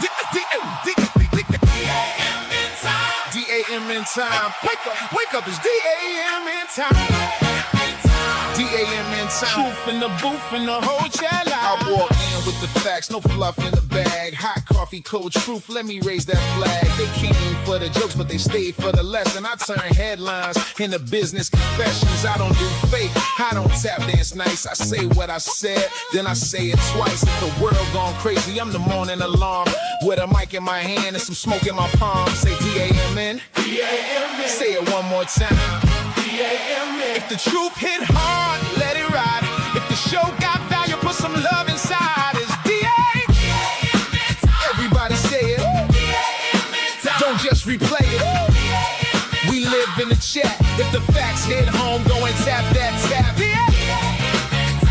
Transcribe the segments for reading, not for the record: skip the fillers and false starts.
D.A.M.N time. D.A.M.N time. Wake up, it's D.A.M.N time. D.A.M.N time. Truth in the booth and the whole chat line. I walk in with the facts, no fluff in the bag. Hot coffee, cold truth, let me raise that flag. They came for the jokes, but they stayed for the lesson. I turn headlines into business confessions. I don't do fake, I don't tap dance nice. I say what I said, then I say it twice. If the world gone crazy, I'm the morning alarm. With a mic in my hand and some smoke in my palm. Say D.A.M.N. D.A.M.N. Say it one more time. D.A.M.N. If the truth hit hard, let it ride. If the show got value, put some love inside. It's D.A.M.N. time. Everybody say it. D.A.M.N. time. Don't just replay it. D.A.M.N. We live in the chat. If the facts hit home, go and tap that tab. D.A.M.N.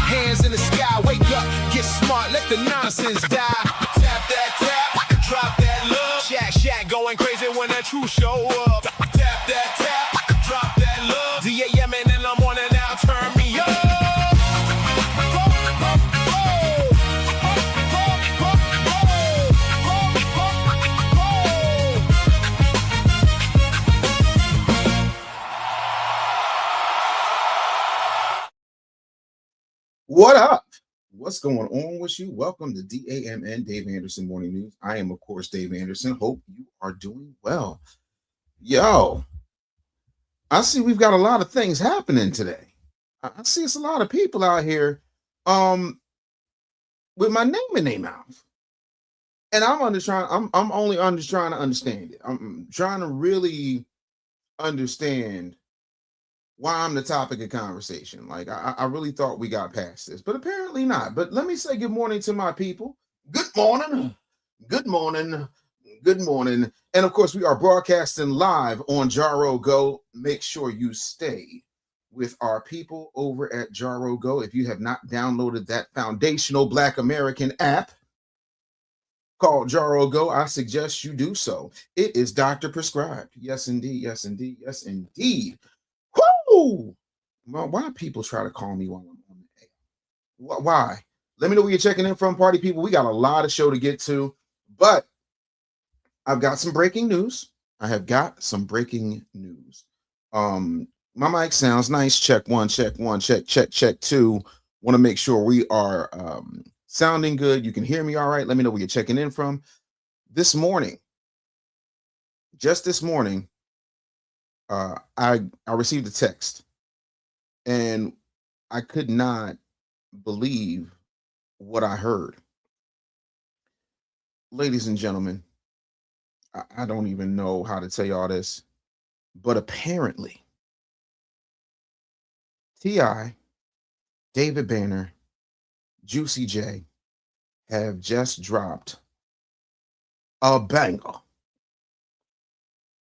Hands in the sky, wake up, get smart, let the nonsense die. Tap that tap, drop that love. Shack going crazy when that truth show up. Tap that tap, drop that love. D.A.M.N. in the morning now, turn me up. What up? What's going on with you? Welcome to D.A.M.N. Dave Anderson Morning News. I am, of course, Dave Anderson. Hope you are doing well. Yo, I see we've got a lot of things happening today. I see it's a lot of people out here with my name in their mouth. And I'm only trying to understand it. I'm trying to really understand why I'm the topic of conversation. Like I really thought we got past this, but apparently not. But let me say good morning to my people. Good morning. Good morning. Good morning. And of course, we are broadcasting live on JaroGO. Make sure you stay with our people over at JaroGO. If you have not downloaded that foundational Black American app called JaroGO, I suggest you do so. It is doctor prescribed. Yes, indeed. Yes, indeed. Yes, indeed. Woo! Well, why people try to call me while I'm on the air? Why? Let me know where you're checking in from, party people. We got a lot of show to get to, but I've got some breaking news. I have got some breaking news. My mic sounds nice. Check one, check one, check two. Want to make sure we are sounding good. You can hear me all right. Let me know where you're checking in from. This morning, just this morning, I received a text, and I could not believe what I heard. Ladies and gentlemen, I don't even know how to tell y'all this, but apparently T.I., David Banner, Juicy J have just dropped a banger.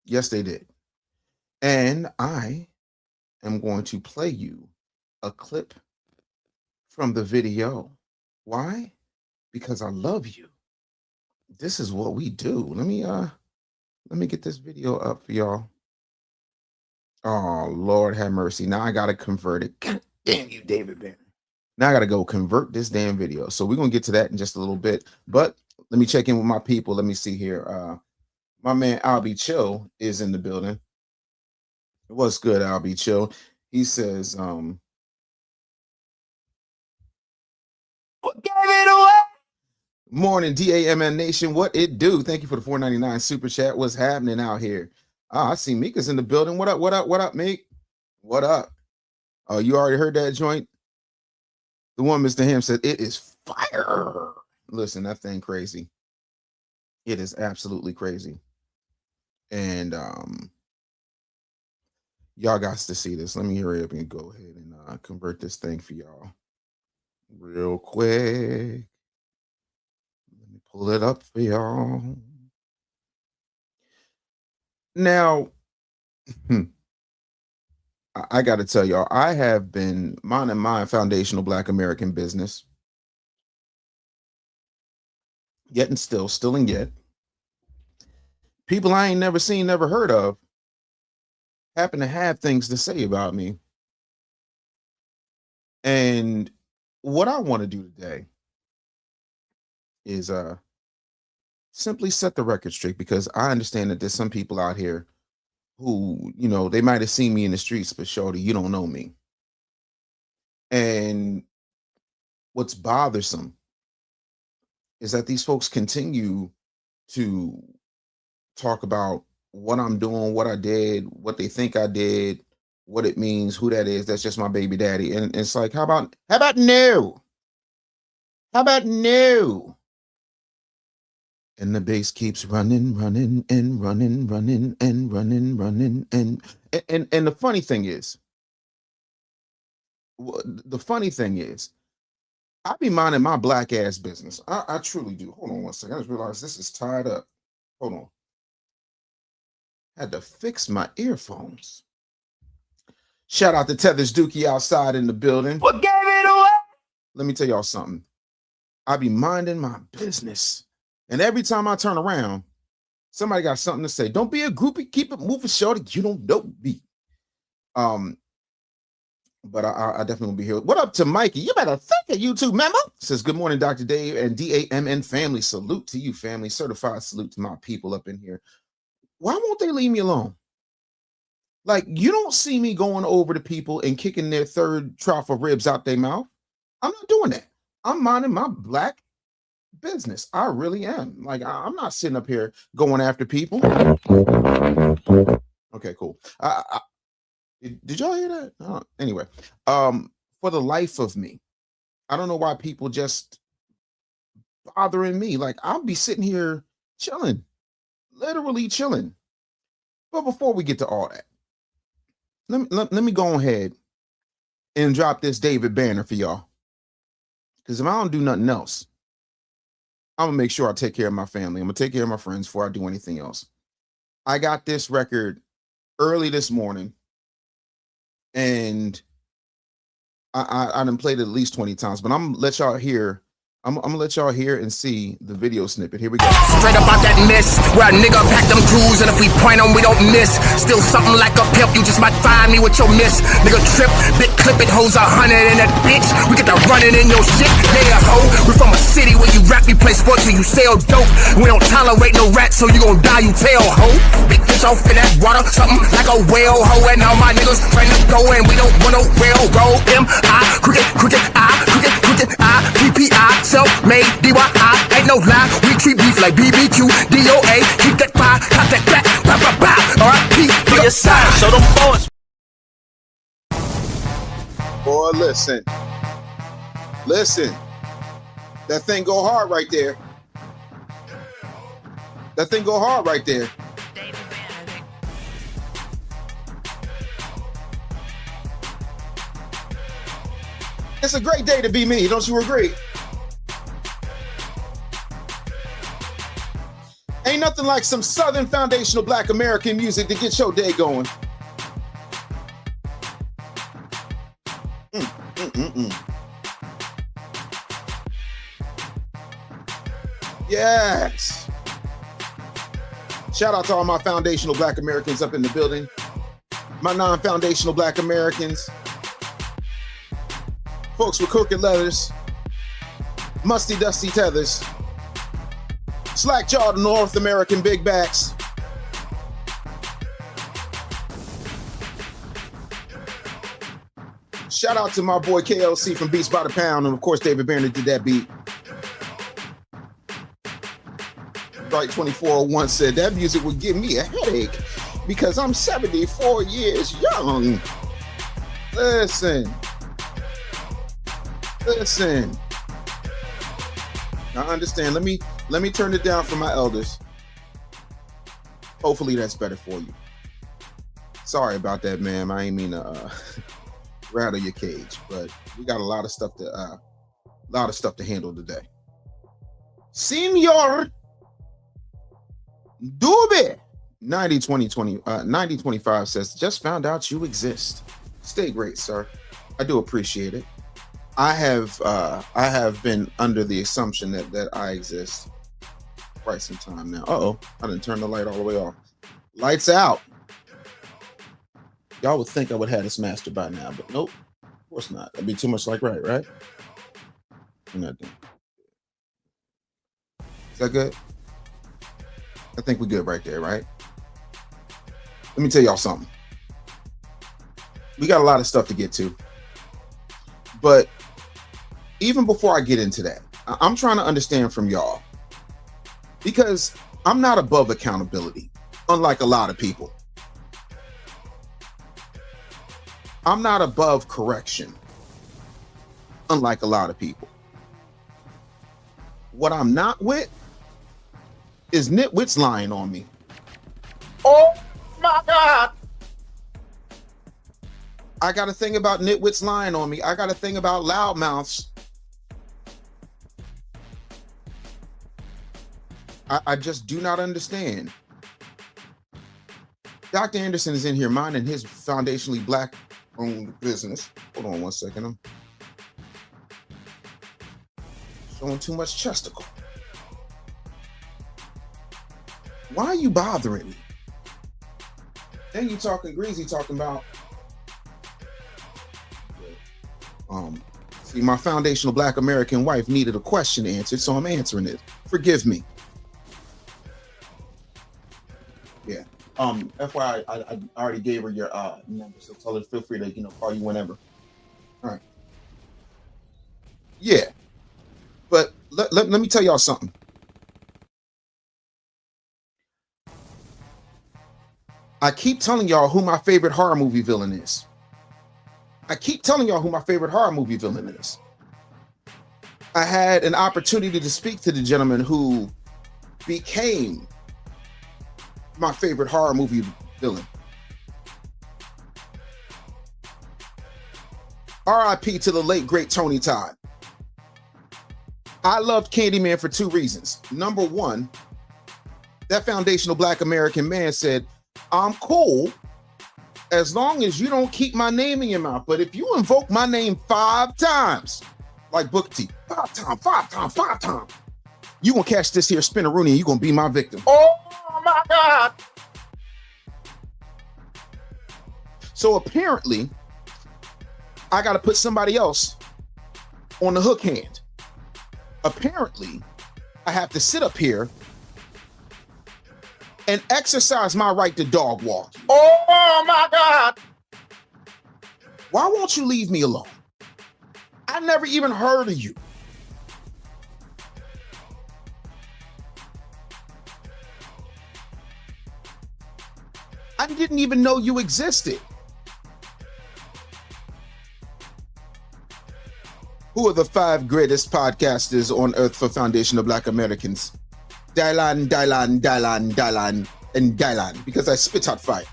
Yes, they did. And I am going to play you a clip from the video. Why? Because I love you. This is what we do. Let me get this video up for y'all. Oh, Lord have mercy. Now I gotta convert it. God damn you, David Banner. Now I gotta go convert this damn video. So we're gonna get to that in just a little bit. But let me check in with my people. Let me see here. My man Albie Chill is in the building. What's good, Albie Chill? He says, Gave it away. morning, D.A.M.N. Nation. What it do? Thank you for the $4.99 super chat. What's happening out here? I see Mika's in the building. What up? What up? What up, Meek? What up? Oh, you already heard that joint? The one Mr. Ham said, it is fire. Listen, that thing crazy. It is absolutely crazy. And y'all got to see this. Let me hurry up and go ahead and convert this thing for y'all real quick. Let me pull it up for y'all. Now, I got to tell y'all, I have been minding my foundational Black American business. Yet and still and yet. People I ain't never seen, never heard of happen to have things to say about me. And what I want to do today is simply set the record straight, because I understand that there's some people out here who, they might have seen me in the streets, but shorty, you don't know me. And what's bothersome is that these folks continue to talk about what I'm doing, what I did, what they think I did, what it means, who that is. That's just my baby daddy. And it's like, how about no? How about no? And the bass keeps running, running, and running, running, and running, running, and the funny thing is, I be minding my black ass business. I truly do. Hold on one second. I just realized this is tied up. Hold on. Had to fix my earphones. Shout out to Tethers Dookie outside in the building. What gave it away? Let me tell y'all something. I be minding my business. And every time I turn around, somebody got something to say. Don't be a groupie. Keep it moving, shorty. You don't know me. But I definitely will be here. What up to Mikey? You better thank a YouTube member. Says, good morning, Dr. Dave and D.A.M.N family. Salute to you, family. Certified salute to my people up in here. Why won't they leave me alone? Like, you don't see me going over to people and kicking their third trough of ribs out their mouth. I'm not doing that. I'm minding my black business. I really am. Like, I'm not sitting up here going after people. Okay, cool. Did y'all hear that? Anyway, for the life of me, I don't know why people just bothering me. Like, I'll be sitting here chilling, literally chilling. But before we get to all that, let me go ahead and drop this David banner for y'all. Because if I don't do nothing else, I'm going to make sure I take care of my family. I'm going to take care of my friends before I do anything else. I got this record early this morning, and I done played it at least 20 times, but I'm going to let y'all hear. I'm gonna let y'all hear and see the video snippet. Here we go. Straight up out that mess, where a nigga pack them tools, and if we point them, we don't miss. Still something like a pimp, you just might find me with your miss. Nigga trip, big clip it, hoes 100 in that bitch. We get to running in your shit, yeah, ho. We from a city where you rap, you play sports, and you sell dope. We don't tolerate no rats, so you gon' die, you tell, ho. Big fish off in that water, something like a whale, ho. And all my niggas trying to go, and we don't want no railroad. M.I. Cricket, I, P.P.I. Self-made, D.Y.I. Ain't no lie, we treat beef like BBQ, D.O.A. Keep that fire, cut that back, R.I.P. for your side, show them boys. Boy, listen. That thing go hard right there. It's a great day to be me, don't you agree? Ain't nothing like some Southern foundational Black American music to get your day going. Yes. Shout out to all my foundational Black Americans up in the building. My non-foundational Black Americans. Folks with crooked leathers. Musty, dusty tethers. Slack-jawed North American big backs. Shout out to my boy KLC from Beats by the Pound, and of course David Banner did that beat. Right 2401 said that music would give me a headache because I'm 74 years young. Listen. I understand. Let me turn it down for my elders. Hopefully that's better for you. Sorry about that, ma'am. I ain't mean to rattle your cage, but we got a lot of stuff to handle today. Senor Dube 9025 says, just found out you exist. Stay great, sir. I do appreciate it. I have been under the assumption that I exist quite some time now. I didn't turn the light all the way off. Lights out. Y'all would think I would have this mastered by now, but nope. Of course not. That'd be too much like right? I'm not doing. Is that good? I think we're good right there, right? Let me tell y'all something. We got a lot of stuff to get to. But even before I get into that, I'm trying to understand from y'all, because I'm not above accountability, unlike a lot of people. I'm not above correction, unlike a lot of people. What I'm not with is nitwits lying on me. Oh my God. I got a thing about nitwits lying on me. I got a thing about loudmouths. I just do not understand. Dr. Anderson is in here minding his foundationally black owned business. Hold on one second. I'm showing too much chesticle. Why are you bothering me? Then you talking greasy, talking about see, my foundational black American wife needed a question answered, so I'm answering it. Forgive me. Yeah. FYI, I already gave her your number, so tell her feel free to call you whenever. All right. Yeah. But let me tell y'all something. I keep telling y'all who my favorite horror movie villain is. I had an opportunity to speak to the gentleman who became my favorite horror movie villain. R.I.P. to the late, great Tony Todd. I loved Candyman for two reasons. Number one, that foundational black American man said, I'm cool as long as you don't keep my name in your mouth. But if you invoke my name 5 times, like Booker T, 5 times, you gonna catch this here spinneroonie and you gonna be my victim. Oh my God. So apparently, I gotta put somebody else on the hook hand. Apparently, I have to sit up here and exercise my right to dog walk. Oh my God. Why won't you leave me alone? I never even heard of you. I didn't even know you existed. Who are the 5 greatest podcasters on earth for foundational black Americans? Dylan, and Dylan, because I spit out fire.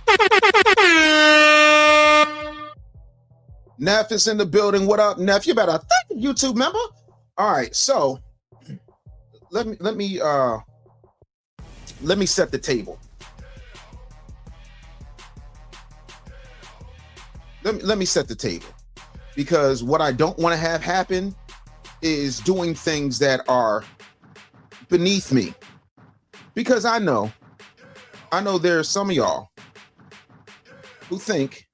Neff is in the building. What up, Neff? You better thank you, YouTube member. All right, so let me set the table. Let me set the table, because what I don't want to have happen is doing things that are beneath me. Because I know there's some of y'all who think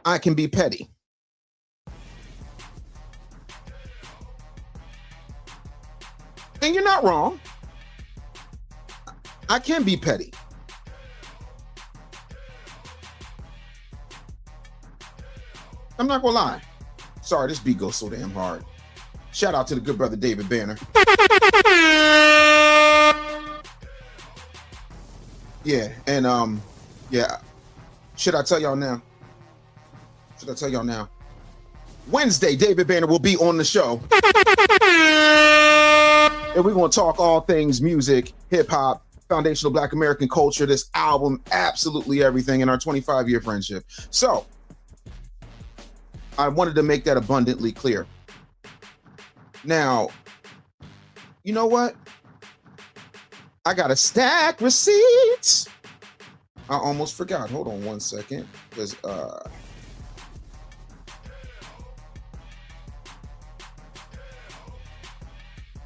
I can be petty. And you're not wrong. I can be petty. I'm not gonna lie. Sorry, this beat goes so damn hard. Shout out to the good brother David Banner. Yeah, and yeah. Should I tell y'all now? Wednesday, David Banner will be on the show. And we're gonna talk all things music, hip hop, foundational black American culture, this album, absolutely everything in our 25-year friendship. So I wanted to make that abundantly clear. Now, you know what? I got to stack receipts. I almost forgot. Hold on one second, because I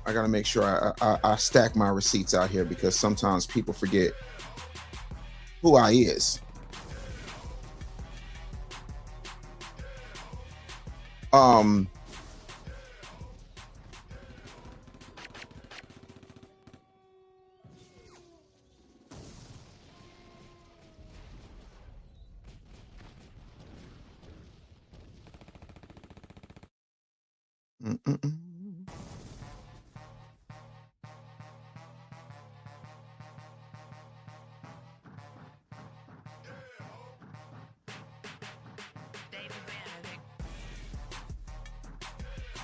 got to make sure I stack my receipts out here, because sometimes people forget who I is.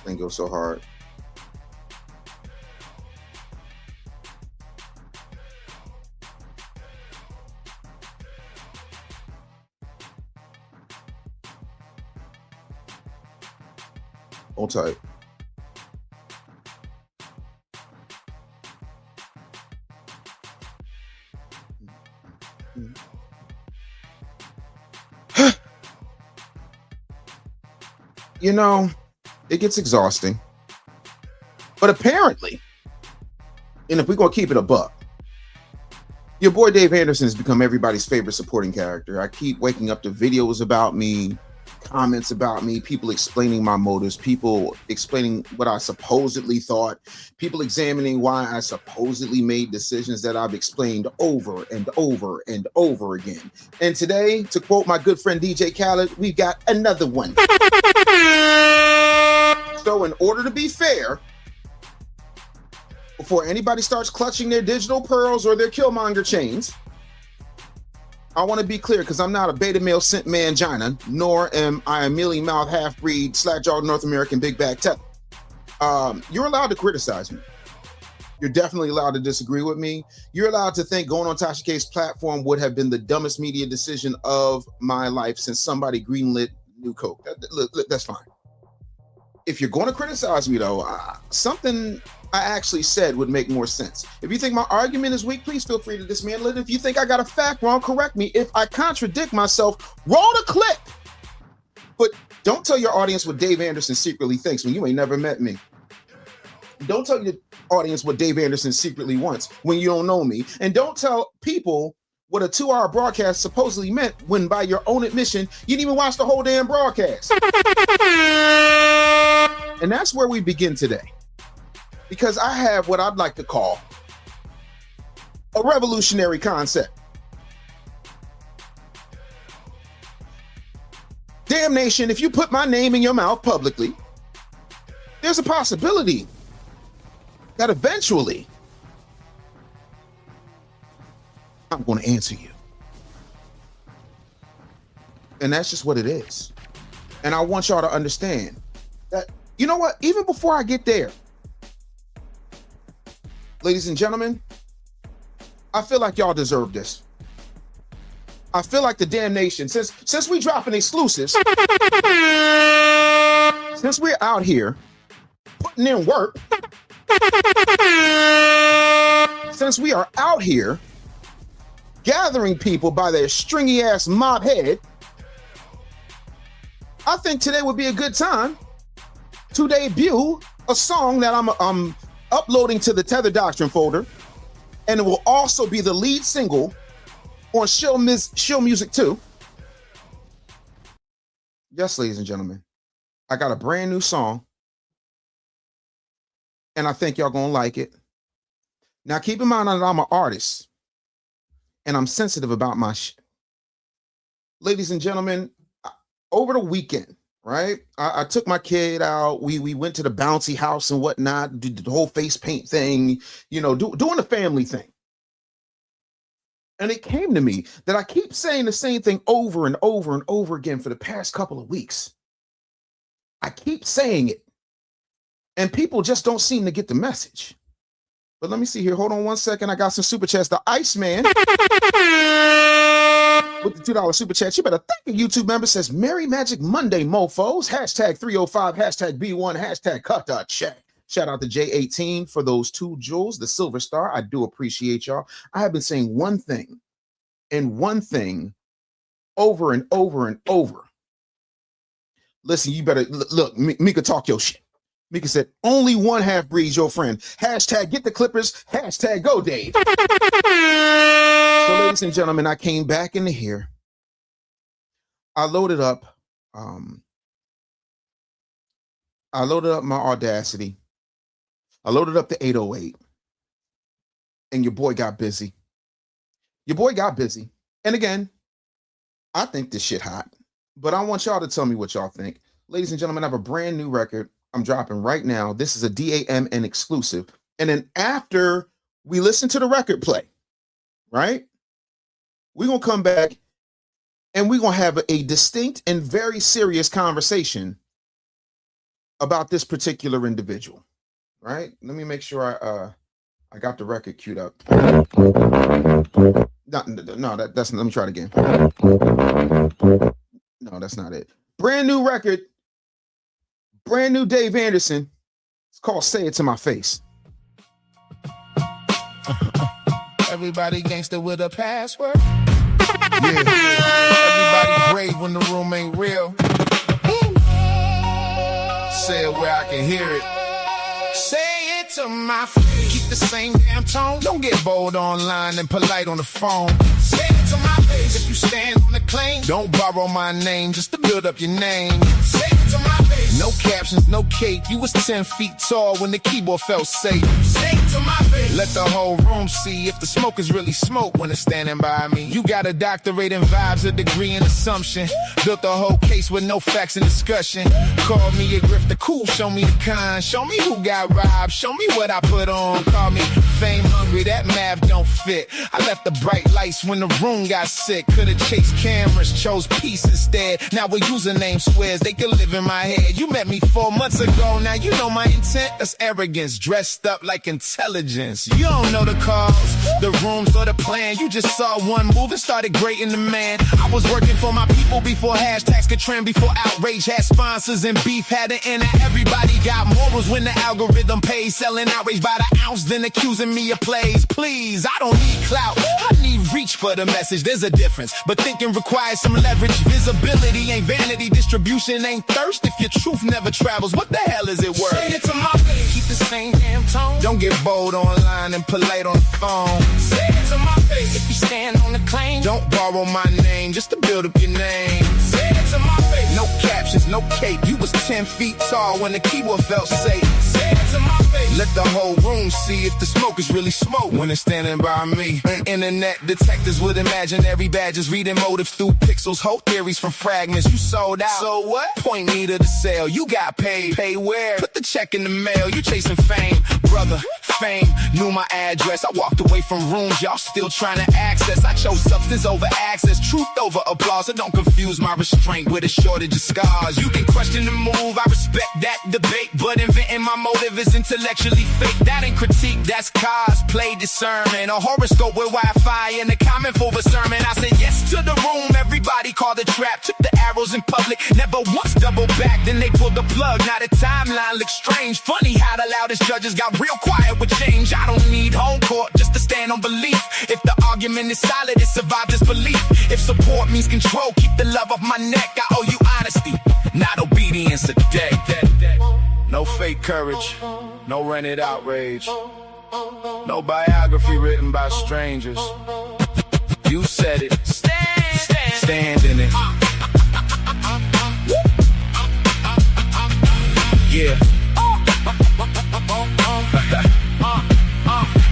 Thing goes so hard. Hold tight. You know, it gets exhausting. But apparently, and if we're going to keep it a buck, your boy Dave Anderson has become everybody's favorite supporting character. I keep waking up to videos about me, comments about me, people explaining my motives, people explaining what I supposedly thought, people examining why I supposedly made decisions that I've explained over and over and over again. And today, to quote my good friend DJ Khaled, we've got another one. So in order to be fair, before anybody starts clutching their digital pearls or their Killmonger chains, I want to be clear, because I'm not a beta male scent mangina, nor am I a mealy mouth half-breed slack-jawed North American big bag tether. You're allowed to criticize me. You're definitely allowed to disagree with me. You're allowed to think going on Tasha K's platform would have been the dumbest media decision of my life since somebody greenlit New Coke. That's fine. If you're going to criticize me, though, something I actually said would make more sense. If you think my argument is weak, please feel free to dismantle it. If you think I got a fact wrong, correct me. If I contradict myself, roll the clip. But don't tell your audience what Dave Anderson secretly thinks when you ain't never met me. Don't tell your audience what Dave Anderson secretly wants when you don't know me. And don't tell people what a 2-hour broadcast supposedly meant when, by your own admission, you didn't even watch the whole damn broadcast. And that's where we begin today. Because I have what I'd like to call a revolutionary concept. Damn nation, if you put my name in your mouth publicly, there's a possibility that eventually I'm going to answer you. And that's just what it is. And I want y'all to understand that, you know what, even before I get there, ladies and gentlemen, I feel like y'all deserve this. I feel like the damn nation, since we dropping exclusives, since we're out here putting in work, since we are out here gathering people by their stringy ass mob head, I think today would be a good time to debut a song that I'm uploading to the Tether Doctrine folder, and it will also be the lead single on Shill Music 2. Yes, ladies and gentlemen, I got a brand new song, and I think y'all gonna like it. Now, keep in mind that I'm an artist, and I'm sensitive about my shit. Ladies and gentlemen, over the weekend, right? I took my kid out. We went to the bouncy house and whatnot, did the whole face paint thing, you know, doing the family thing. And it came to me that I keep saying the same thing over and over and over again for the past couple of weeks. I keep saying it, and people just don't seem to get the message. But let me see here. Hold on one second. I got some super chats. The Iceman with the $2 super chat. You better thank a YouTube member. Says Merry Magic Monday, mofos. Hashtag 305, hashtag B1, hashtag cut the check. Shout out to J18 for those 2 jewels, the silver star. I do appreciate y'all. I have been saying one thing and one thing over and over and over. Listen, you better look, Mika, talk your shit. Mika said, only one half breed's your friend. Hashtag get the Clippers. Hashtag go Dave. So ladies and gentlemen, I came back into here. I loaded up my Audacity. I loaded up the 808, and your boy got busy. And again, I think this shit hot, but I want y'all to tell me what y'all think. Ladies and gentlemen, I have a brand new record I'm dropping right now. This is a D.A.M.N exclusive. And then after we listen to the record play, right, we're going to come back and we're going to have a distinct and very serious conversation about this particular individual, right? Let me make sure I got the record queued up. No, that's let me try it again. No, that's not it. Brand new record, brand new Dave Anderson. It's called Say It to My Face. Everybody gangster with a password. Yeah. Everybody brave when the room ain't real. Say it where I can hear it. Say it to my face. Keep the same damn tone. Don't get bold online and polite on the phone. Say it to my face. If you stand on the claim, don't borrow my name just to build up your name. Say it to my face. No captions, no cape. You was 10 feet tall when the keyboard felt safe. Say it to my face. Let the whole room see if the smoke is really smoke when it's standing by me. You got a doctorate in vibes, a degree in assumption. Built the whole case with no facts and discussion. Call me a grifter, cool, show me the con. Show me who got robbed, show me what I put on. Call me fame hungry, that math don't fit. I left the bright lights when the room got sick. Could've chased cameras, chose peace instead. Now a username swears they could live in my head. You met me 4 months ago, now you know my intent. That's arrogance, dressed up like intelligence. You don't know the cause, the rooms, or the plan. You just saw one move and started grating the man. I was working for my people before hashtags could trend, before outrage had sponsors and beef had an end. Everybody got morals when the algorithm pays. Selling outrage by the ounce, then accusing me of plays. Please, I don't need clout, I need reach for the message. There's a difference, but thinking requires some leverage. Visibility ain't vanity, distribution ain't thirst. If your truth never travels, what the hell is it worth? Say it to my face. Keep the same damn tone. Don't get bold online and polite on the phone. Say it to my face. If you stand on the claim, don't borrow my name just to build up your name. Say it to my face. No captions, no cape. You was 10 feet tall when the keyboard felt safe. Say it to my face. Let the whole room see if the smoke is really smoke when it's standing by me. Internet detectives with imaginary badges, reading motives through pixels, whole theories from fragments. You sold out. So what? Point me to the sale. You got paid. Pay where? Put the check in the mail. You chasing fame, brother. Fame knew my address. I walked away from rooms y'all still trying to access. I chose substance over access, truth over applause. So don't confuse my restraint with a shortage of scars. You can question the move, I respect that debate, but inventing my motive is intellectually fake. That ain't critique, that's cosplay discernment. A horoscope with Wi-Fi and a comment for a sermon. I said yes to the room, everybody called it trap. Took the arrows in public, never once double back. Then they pulled the plug, now the timeline looks strange. Funny how the loudest judges got real quiet with change. I don't need home court just to stand on belief. If the argument is solid, it survived disbelief. If support means control, keep the love off my neck. I owe you honesty, not obedience a day. No fake courage, no rented outrage, no biography written by strangers. You said it, stand in it. Yeah.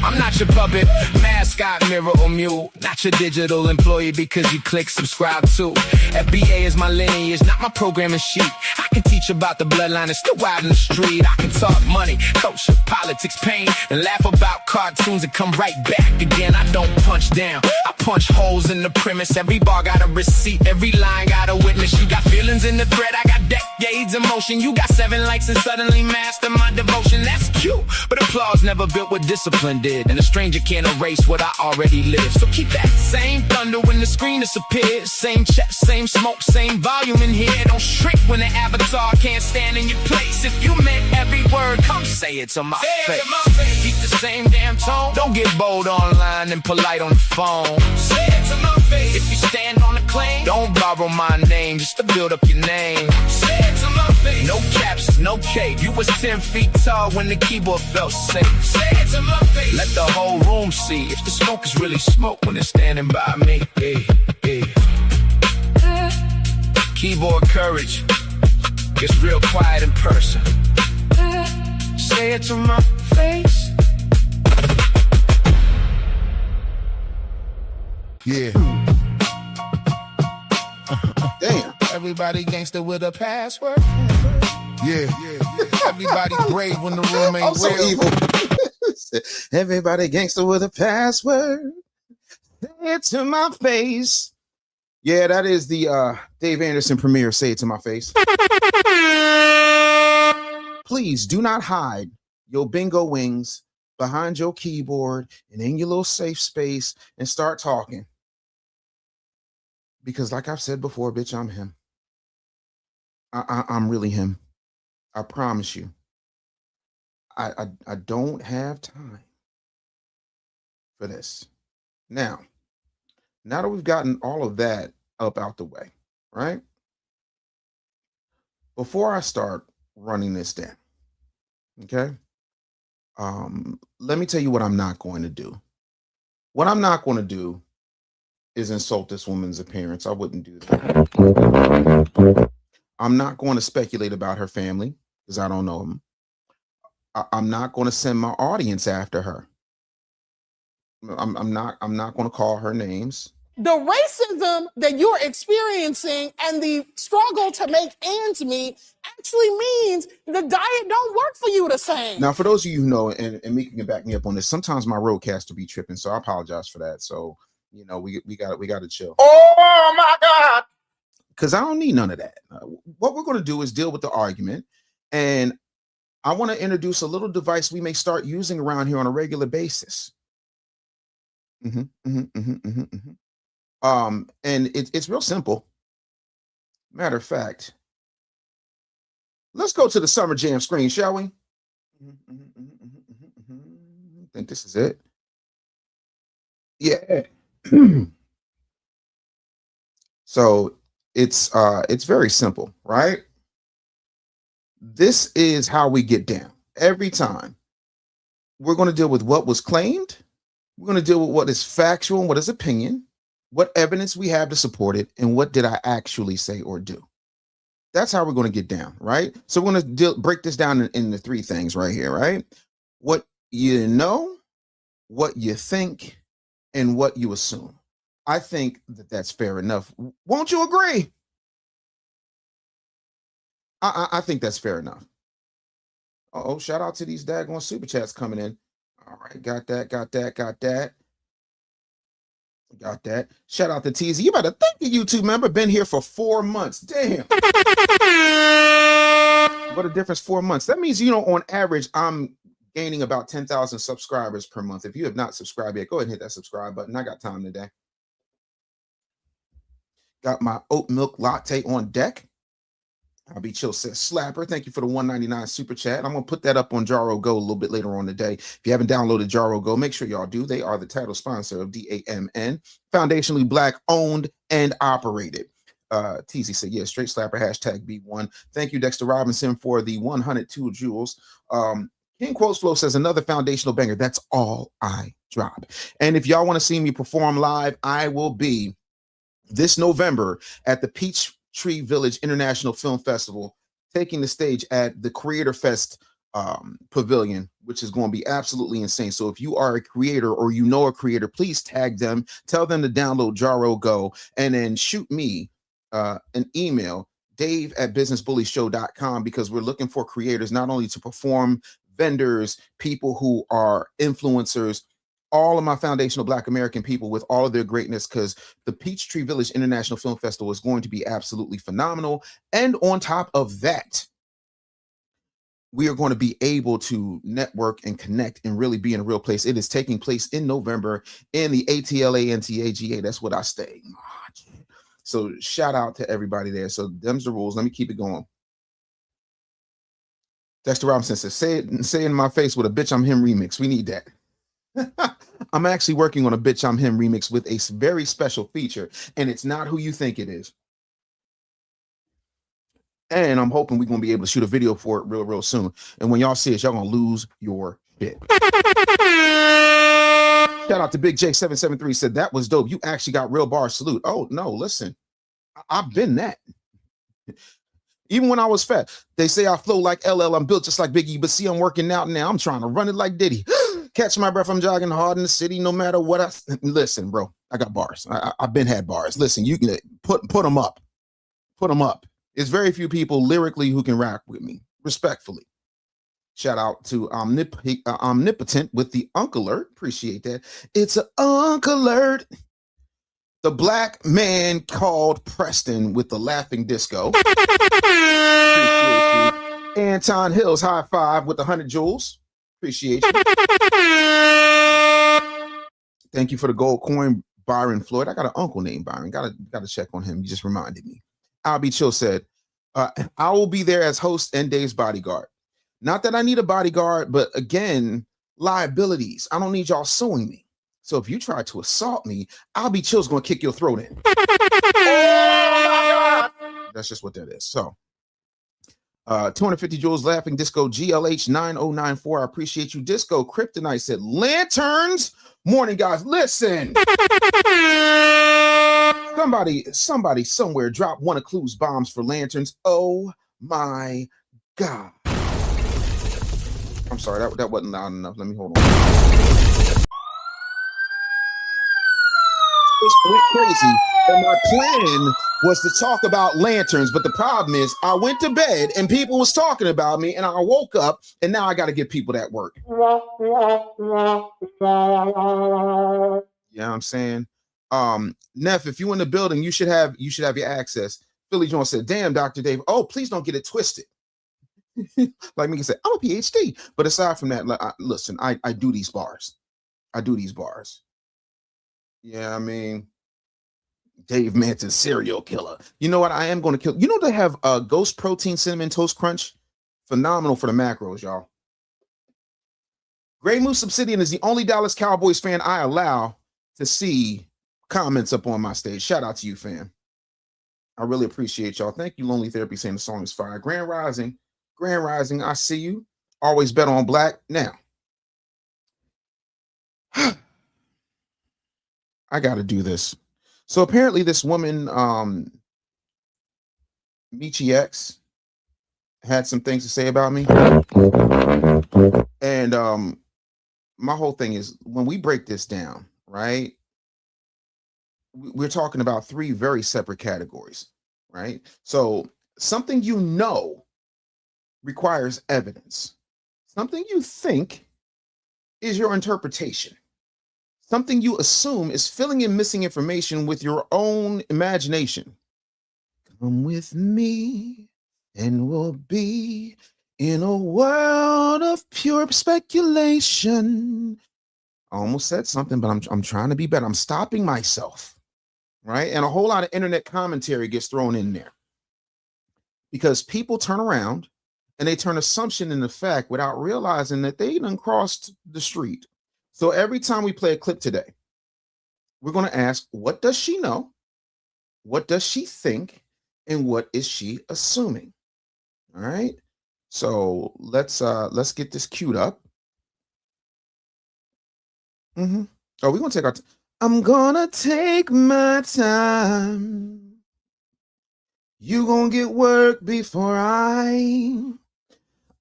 I'm not your puppet, mascot, mirror, or mule. Not your digital employee because you click subscribe to. FBA is my lineage, not my programming sheet. I can teach about the bloodline and still out in the street. I can talk money, culture, politics, pain, and laugh about cartoons and come right back again. I don't punch down, I punch holes in the premise. Every bar got a receipt, every line got a witness. You got feelings in the thread, I got decades of motion. You got 7 likes and suddenly master my devotion. That's cute, but applause never built what discipline did. And a stranger can't erase what I already lived. So keep that same thunder when the screen disappears. Same chest, same smoke, same volume in here. Don't shrink when the avatar can't stand in your place. If you meant every word, come say it to my face. Keep the same damn tone. Don't get bold online and polite on the phone. Say it to my face. If you stand on the claim, don't borrow my name just to build up your name. Say it to my face. No caps, no cape. You was 10 feet tall when the keyboard felt safe. Say it to my face. Let the whole room see if the smoke is really smoke when it's standing by me. Keyboard courage gets real quiet in person. Say it to my face. Yeah. Damn. Everybody gangster with a password. Yeah. Everybody brave when the room ain't I'm so real. evil. Everybody gangster with a password. Say it to my face. Yeah, that is the Dave Anderson premiere. Say it to my face. please do not hide your bingo wings behind your keyboard and in your little safe space and start talking. Because like I've said before, bitch, I'm him. I'm really him. I promise you. I don't have time for this. Now that we've gotten all of that up out the way, right? Before I start running this down, okay? Let me tell you what I'm not going to do. What I'm not going to do is insult this woman's appearance. I wouldn't do that. I'm not going to speculate about her family because I don't know them. I'm not going to send my audience after her. I'm not going to call her names. The racism that you're experiencing and the struggle to make ends meet actually means the diet don't work for you the same. Now, for those of you who know, and Mika can back me up on this, sometimes my roadcaster be tripping, so I apologize for that. So, you know, we got to chill. Oh my God. Because I don't need none of that. What we're going to do is deal with the argument, and I want to introduce a little device we may start using around here on a regular basis. And it's real simple. Matter of fact, let's go to the Summer Jam screen, shall we? I think this is it. Yeah. So it's very simple, right? This is how we get down every time. We're going to deal with what was claimed. We're going to deal with what is factual and what is opinion, what evidence we have to support it, and what did I actually say or do. That's how we're going to get down, right? So we're going to break this down in the three things right here, right? What you know, what you think, and what you assume. I think that that's fair enough. Won't you agree? I think that's fair enough. Oh, shout out to these daggone super chats coming in. All right, got that. Shout out to TZ. You better thank the YouTube member. Been here for 4 months. Damn. What a difference 4 months. That means, you know, on average, I'm gaining about 10,000 subscribers per month. If you have not subscribed yet, go ahead and hit that subscribe button. I got time today. Got my oat milk latte on deck. I'll be chill, says Slapper. Thank you for the $1.99 super chat. I'm going to put that up on JaroGo a little bit later on today. If you haven't downloaded JaroGo, make sure y'all do. They are the title sponsor of D.A.M.N, foundationally Black owned and operated. TZ said, yeah, straight slapper, hashtag B1. Thank you, Dexter Robinson, for the 102 jewels. King Quotes Flow says, another foundational banger. That's all I drop. And if y'all want to see me perform live, I will be this November at the Peachtree Village International Film Festival, taking the stage at the Creator Fest Pavilion, which is going to be absolutely insane. So if you are a creator or you know a creator, please tag them, tell them to download JaroGo, and then shoot me an email, dave@businessbullyshow.com, because we're looking for creators not only to perform, vendors, people who are influencers, all of my foundational Black American people with all of their greatness, because the Peachtree Village International Film Festival is going to be absolutely phenomenal. And on top of that, we are going to be able to network and connect and really be in a real place. It is taking place in November in the ATLANTAGA. That's what I stay. So shout out to everybody there. So them's the rules. Let me keep it going. Dexter Robinson says, say in my face with a bitch I'm him remix. We need that. I'm actually working on a bitch I'm him remix with a very special feature, and it's not who you think it is. And I'm hoping we're going to be able to shoot a video for it real soon. And when y'all see it, y'all going to lose your shit. Shout out to Big J773, said that was dope. You actually got real bars. Salute. Oh, no, listen. I've been that. Even when I was fat, they say I flow like LL. I'm built just like Biggie, but see, I'm working out now. I'm trying to run it like Diddy. Catch my breath. I'm jogging hard in the city, no matter what. Listen, bro. I got bars. I've been had bars. Listen, you can put them up. Put them up. It's very few people lyrically who can rap with me. Respectfully. Shout out to Omnipotent with the Uncle Alert. Appreciate that. It's an Uncle Alert. The Black Man Called Preston with the Laughing Disco. Anton Hills, high five with 100 joules. Appreciate you. Thank you for the gold coin, Byron Floyd. I got an uncle named Byron. Gotta check on him. You just reminded me. Albie Chill said, I will be there as host and Dave's bodyguard. Not that I need a bodyguard, but again, liabilities. I don't need y'all suing me. So if you try to assault me, Albie Chill's gonna kick your throat in. Oh my God. That's just what that is. So 250 joules, laughing disco GLH 9094. I appreciate you. Disco Kryptonite said lanterns. Morning, guys. Listen. Somebody somewhere drop one of Clue's bombs for lanterns. Oh my God. I'm sorry, that wasn't loud enough. Let me hold on. It went crazy. And my plan was to talk about lanterns, but the problem is I went to bed and people was talking about me, and I woke up and now I got to give people that work. You know what I'm saying? Neff, if you in the building, you should have your access. Philly Jones said, damn, Dr. Dave. Oh, please don't get it twisted. Like me can say, I'm a PhD. But aside from that, listen, I do these bars. Yeah, I mean, Dave Manson, serial killer. You know what? I am going to kill. You know, they have Ghost Protein Cinnamon Toast Crunch. Phenomenal for the macros, y'all. Gray Moose Obsidian is the only Dallas Cowboys fan I allow to see comments up on my stage. Shout out to you, fam. I really appreciate y'all. Thank you, Lonely Therapy, saying the song is fire. Grand Rising, I see you. Always bet on black. Now, I got to do this. So apparently this woman, Michi X, had some things to say about me. And my whole thing is, when we break this down, right, we're talking about three very separate categories, right? So something you know requires evidence. Something you think is your interpretation. Something you assume is filling in missing information with your own imagination. Come with me and we'll be in a world of pure speculation. I almost said something, but I'm trying to be better. I'm stopping myself, right? And a whole lot of internet commentary gets thrown in there because people turn around and they turn assumption into fact without realizing that they done crossed the street. So every time we play a clip today, we're going to ask, what does she know? What does she think? And what is she assuming? All right. So let's get this queued up. Oh, we're gonna take our I'm gonna take my time. You gonna get work before I'm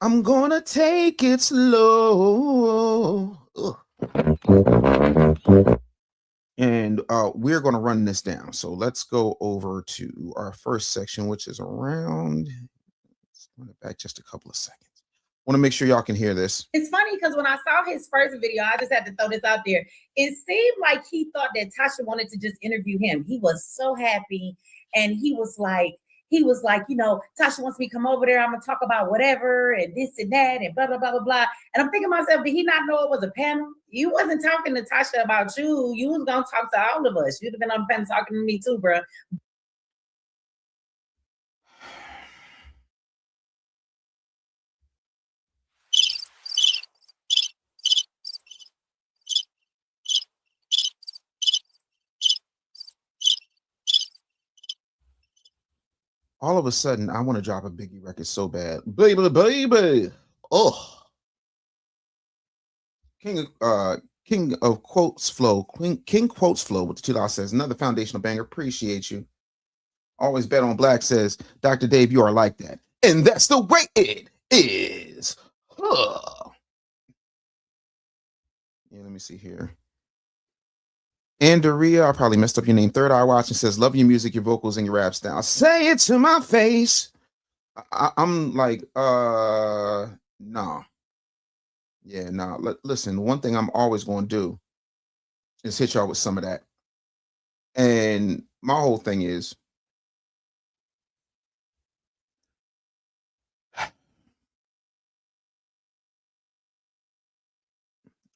gonna take it slow. And we're gonna run this down. So let's go over to our first section, which is around. Let's run it back just a couple of seconds. Want to make sure y'all can hear this. It's funny because when I saw his first video, I just had to throw this out there. It seemed like he thought that Tasha wanted to just interview him. He was so happy, and he was like, you know, Tasha wants me to come over there. I'm gonna talk about whatever and this and that and blah blah blah blah blah. And I'm thinking to myself, did he not know it was a panel? You wasn't talking to Tasha about you. You was gonna talk to all of us. You'd have been on the panel talking to me too, bro. All of a sudden, I want to drop a Biggie record so bad. Baby. Oh. King of Quotes Flow. King Quotes Flow with the $2 says, another foundational banger. Appreciate you. Always bet on black says, Dr. Dave, you are like that. And that's the way it is. Yeah, let me see here. Andaria, I probably messed up your name. Third Eye Watching says, love your music, your vocals, and your rap style. Say it to my face. I'm like, nah. Yeah, nah. Listen, one thing I'm always going to do is hit y'all with some of that. And my whole thing is,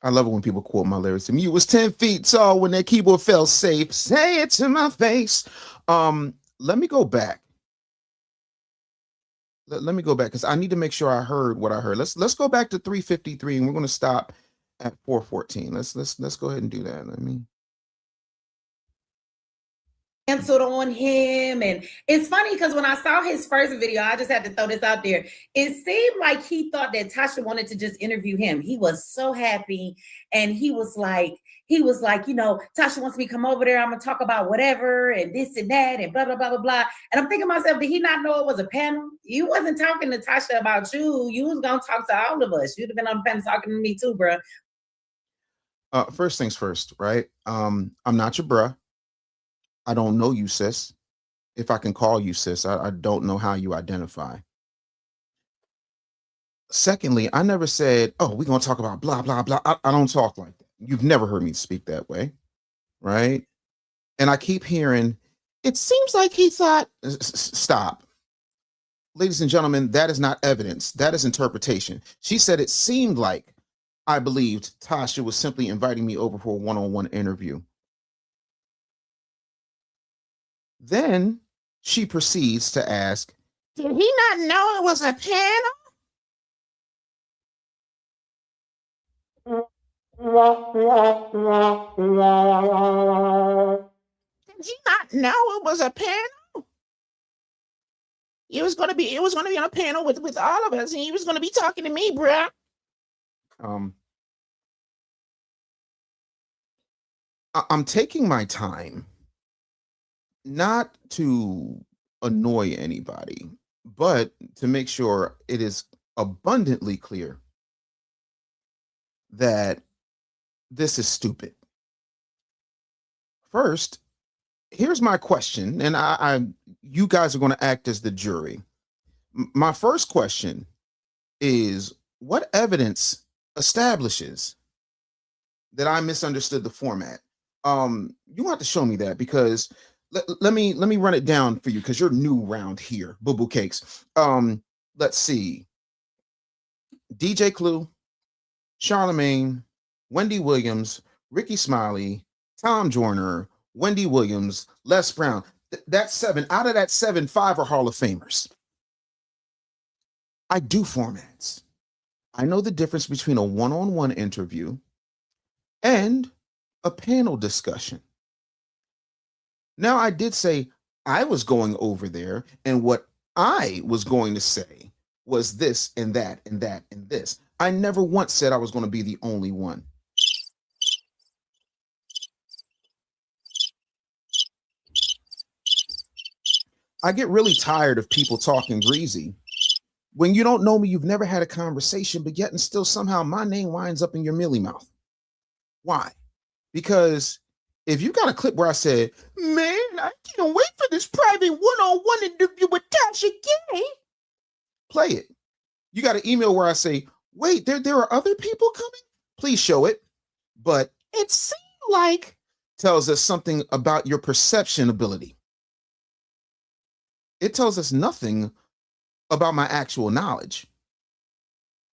I love it when people quote my lyrics to me. You was 10 feet tall when that keyboard felt safe. Say it to my face. Let me go back. Let me go back because I need to make sure I heard what I heard. Let's go back to 353 and we're going to stop at 414. Let's go ahead and do that. Let me canceled on him. And it's funny because when I saw his first video, I just had to throw this out there. It seemed like he thought that Tasha wanted to just interview him. He was so happy. And he was like, you know, Tasha wants me to come over there. I'm gonna talk about whatever and this and that and blah, blah, blah, blah, blah. And I'm thinking to myself, did he not know it was a panel? You wasn't talking to Tasha about you. You was gonna talk to all of us. You'd have been on the panel talking to me too, bro. First things first, right? I'm not your bruh. I don't know you, sis. If I can call you sis, I don't know how you identify. Secondly, I never said, oh, we're going to talk about blah, blah, blah. I don't talk like that. You've never heard me speak that way, right? And I keep hearing, it seems like he thought, stop. Ladies and gentlemen, that is not evidence. That is interpretation. She said it seemed like I believed Tasha was simply inviting me over for a one-on-one interview. Then she proceeds to ask, did he not know it was a panel? Did he not know it was a panel? It was gonna be on a panel with all of us, and he was gonna be talking to me, bruh. I'm taking my time not to annoy anybody, but to make sure it is abundantly clear that this is stupid. First, here's my question, and you guys are going to act as the jury. My first question is, what evidence establishes that I misunderstood the format? You have to show me that, because let me run it down for you, because you're new around here, boo boo cakes. Let's see. DJ Clue, Charlemagne, Wendy Williams, Ricky Smiley, Tom Joyner, Wendy Williams, Les Brown. That's 7. Out of that 7, 5 are Hall of Famers. I do formats. I know the difference between a one-on-one interview and a panel discussion. Now, I did say I was going over there, and what I was going to say was this and that and that and this. I never once said I was going to be the only one. I get really tired of people talking greasy. When you don't know me, you've never had a conversation, but yet and still somehow my name winds up in your mealy mouth. Why? Because if you got a clip where I said, man, I can't wait for this private one-on-one interview with Tasha Gay, play it. You got an email where I say, wait, there are other people coming? Please show it. But it seemed like tells us something about your perception ability. It tells us nothing about my actual knowledge.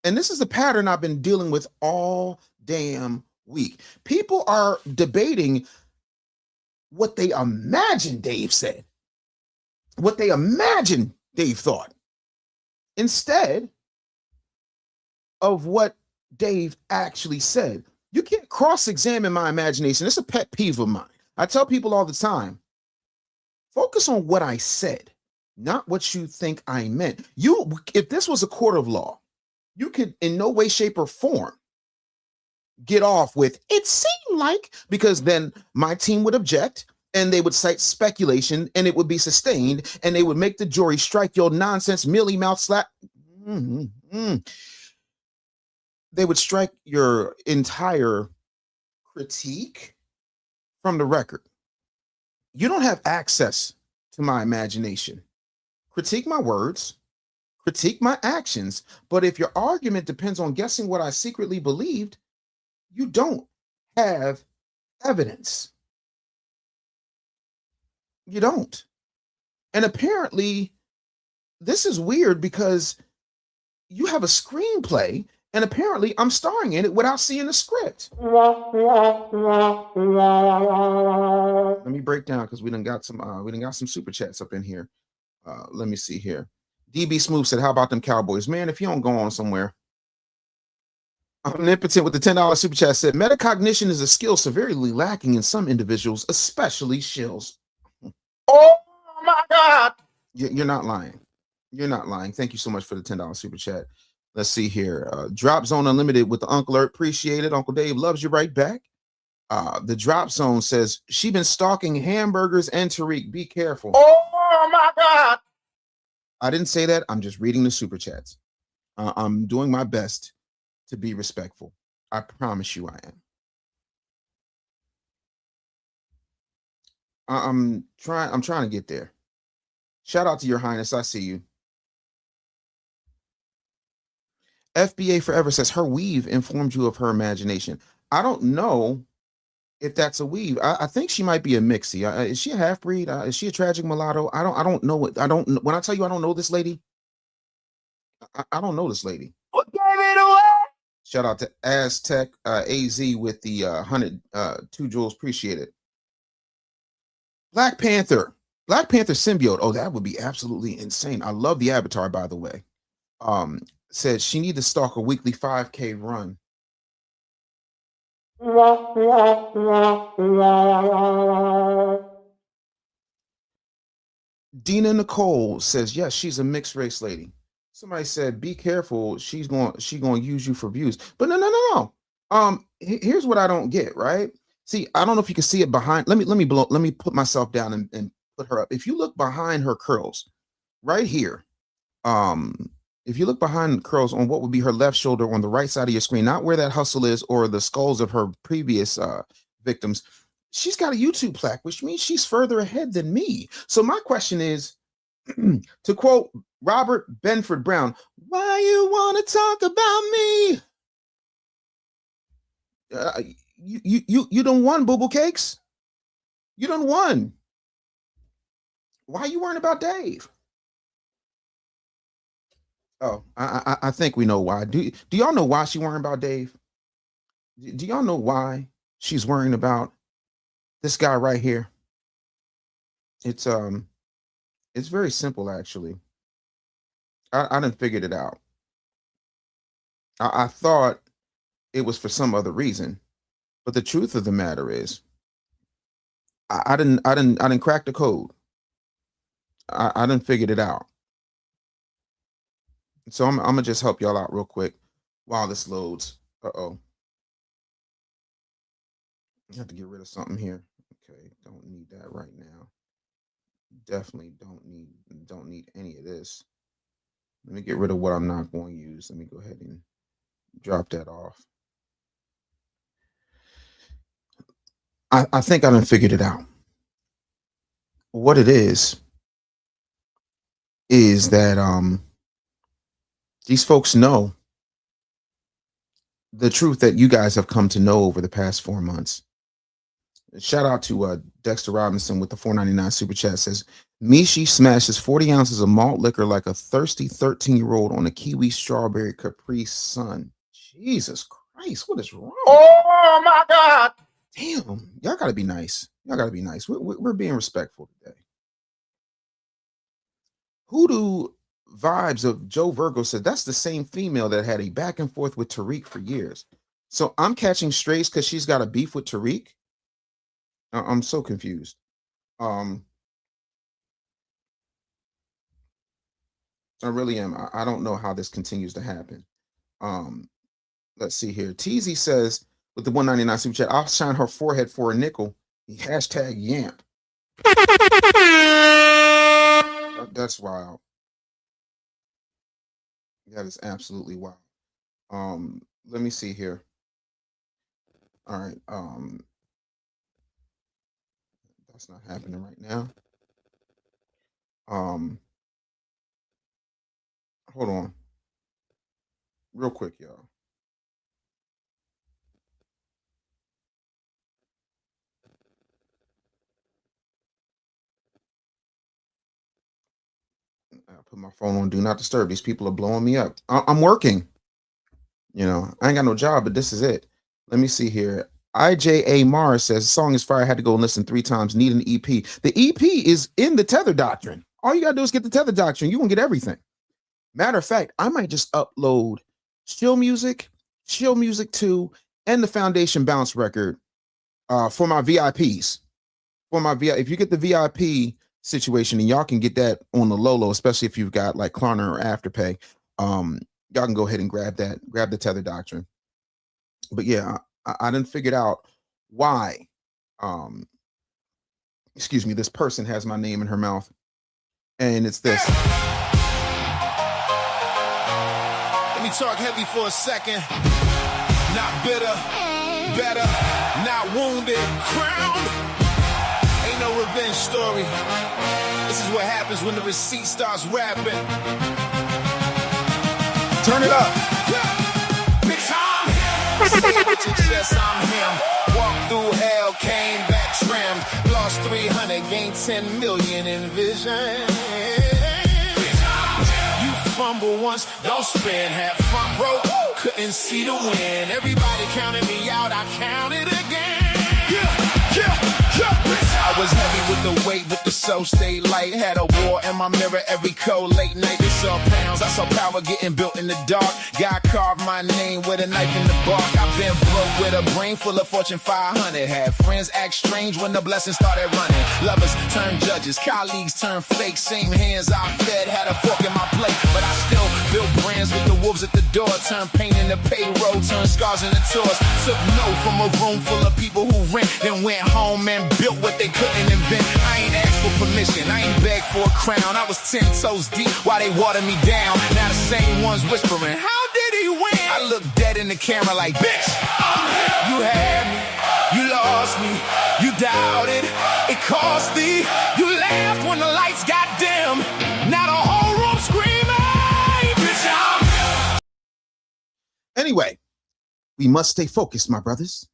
And this is the pattern I've been dealing with all damn week. People are debating what they imagine Dave said, what they imagine Dave thought, instead of what Dave actually said. You can't cross-examine my imagination. It's a pet peeve of mine. I tell people all the time, focus on what I said, not what you think I meant. If this was a court of law, you could in no way, shape, or form get off with, it seemed like, because then my team would object and they would cite speculation and it would be sustained and they would make the jury strike your nonsense, mealy mouth slap. They would strike your entire critique from the record. You don't have access to my imagination. Critique my words, critique my actions, but if your argument depends on guessing what I secretly believed, you don't have evidence. You don't. And apparently, this is weird because you have a screenplay and apparently I'm starring in it without seeing the script. Let me break down because we done got some super chats up in here. Let me see here. DB Smooth said, "How about them Cowboys, man? If you don't go on somewhere." Omnipotent with the $10 super chat said, "Metacognition is a skill severely lacking in some individuals, especially shills." Oh my God! You're not lying. You're not lying. Thank you so much for the $10 super chat. Let's see here. Drop Zone Unlimited with the Uncle Alert. Appreciate it. Uncle Dave loves you right back. The Drop Zone says, "She been stalking hamburgers and Tariq. Be careful." Oh my God! I didn't say that. I'm just reading the super chats. I'm doing my best to be respectful. I promise you I am. I'm trying to get there. Shout out to Your Highness. I see you. FBA Forever says her weave informed you of her imagination. I don't know if that's a weave. I think she might be a mixie. Is she a half breed? Is she a tragic mulatto? I don't know what. I don't. When I tell you I don't know this lady, I don't know this lady. What gave it away? Shout out to Aztec AZ with the 102 joules. Appreciate it. Black Panther symbiote. Oh, that would be absolutely insane. I love the avatar, by the way. Said she need to stalk a weekly 5K run. Dina Nicole says, yes, she's a mixed race lady. Somebody said, be careful, she's going to use you for views. But no. Here's what I don't get, right? See, I don't know if you can see it behind. Let me put myself down and put her up. If you look behind her curls, right here, if you look behind the curls on what would be her left shoulder on the right side of your screen, not where that hustle is or the skulls of her previous victims, she's got a YouTube plaque, which means she's further ahead than me. So my question is, to quote Robert Benford Brown, why you want to talk about me? You done won, boo boo cakes. You done won. Why are you worrying about Dave? Oh, I think we know why. Do y'all know why she's worrying about Dave? Do y'all know why she's worrying about this guy right here? It's very simple actually. I done figured it out. I thought it was for some other reason, but the truth of the matter is, I didn't crack the code. I didn't figured it out. So I'm gonna just help y'all out real quick while this loads. Uh-oh. You have to get rid of something here. Okay, don't need that right now. Definitely don't need any of this. Let me get rid of what I'm not going to use. Let me go ahead and drop that off. I think I done figured it out. What it is that these folks know the truth that you guys have come to know over the past 4 months. Shout out to Dexter Robinson with the $4.99 super chat. Says Mishi smashes 40 ounces of malt liquor like a thirsty 13-year-old on a kiwi strawberry Capri Sun. Jesus Christ, what is wrong? Oh my God! Damn, y'all gotta be nice. Y'all gotta be nice. We're being respectful today. Hoodoo Vibes of Joe Virgo said that's the same female that had a back and forth with Tariq for years. So I'm catching strays because she's got a beef with Tariq. I'm so confused. I really am. I don't know how this continues to happen. Let's see here. Teasy says with the 199 super chat, I'll shine her forehead for a nickel. Hashtag Yamp. That's wild. That is absolutely wild. Let me see here. All right. That's not happening right now. Hold on. Real quick, y'all. I put my phone on do not disturb. These people are blowing me up. I'm working. You know, I ain't got no job, but this is it. Let me see here. IJA Mars says, song is fire. I had to go and listen 3 times. Need an EP. The EP is in the Tether Doctrine. All you got to do is get the Tether Doctrine. You won't get everything. Matter of fact, I might just upload Chill Music 2, and the Foundation Bounce record for my VIPs. If you get the VIP situation, and y'all can get that on the low, especially if you've got like Klarna or Afterpay, y'all can go ahead and grab the Tether Doctrine. But yeah, I didn't figure out why, excuse me, this person has my name in her mouth, and it's this. Let me talk heavy for a second. Not bitter, better, not wounded, crowned. Ain't no revenge story. This is what happens when the receipt starts rapping. Turn it up. Bitch, I'm him. Say with your chest, I'm him. Walked through hell, came back trimmed. Lost 300, gained 10 million in vision. You fumble once, don't spin. Half front row, couldn't see the win. Everybody counted me out, I counted again. I was heavy with the weight, with the soul stayed light. Had a war in my mirror every cold late night. They saw pounds, I saw power getting built in the dark. God carved my name with a knife in the bark. I've been broke with a brain full of Fortune 500. Had friends act strange when the blessings started running. Lovers turned judges, colleagues turned fake. Same hands I fed, had a fork in my plate. But I still built brands with the wolves at the door. Turned pain into payroll, turned scars into tours. Took no from a room full of people who rent. Then went home and built what they couldn't invent. I ain't asked for permission, I ain't begged for a crown. I was 10 toes deep while they watered me down. Now the same ones whispering, how did he win? I look dead in the camera like, bitch, you had me, you lost me, you doubted, it cost thee. You laughed when the lights got dim. Now the whole room screaming, bitch, I'm... Anyway, we must stay focused, my brothers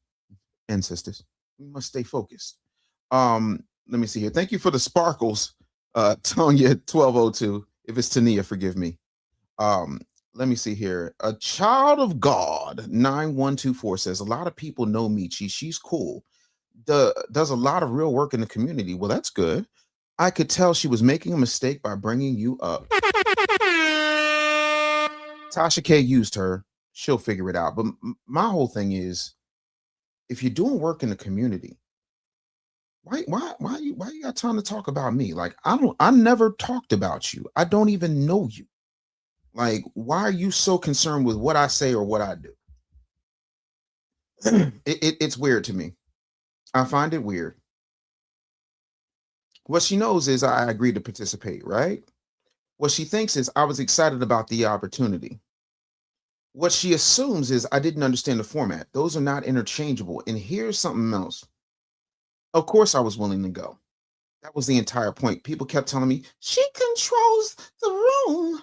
and sisters. We must stay focused. Let me see here. Thank you for the sparkles, Tonya 1202. If it's Tania, forgive me. Let me see here. A child of God 9124 says, a lot of people know Michi. She's cool. Does a lot of real work in the community. Well, that's good. I could tell she was making a mistake by bringing you up. Tasha K used her. She'll figure it out. But my whole thing is, if you're doing work in the community, why you got time to talk about me? Like, I never talked about you. I don't even know you. Like, why are you so concerned with what I say or what I do? It's weird to me. I find it weird. What she knows is I agreed to participate, right? What she thinks is I was excited about the opportunity. What she assumes is I didn't understand the format. Those are not interchangeable. And here's something else. Of course, I was willing to go. That was the entire point. People kept telling me, she controls the room.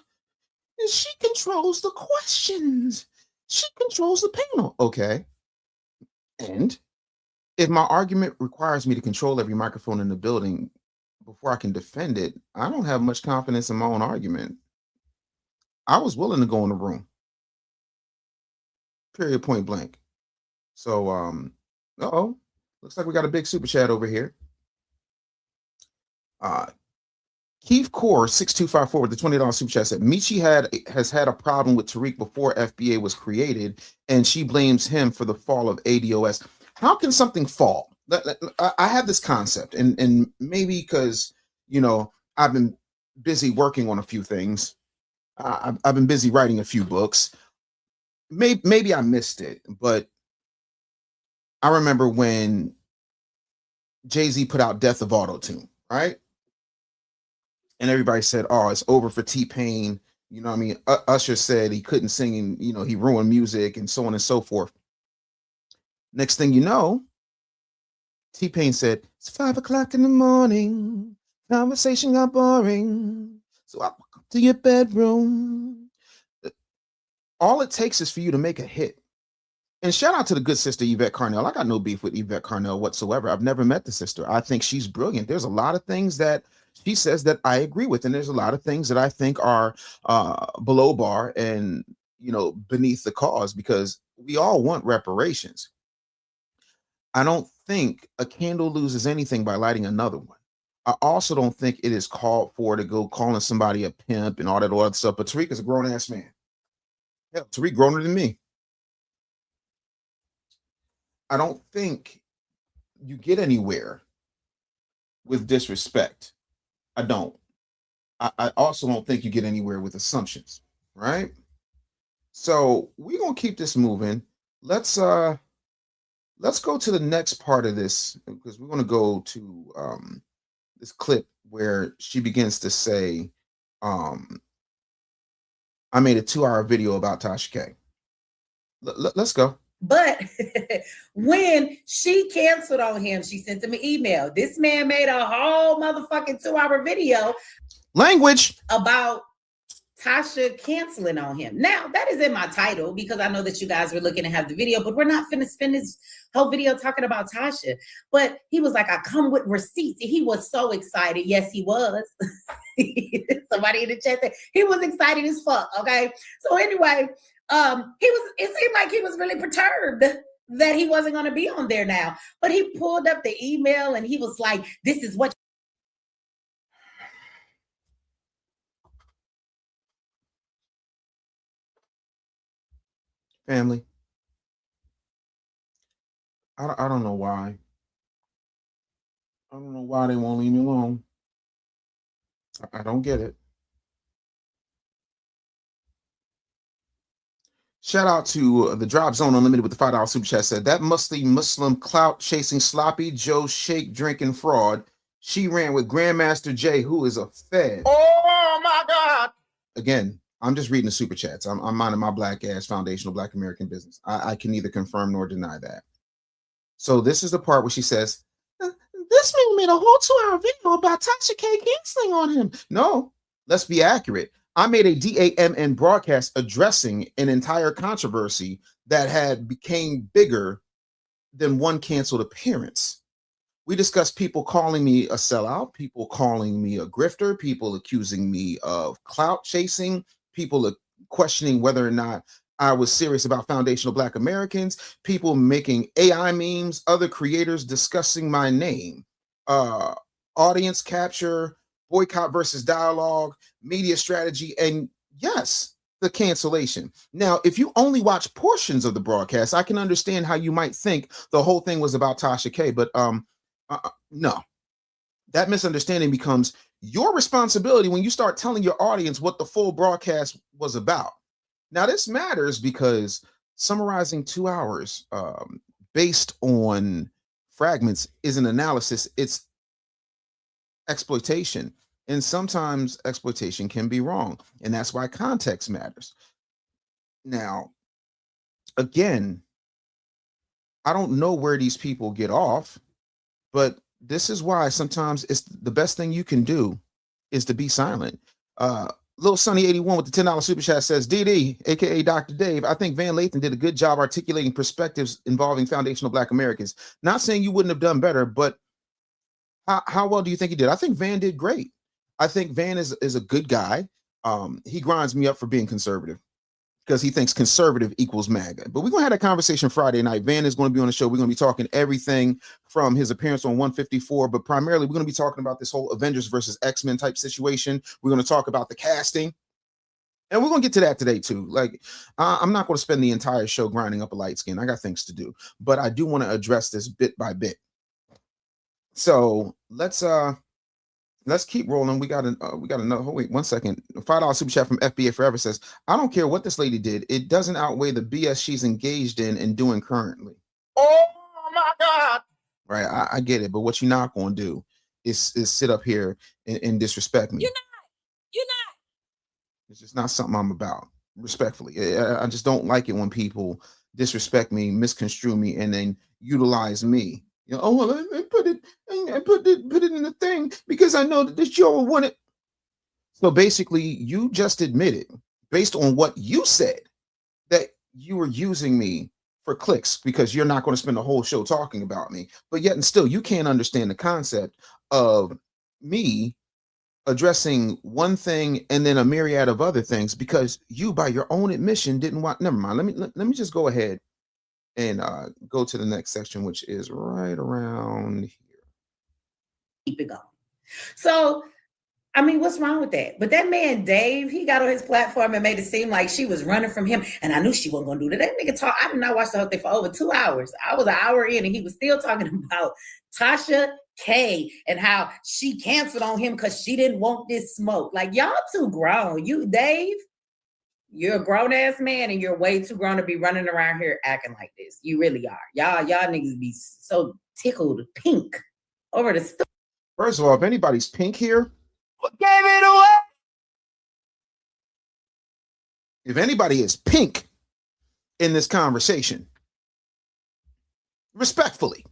And she controls the questions. She controls the panel. Okay. And if my argument requires me to control every microphone in the building before I can defend it, I don't have much confidence in my own argument. I was willing to go in the room. Period, point blank. So, uh-oh. Looks like we got a big super chat over here. Keith Core 6254 with the $20 super chat said, Michi has had a problem with Tariq before FBA was created, and she blames him for the fall of ADOS. How can something fall? I have this concept, and maybe because, you know, I've been busy working on a few things. I've been busy writing a few books. Maybe I missed it, but I remember when Jay-Z put out Death of Auto-Tune, right? And everybody said, oh, it's over for T-Pain. You know what I mean? Usher said he couldn't sing and, you know, he ruined music and so on and so forth. Next thing you know, T-Pain said, it's 5 o'clock in the morning. Conversation got boring. So I walk up to your bedroom. All it takes is for you to make a hit. And shout out to the good sister, Yvette Carnell. I got no beef with Yvette Carnell whatsoever. I've never met the sister. I think she's brilliant. There's a lot of things that she says that I agree with. And there's a lot of things that I think are below bar and, beneath the cause, because we all want reparations. I don't think a candle loses anything by lighting another one. I also don't think it is called for to go calling somebody a pimp and all that other stuff. But Tariq is a grown ass man. Hell, Tariq growner than me. I don't think you get anywhere with disrespect. I don't. I also don't think you get anywhere with assumptions, right? So we're gonna keep this moving. Let's go to the next part of this, because we're gonna go to this clip where she begins to say, I made a 2-hour video about Tasha K. Let's go. But when she canceled on him, she sent him an email. This man made a whole motherfucking 2-hour video Language about Tasha canceling on him. Now, that is in my title because I know that you guys were looking to have the video, but we're not finna spend this whole video talking about Tasha. But he was like, I come with receipts. He was so excited. Yes, he was. Somebody in the chat said he was excited as fuck. Okay. So anyway, it seemed like he was really perturbed that he wasn't going to be on there now. But he pulled up the email and he was like, this is what. family. I don't know why. I don't know why they won't leave me alone. I don't get it. Shout out to the Drop Zone Unlimited with the $5 super chat. Said that Muslim clout chasing sloppy Joe shake drinking fraud. She ran with Grandmaster Jay, who is a fed. Oh my God. Again, I'm just reading the super chats. I'm minding my black ass foundational Black American business. I can neither confirm nor deny that. So this is the part where she says, this man made a whole 2-hour video about Tasha K canceling on him. No, let's be accurate. I made a D.A.M.N broadcast addressing an entire controversy that had became bigger than one canceled appearance. We discussed people calling me a sellout, people calling me a grifter, people accusing me of clout chasing, people questioning whether or not I was serious about foundational Black Americans, people making AI memes, other creators discussing my name, audience capture, boycott versus dialogue, media strategy, and yes, the cancellation. Now, if you only watch portions of the broadcast, I can understand how you might think the whole thing was about Tasha K, but no. That misunderstanding becomes your responsibility when you start telling your audience what the full broadcast was about. Now, this matters because summarizing 2 hours based on fragments is an analysis. It's exploitation. And sometimes exploitation can be wrong. And that's why context matters. Now, again, I don't know where these people get off, but this is why sometimes it's the best thing you can do is to be silent. Little Sunny 81 with the $10 super chat says, DD, aka Dr. Dave, I think Van Lathan did a good job articulating perspectives involving foundational Black Americans. Not saying you wouldn't have done better, but how well do you think he did? I think Van did great. I think Van is a good guy. He grinds me up for being conservative because he thinks conservative equals MAGA. But we're going to have a conversation Friday night. Van is going to be on the show. We're going to be talking everything from his appearance on 154, but primarily we're going to be talking about this whole Avengers versus X-Men type situation. We're going to talk about the casting. And we're going to get to that today too. Like, I'm not going to spend the entire show grinding up a light skin. I got things to do, but I do want to address this bit by bit. So let's keep rolling. We got another. Oh, wait 1 second. $5 super chat from FBA Forever says, I don't care what this lady did. It doesn't outweigh the BS she's engaged in and doing currently. Oh my God. Right. I get it. But what you're not going to do is sit up here and disrespect me. You're not. It's just not something I'm about. Respectfully. I just don't like it when people disrespect me, misconstrue me, and then utilize me. You know, oh, well, I put it in the thing because I know that this show will want it. So basically, you just admitted, based on what you said, that you were using me for clicks because you're not going to spend the whole show talking about me. But yet and still, you can't understand the concept of me addressing one thing and then a myriad of other things because you, by your own admission, didn't want. Never mind. Let me just go ahead and go to the next section, which is right around here. Keep it going. So, I mean, what's wrong with that? But that man, Dave, he got on his platform and made it seem like she was running from him. And I knew she wasn't going to do that. That nigga talk. I did not watch the whole thing for over 2 hours. I was an hour in and he was still talking about Tasha K and how she canceled on him because she didn't want this smoke. Like, y'all too grown. You, Dave, you're a grown-ass man and you're way too grown to be running around here acting like this. You really are. Y'all niggas be so tickled pink over the stuff. First of all, if anybody's pink here, Gave it away. if anybody is pink in this conversation, respectfully,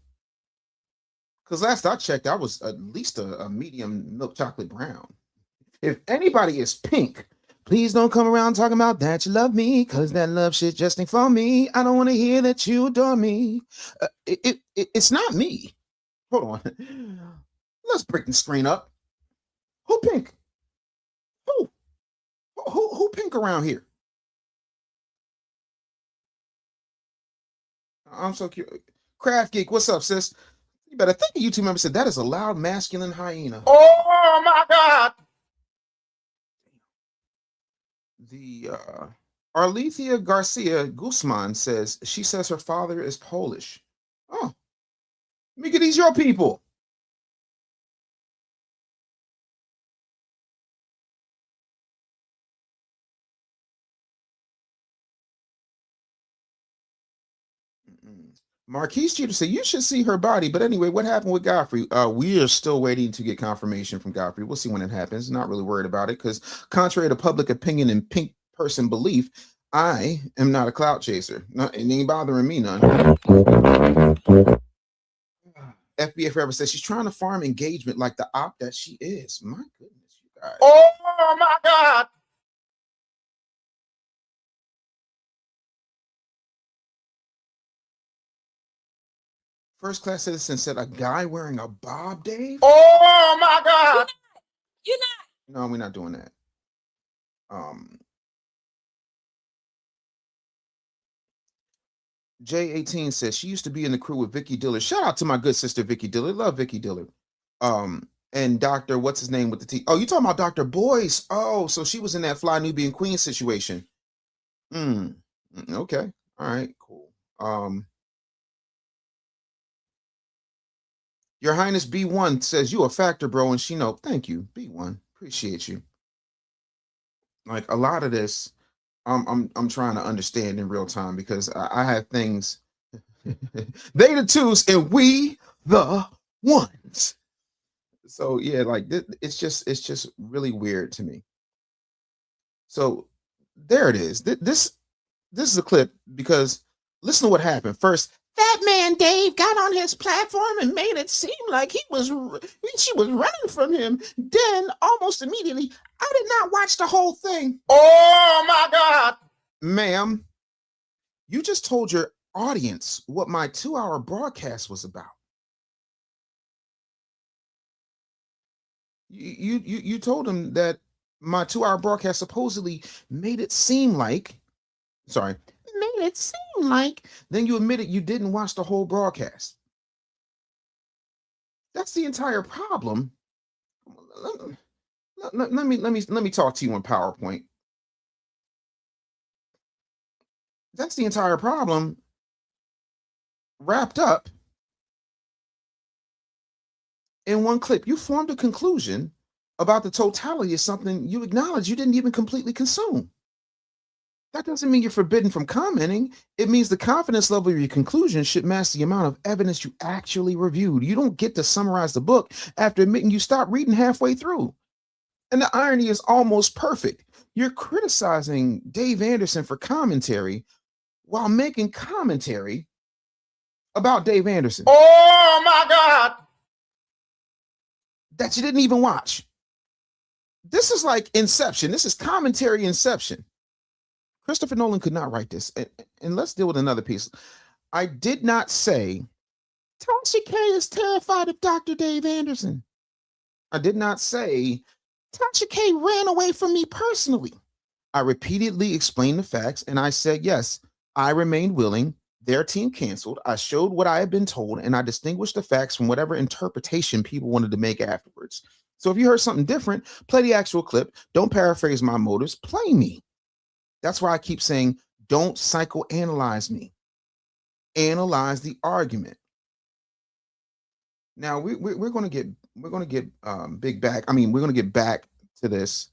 because last I checked, I was at least a medium milk chocolate brown. If anybody is pink, please don't come around talking about that you love me, because that love shit just ain't for me. I don't want to hear that you adore me. It's not me. Hold on. Let's break the screen up. Who pink? Who pink around here? I'm so cute. Craft Geek, what's up, sis? You better think a YouTube member said that is a loud masculine hyena. Oh my God. The Arlethea Garcia Guzman says she says her father is Polish. Oh, Mika, these your people. Marquise Jeter said you should see her body, but anyway, what happened with Godfrey? We are still waiting to get confirmation from Godfrey. We'll see when it happens. Not really worried about it because, contrary to public opinion and pink person belief, I am not a clout chaser. It ain't bothering me none. FBA Forever says she's trying to farm engagement like the op that she is. My goodness, you guys. Oh my God. First class citizen said a guy wearing a bob, Dave. Oh my God. You're not. No, we're not doing that. J18 says she used to be in the crew with Vicky Dillard. Shout out to my good sister Vicky Dillard. Love Vicky Dillard. And Dr. what's his name with the T? Oh, you talking about Dr. Boyce? Oh, so she was in that Fly Nubian Queen situation. Okay. All right, cool. Your Highness B1 says you a factor, bro, and she know. Thank you, B1. Appreciate you. Like a lot of this, I'm trying to understand in real time because I have things. They the twos and we the ones. So yeah, like it's just really weird to me. So there it is. This is a clip because listen to what happened. First, that man Dave got on his platform and made it seem like she was running from him. Then almost immediately, I did not watch the whole thing. Oh my God. Ma'am, you just told your audience what my 2-hour broadcast was about. You told them that my 2-hour broadcast supposedly made it seem like, then you admitted you didn't watch the whole broadcast. That's the entire problem. Let me talk to you on PowerPoint. That's the entire problem wrapped up in one clip. You formed a conclusion about the totality of something you acknowledge you didn't even completely consume. That doesn't mean you're forbidden from commenting. It means the confidence level of your conclusion should match the amount of evidence you actually reviewed. You don't get to summarize the book after admitting you stopped reading halfway through. And the irony is almost perfect. You're criticizing Dave Anderson for commentary while making commentary about Dave Anderson. Oh my God. That you didn't even watch. This is like Inception. This is commentary Inception. Christopher Nolan could not write this. And let's deal with another piece. I did not say Tasha K is terrified of Dr. Dave Anderson. I did not say Tasha K ran away from me personally. I repeatedly explained the facts and I said, yes, I remained willing. Their team canceled. I showed what I had been told and I distinguished the facts from whatever interpretation people wanted to make afterwards. So if you heard something different, play the actual clip. Don't paraphrase my motives. Play me. That's why I keep saying, don't psychoanalyze me. Analyze the argument. Now we're going to get big back. I mean, we're going to get back to this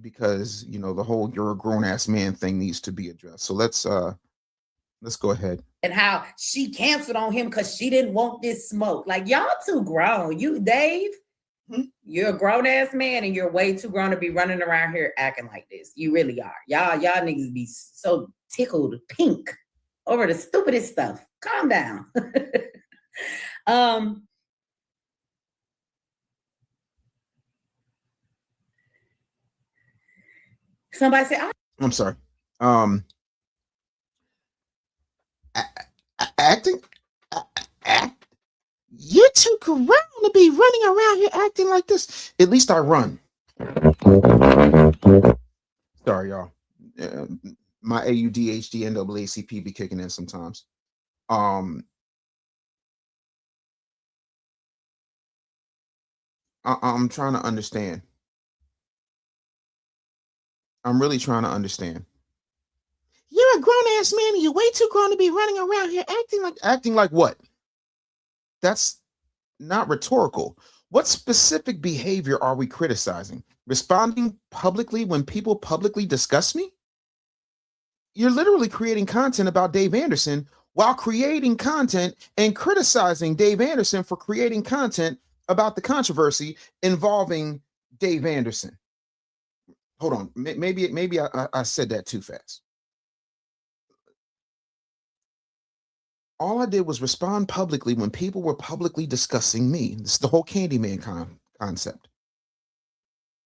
because you know the whole "you're a grown ass man" thing needs to be addressed. So let's go ahead. And how she canceled on him because she didn't want this smoke. Like, y'all too grown. You, Dave, you're a grown ass man and you're way too grown to be running around here acting like this. You really are. Y'all niggas be so tickled pink over the stupidest stuff. Calm down. Somebody said, I'm sorry. Acting. You're too grown to be running around here acting like this. At least I run. Sorry, y'all. My AUDHD NAACP be kicking in sometimes. I'm trying to understand. I'm really trying to understand. You're a grown ass man and you're way too grown to be running around here acting like what? That's not rhetorical. What specific behavior are we criticizing? Responding publicly when people publicly discuss me? You're literally creating content about Dave Anderson while creating content and criticizing Dave Anderson for creating content about the controversy involving Dave Anderson. Hold on. Maybe I said that too fast. All I did was respond publicly when people were publicly discussing me. This is the whole Candyman concept.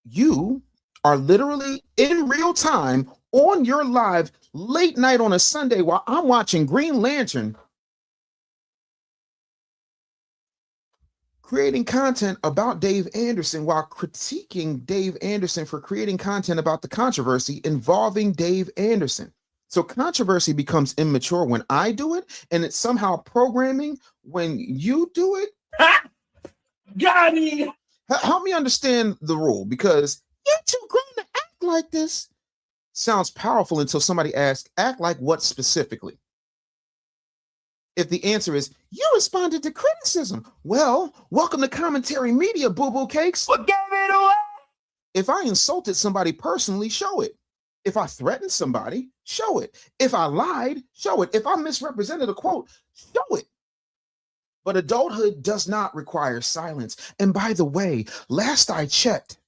You are literally in real time on your live late night on a Sunday while I'm watching Green Lantern, creating content about Dave Anderson while critiquing Dave Anderson for creating content about the controversy involving Dave Anderson. So controversy becomes immature when I do it, and it's somehow programming when you do it. Got it. Help me understand the rule, because you're too grown to act like this. Sounds powerful until somebody asks, act like what specifically? If the answer is, you responded to criticism. Well, welcome to commentary media, boo-boo cakes. What gave it away? If I insulted somebody personally, show it. If I threatened somebody, show it. If I lied, show it. If I misrepresented a quote, show it. But adulthood does not require silence. And by the way, last I checked,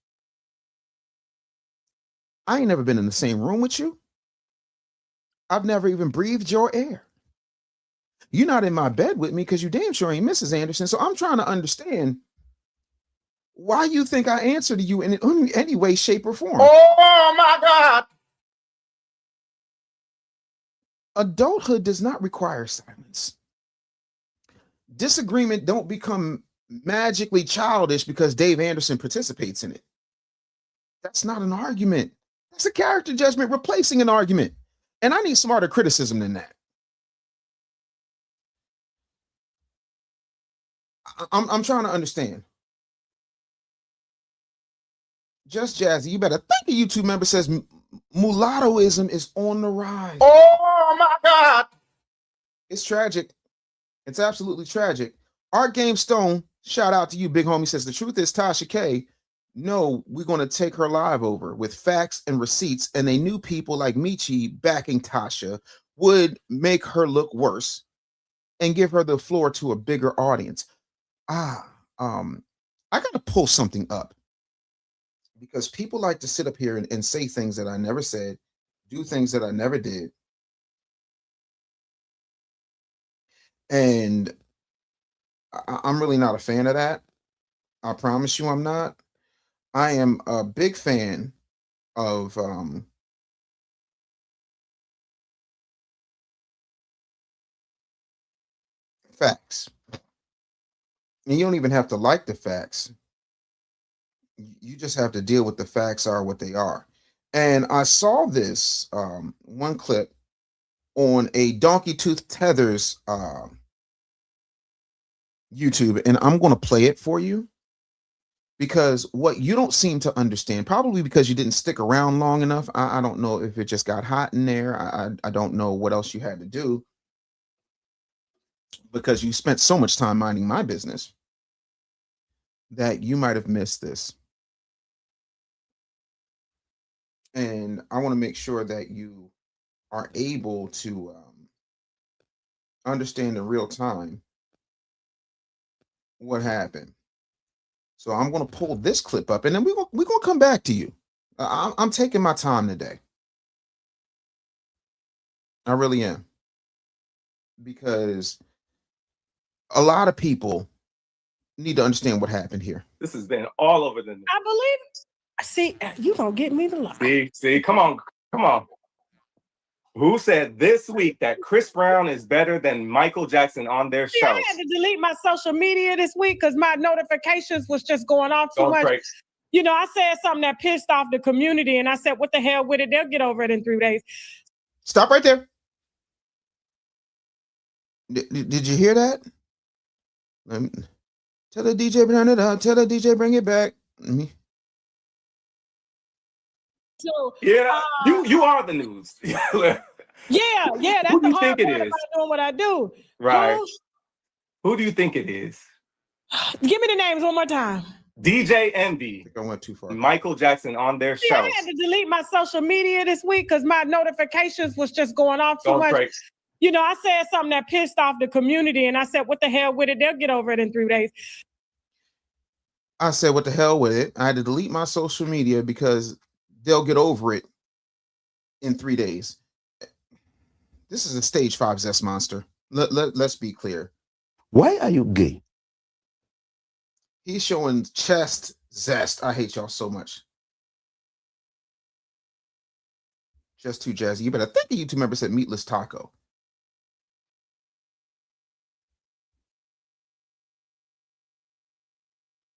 I ain't never been in the same room with you. I've never even breathed your air. You're not in my bed with me because you damn sure ain't Mrs. Anderson. So I'm trying to understand why you think I answer to you in any way, shape, or form. Oh my God. Adulthood does not require silence. Disagreement don't become magically childish because Dave Anderson participates in it. That's not an argument. That's a character judgment replacing an argument. And I need smarter criticism than that. I'm trying to understand. Just Jazzy, you better thank a YouTube member says mulattoism is on the rise. Oh my God. It's tragic. It's absolutely tragic. Art Game Stone, shout out to you, big homie, says the truth is Tasha K. No, we're going to take her live over with facts and receipts, and they knew people like Michi backing Tasha would make her look worse and give her the floor to a bigger audience. I got to pull something up because people like to sit up here and say things that I never said, do things that I never did. And I'm really not a fan of that. I promise you I'm not. I am a big fan of facts. And you don't even have to like the facts. You just have to deal with the facts are what they are. And I saw this one clip on a Donkey Tooth Tethers YouTube, and I'm going to play it for you because what you don't seem to understand, probably because you didn't stick around long enough. I don't know if it just got hot in there. I don't know what else you had to do because you spent so much time minding my business that you might have missed this. And I want to make sure that you are able to understand in real time what happened. So I'm going to pull this clip up, and then we're going to come back to you. I'm taking my time today. I really am. Because a lot of people need to understand what happened here. This has been all over the news. I believe it. See, you gonna get me to lie. See, come on. Who said this week that Chris Brown is better than Michael Jackson on their show? I had to delete my social media this week because my notifications was just going off too much. Break. You know, I said something that pissed off the community, and I said, "What the hell with it? They'll get over it in 3 days." Stop right there. Did you hear that? Tell the DJ turn it up. Tell the DJ bring it back. So yeah, you are the news. yeah. That's who do you the think hard it part is? about doing what I do. Right. Who do you think it is? Give me the names one more time. D.A.M.N. I went too far. Michael Jackson on their show. I had to delete my social media this week because my notifications was just going off too much. Break. You know, I said something that pissed off the community, and I said, "What the hell with it? They'll get over it in 3 days." I said, "What the hell with it?" I had to delete my social media because they'll get over it in 3 days. This is a stage 5 zest monster. Let's be clear. Why are you gay? He's showing chest zest. I hate y'all so much. Just too jazzy. You better thank the YouTube member said meatless taco.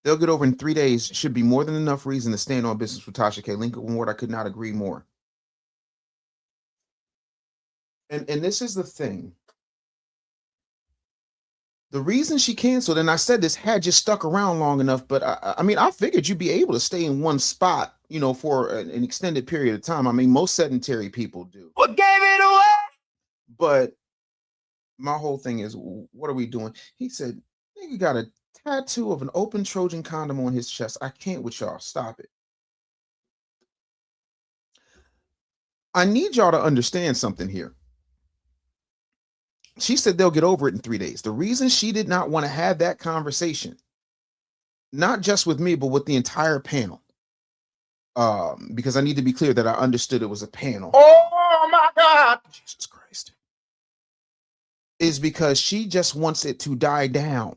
They'll get over in 3 days. Should be more than enough reason to stand on business with Tasha K. Lincoln Ward. I could not agree more. And this is the thing. The reason she canceled, and I said this, had you stuck around long enough, but I mean, I figured you'd be able to stay in one spot, you know, for an extended period of time. I mean, most sedentary people do. What gave it away? But my whole thing is, what are we doing? He said, nigga got a tattoo of an open Trojan condom on his chest. I can't with y'all. Stop it. I need y'all to understand something here. She said they'll get over it in 3 days. The reason she did not want to have that conversation, not just with me, but with the entire panel, because I need to be clear that I understood it was a panel. Oh my God. Jesus Christ. Is because she just wants it to die down.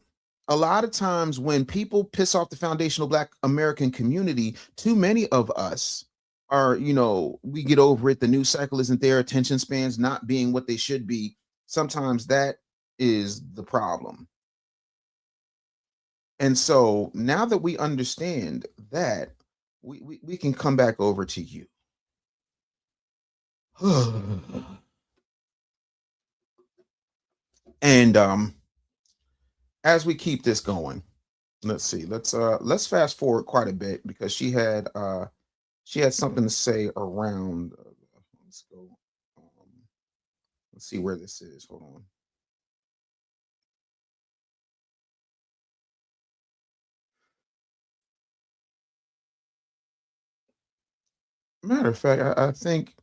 A lot of times when people piss off the foundational Black American community, too many of us are, you know, we get over it. The news cycle isn't there. Attention spans not being what they should be. Sometimes that is the problem. And so now that we understand that, we can come back over to you. And as we keep this going, let's see. Let's fast forward quite a bit because she had something to say around. Let's go. Let's see where this is. Hold on. Matter of fact, I think,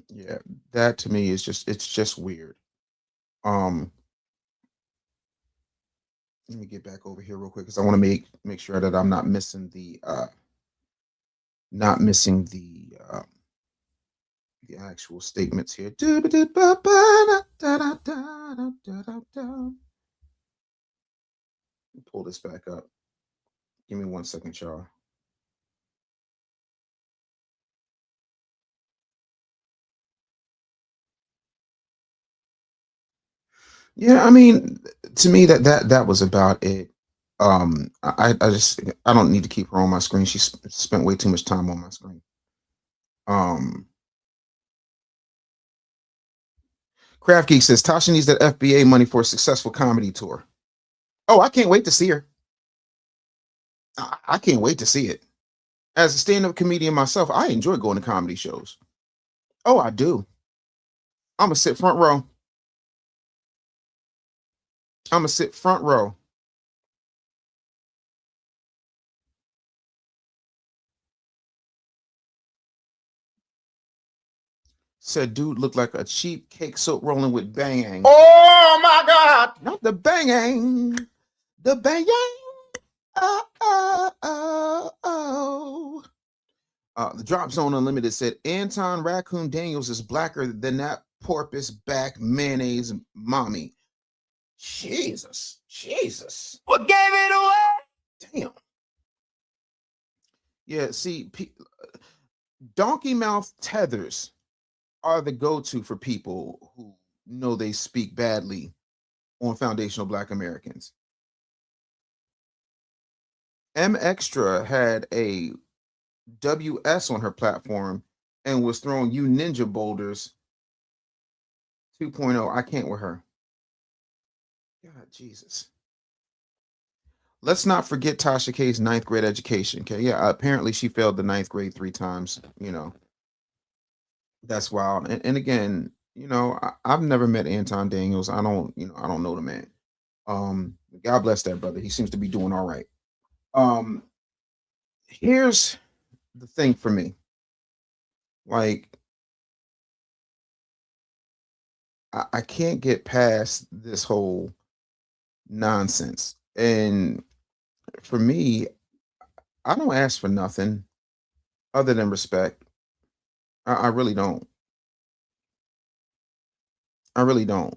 yeah, that to me is it's just weird. Let me get back over here real quick because I want to make sure that I'm not missing the actual statements here. Pull this back up. Give me 1 second, y'all. Yeah, I mean, to me that was about it. I don't need to keep her on my screen. She spent way too much time on my screen. Craft Geek says Tasha needs that FBA money for a successful comedy tour. Oh, I can't wait to see her. I can't wait to see it. As a stand-up comedian myself, I enjoy going to comedy shows. Oh, I do. I'm gonna sit front row. I'm gonna sit front row. Said dude looked like a cheap cake soap rolling with bang. Oh my God. Not the bang. The bang. Oh. The Drop Zone Unlimited said Anton Raccoon Daniels is blacker than that porpoise back mayonnaise mommy. Jesus. What gave it away? Damn. Yeah, see, donkey mouth tethers are the go-to for people who know they speak badly on foundational Black Americans. M Extra had a WS on her platform and was throwing you ninja boulders 2.0. I can't with her. God, Jesus. Let's not forget Tasha K's 9th grade education. Okay, yeah, apparently she failed the 9th grade 3 times. That's wild. And again, I've never met Anton Daniels. I don't know the man. God bless that brother. He seems to be doing all right. Here's the thing for me. Like, I can't get past this whole nonsense. And for me, I don't ask for nothing other than respect. I really don't. I really don't.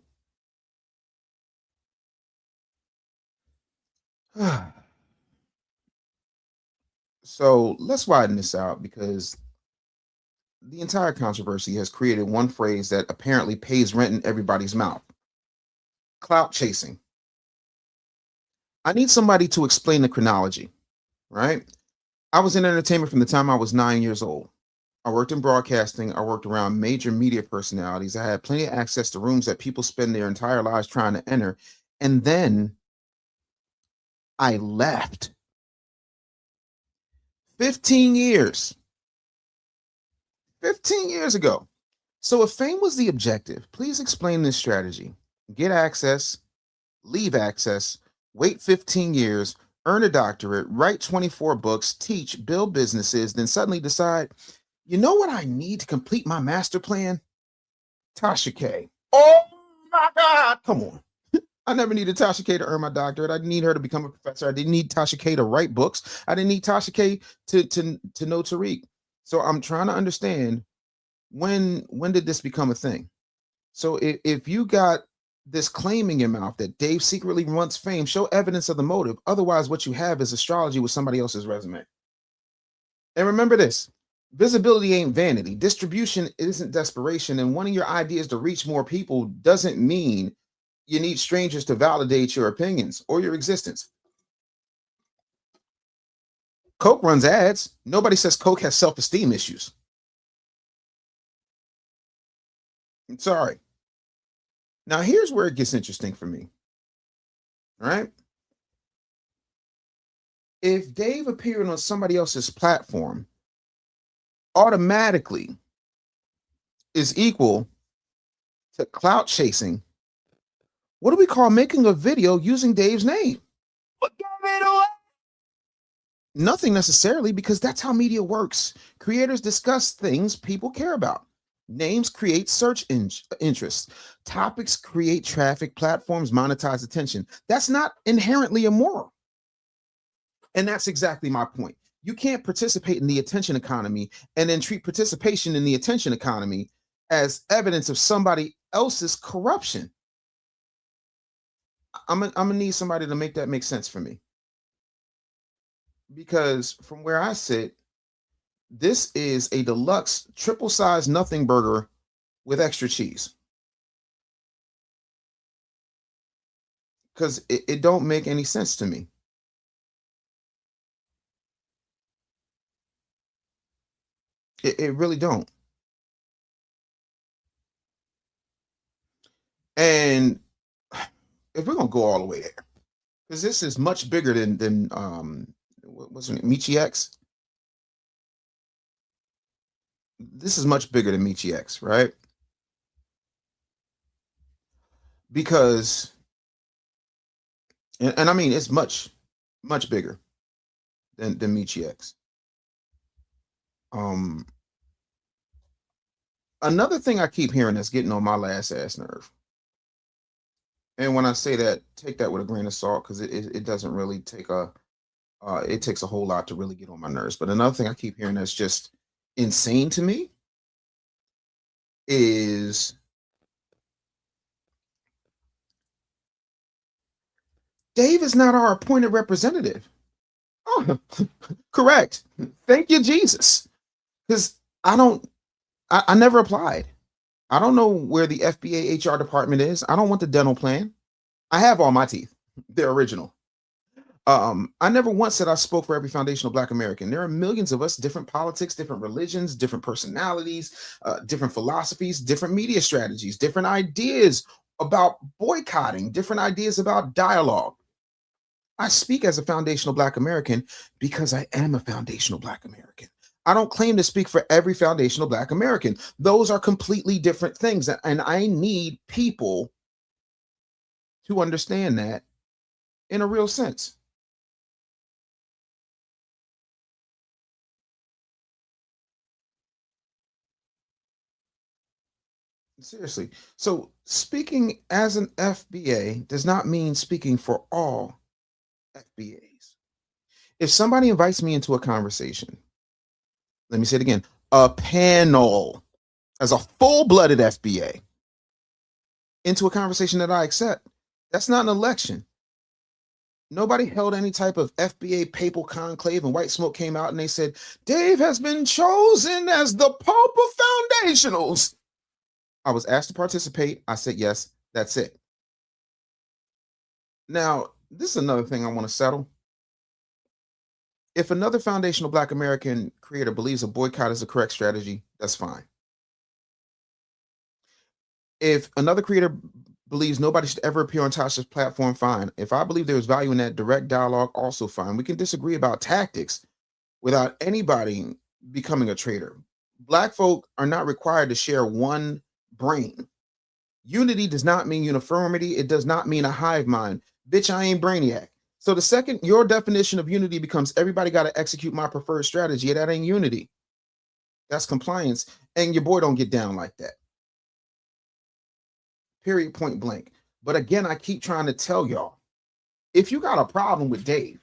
So let's widen this out because the entire controversy has created one phrase that apparently pays rent in everybody's mouth: clout chasing. I need somebody to explain the chronology, right? I was in entertainment from the time I was 9 years old. I worked in broadcasting. I worked around major media personalities. I had plenty of access to rooms that people spend their entire lives trying to enter. And then I left. 15 years. 15 years ago. So if fame was the objective, please explain this strategy. Get access, leave access, wait 15 years, earn a doctorate, write 24 books, teach, build businesses, then suddenly decide, you know what I need to complete my master plan? Tasha K. Oh my God. Come on. I never needed Tasha K to earn my doctorate. I didn't need her to become a professor. I didn't need Tasha K to write books. I didn't need Tasha K to know Tariq. So I'm trying to understand when did this become a thing? So if you got this claim in your mouth that Dave secretly wants fame, show evidence of the motive. Otherwise, what you have is astrology with somebody else's resume. And remember this: visibility ain't vanity. Distribution isn't desperation. And wanting your ideas to reach more people doesn't mean you need strangers to validate your opinions or your existence. Coke runs ads. Nobody says Coke has self-esteem issues. I'm sorry. Now, here's where it gets interesting for me. All right. If Dave appeared on somebody else's platform, automatically is equal to clout chasing. What do we call making a video using Dave's name? What gave it away? Nothing necessarily, because that's how media works. Creators discuss things people care about. Names create search interest. Topics create traffic. Platforms monetize attention. That's not inherently immoral. And that's exactly my point. You can't participate in the attention economy and then treat participation in the attention economy as evidence of somebody else's corruption. I'm gonna need somebody to make that make sense for me. Because from where I sit, this is a deluxe triple size nothing burger with extra cheese. Because it don't make any sense to me. It really don't. And if we're gonna go all the way there, because this is much bigger than what's her name, Michi X. This is much bigger than Michi X, right? Because, and I mean, it's much bigger than Michi X. Another thing I keep hearing that's getting on my last ass nerve. And when I say that, take that with a grain of salt, because it doesn't really take it takes a whole lot to really get on my nerves. But another thing I keep hearing that's just insane to me is Dave is not our appointed representative. Oh, correct. Thank you, Jesus. Because I never applied. I don't know where the FBA HR department is. I don't want the dental plan. I have all my teeth. They're original. I never once said I spoke for every foundational Black American. There are millions of us, different politics, different religions, different personalities, different philosophies, different media strategies, different ideas about boycotting, different ideas about dialogue. I speak as a foundational Black American because I am a foundational Black American. I don't claim to speak for every foundational Black American. Those are completely different things. And I need people to understand that in a real sense. Seriously. So speaking as an FBA does not mean speaking for all FBAs. If somebody invites me into a conversation, let me say it again, a panel as a full-blooded FBA into a conversation that I accept, that's not an election. Nobody held any type of FBA papal conclave and white smoke came out and they said, Dave has been chosen as the Pope of Foundationals. I was asked to participate. I said yes. That's it. Now, this is another thing I want to settle. If another foundational Black American creator believes a boycott is the correct strategy, that's fine. If another creator believes nobody should ever appear on Tasha's platform, fine. If I believe there's value in that direct dialogue, also fine. We can disagree about tactics without anybody becoming a traitor. Black folk are not required to share one brain. Unity does not mean uniformity. It does not mean a hive mind. Bitch, I ain't Brainiac. So the second your definition of unity becomes everybody got to execute my preferred strategy, that ain't unity. That's compliance. And your boy don't get down like that. Period, point blank. But again, I keep trying to tell y'all, if you got a problem with Dave,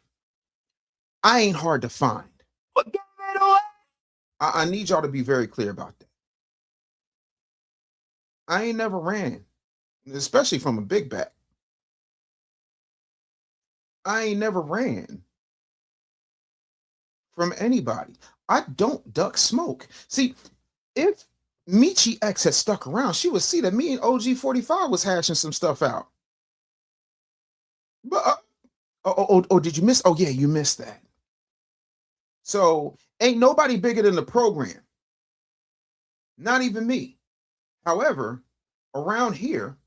I ain't hard to find. But give it away. I need y'all to be very clear about that. I ain't never ran, especially from a big back. I ain't never ran from anybody. I don't duck smoke. See, if Michi X had stuck around, she would see that me and OG 45 was hashing some stuff out. But did you miss? Oh yeah, you missed that. So ain't nobody bigger than the program. Not even me. However, around here,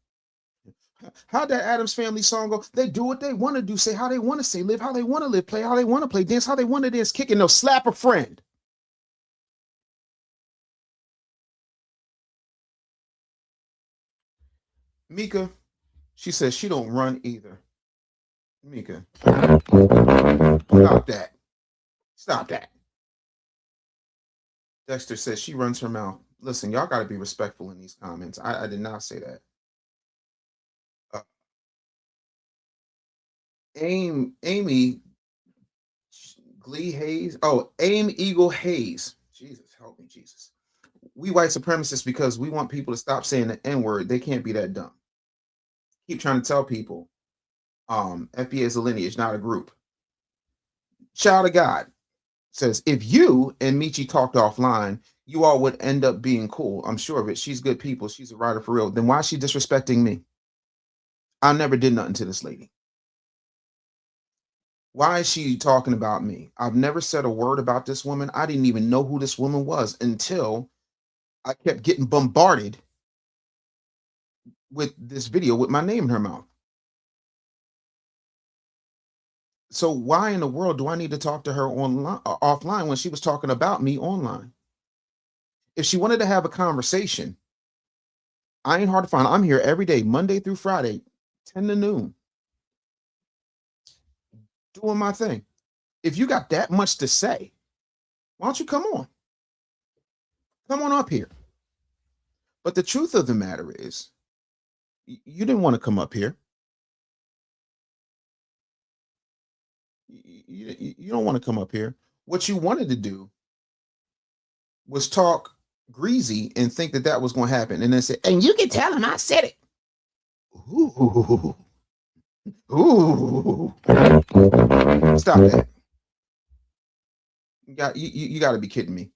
how'd that Addams Family song go? They do what they want to do, say how they want to say, live how they want to live, play how they want to play, dance how they want to dance, kick and no slap a friend. Mika, she says she don't run either. Mika, stop that. Stop that. Dexter says she runs her mouth. Listen, y'all got to be respectful in these comments. I did not say that. Amy Glee Hayes. Oh, Aim Eagle Hayes. Jesus, help me, Jesus. We white supremacists because we want people to stop saying the N-word. They can't be that dumb. Keep trying to tell people FBA is a lineage, not a group. Child of God says, if you and Michi talked offline, you all would end up being cool. I'm sure of it. She's good people. She's a writer for real. Then why is she disrespecting me? I never did nothing to this lady. Why is she talking about me? I've never said a word about this woman. I didn't even know who this woman was until I kept getting bombarded with this video with my name in her mouth. So why in the world do I need to talk to her online, offline, when she was talking about me online? If she wanted to have a conversation, I ain't hard to find. I'm here every day, Monday through Friday, 10 to noon, doing my thing. If you got that much to say, why don't you come on? Come on up here. But the truth of the matter is, you didn't want to come up here. You don't want to come up here. What you wanted to do was talk greasy and think that that was going to happen, and then say, "And you can tell him I said it." Ooh, ooh! Stop that! You got to be kidding me.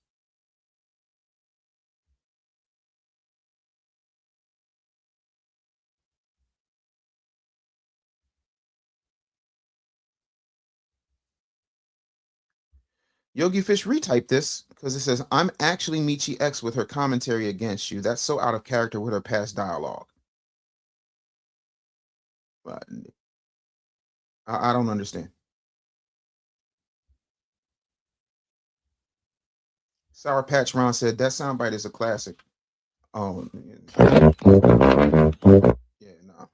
Yogi Fish retyped this because it says, "I'm actually Michi X with her commentary against you. That's so out of character with her past dialogue." But I don't understand. Sour Patch Ron said that soundbite is a classic. Oh, yeah, no.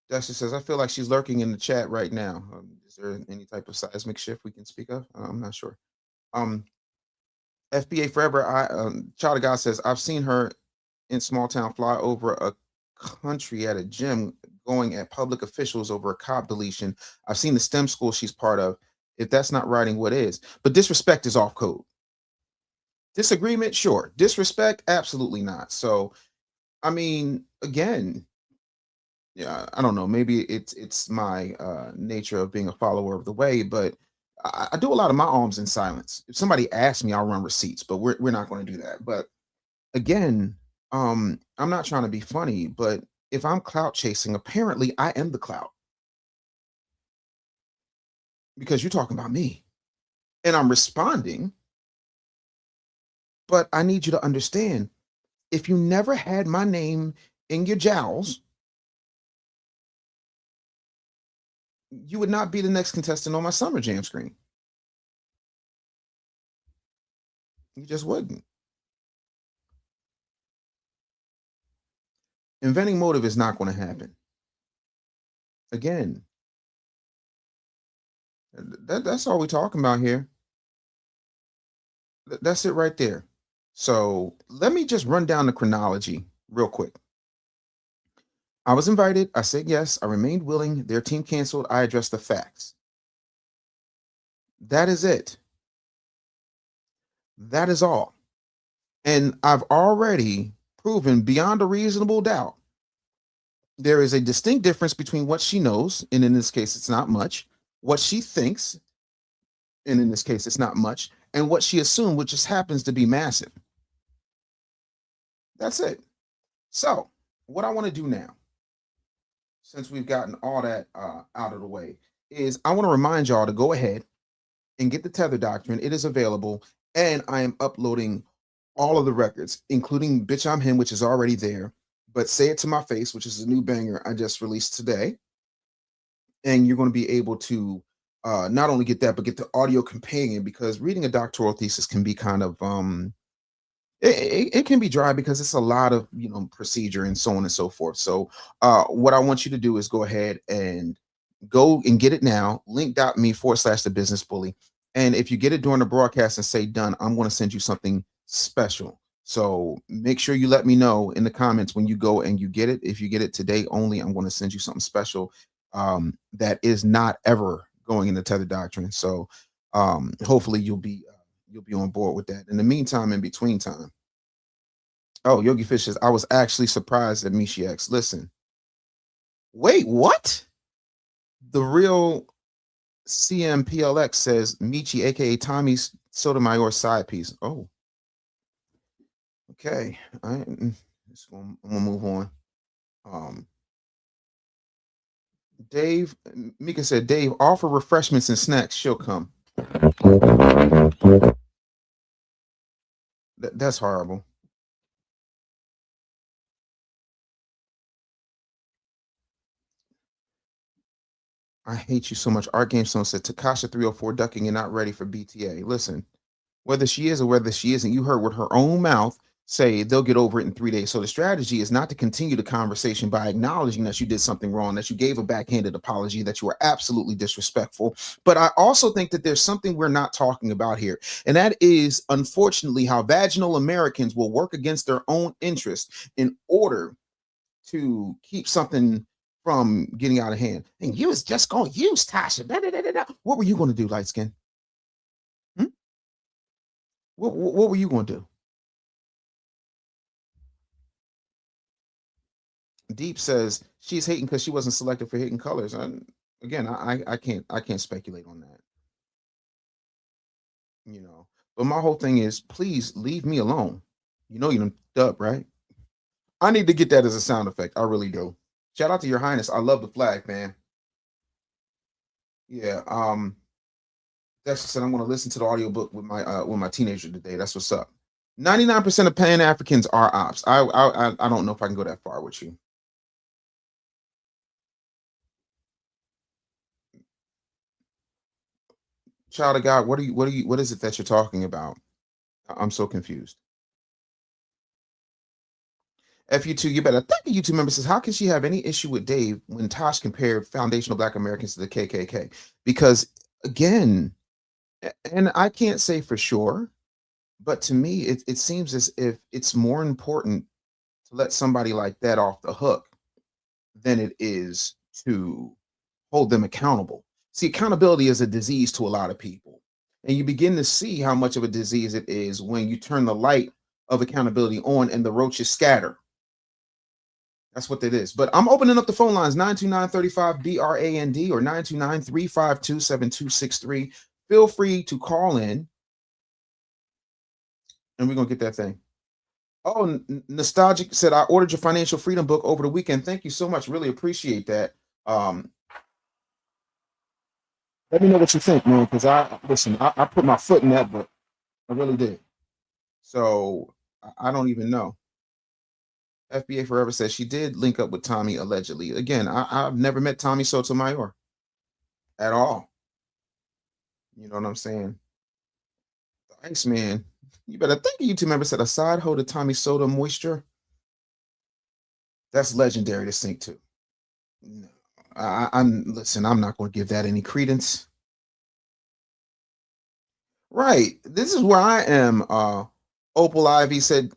Dusty says, "I feel like she's lurking in the chat right now. Is there any type of seismic shift we can speak of? I'm not sure." FBA Forever, Child of God says, "I've seen her in small town fly over a country at a gym, going at public officials over a cop deletion. I've seen the STEM school she's part of. If that's not writing, what is? But disrespect is off code. Disagreement, sure. Disrespect, absolutely not. So, I mean, again, yeah, I don't know. Maybe it's my nature of being a follower of the way, but I do a lot of my alms in silence. If somebody asks me, I'll run receipts, but we're not going to do that. But again, I'm not trying to be funny, but if I'm clout chasing, apparently I am the clout because you're talking about me and I'm responding. But I need you to understand, if you never had my name in your jowls, you would not be the next contestant on my Summer Jam screen. You just wouldn't. Inventing motive is not going to happen. Again, that's all we're talking about here. That's it right there. So let me just run down the chronology real quick. I was invited. I said yes. I remained willing. Their team canceled. I addressed the facts. That is it. That is all. And I've already proven beyond a reasonable doubt there is a distinct difference between what she knows, and in this case, it's not much, what she thinks, and in this case, it's not much, and what she assumed, which just happens to be massive. That's it. So, what I want to do now, since we've gotten all that out of the way, is I want to remind y'all to go ahead and get the Tether Doctrine. It is available, and I am uploading all of the records, including Bitch I'm Him, which is already there, but Say It to My Face, which is a new banger I just released today. And you're going to be able to not only get that, but get the audio companion, because reading a doctoral thesis can be kind of it can be dry because it's a lot of procedure and so on and so forth. So what I want you to do is go ahead and go and get it now. Link.me/the business bully. And if you get it during the broadcast and say done, I'm going to send you something special. So make sure you let me know in the comments when you go and you get it. If you get it today only, I'm going to send you something special that is not ever going in the Tether Doctrine. So hopefully you'll be on board with that. In the meantime, in between time, oh, Yogi Fish says, I was actually surprised at Michi X. Listen, wait, what? The real CMPLX says Michi, aka Tommy's Sotomayor side piece. Oh, okay. I'm gonna move on. Dave, Mika said, Dave, offer refreshments and snacks. She'll come. That's horrible. I hate you so much. Art Game Stone said, Takasha 304 ducking and not ready for BTA. Listen, whether she is or whether she isn't, you heard with her own mouth say they'll get over it in 3 days. So the strategy is not to continue the conversation by acknowledging that you did something wrong, that you gave a backhanded apology, that you were absolutely disrespectful. But I also think that there's something we're not talking about here. And that is, unfortunately, how vaginal Americans will work against their own interest in order to keep something from getting out of hand. And you was just going to use Tasha. Da, da, da, da, da. What were you going to do, light skin? What were you going to do? Deep says she's hating because she wasn't selected for Hidden Colors. And again, I can't speculate on that. You know, but my whole thing is, please leave me alone. You know, you dub, right? I need to get that as a sound effect. I really do. Shout out to Your Highness. I love the flag, man. Yeah. That's said I'm going to listen to the audiobook with my teenager today. That's what's up. 99% of Pan Africans are ops. I don't know if I can go that far with you. Child of God, what is it that you're talking about? I'm so confused. FU2, you better thank the YouTube member says, how can she have any issue with Dave when Tosh compared foundational Black Americans to the KKK? Because again, and I can't say for sure, but to me, it seems as if it's more important to let somebody like that off the hook than it is to hold them accountable. See, accountability is a disease to a lot of people. And you begin to see how much of a disease it is when you turn the light of accountability on and the roaches scatter. That's what it is. But I'm opening up the phone lines 929-35 BRAND or 929-352-7263. Feel free to call in and we're going to get that thing. Oh, Nostalgic said, I ordered your financial freedom book over the weekend. Thank you so much. Really appreciate that. Let me know what you think, man, because I put my foot in that book. I really did. So I don't even know. FBA Forever says she did link up with Tommy allegedly. Again, I've never met Tommy Sotomayor at all. You know what I'm saying? Thanks, man. You better thank you, YouTube member said a side hoe to Tommy Soda Moisture. That's legendary to sync to. No, I'm listen, I'm not going to give that any credence. Right. This is where I am. Opal Ivy said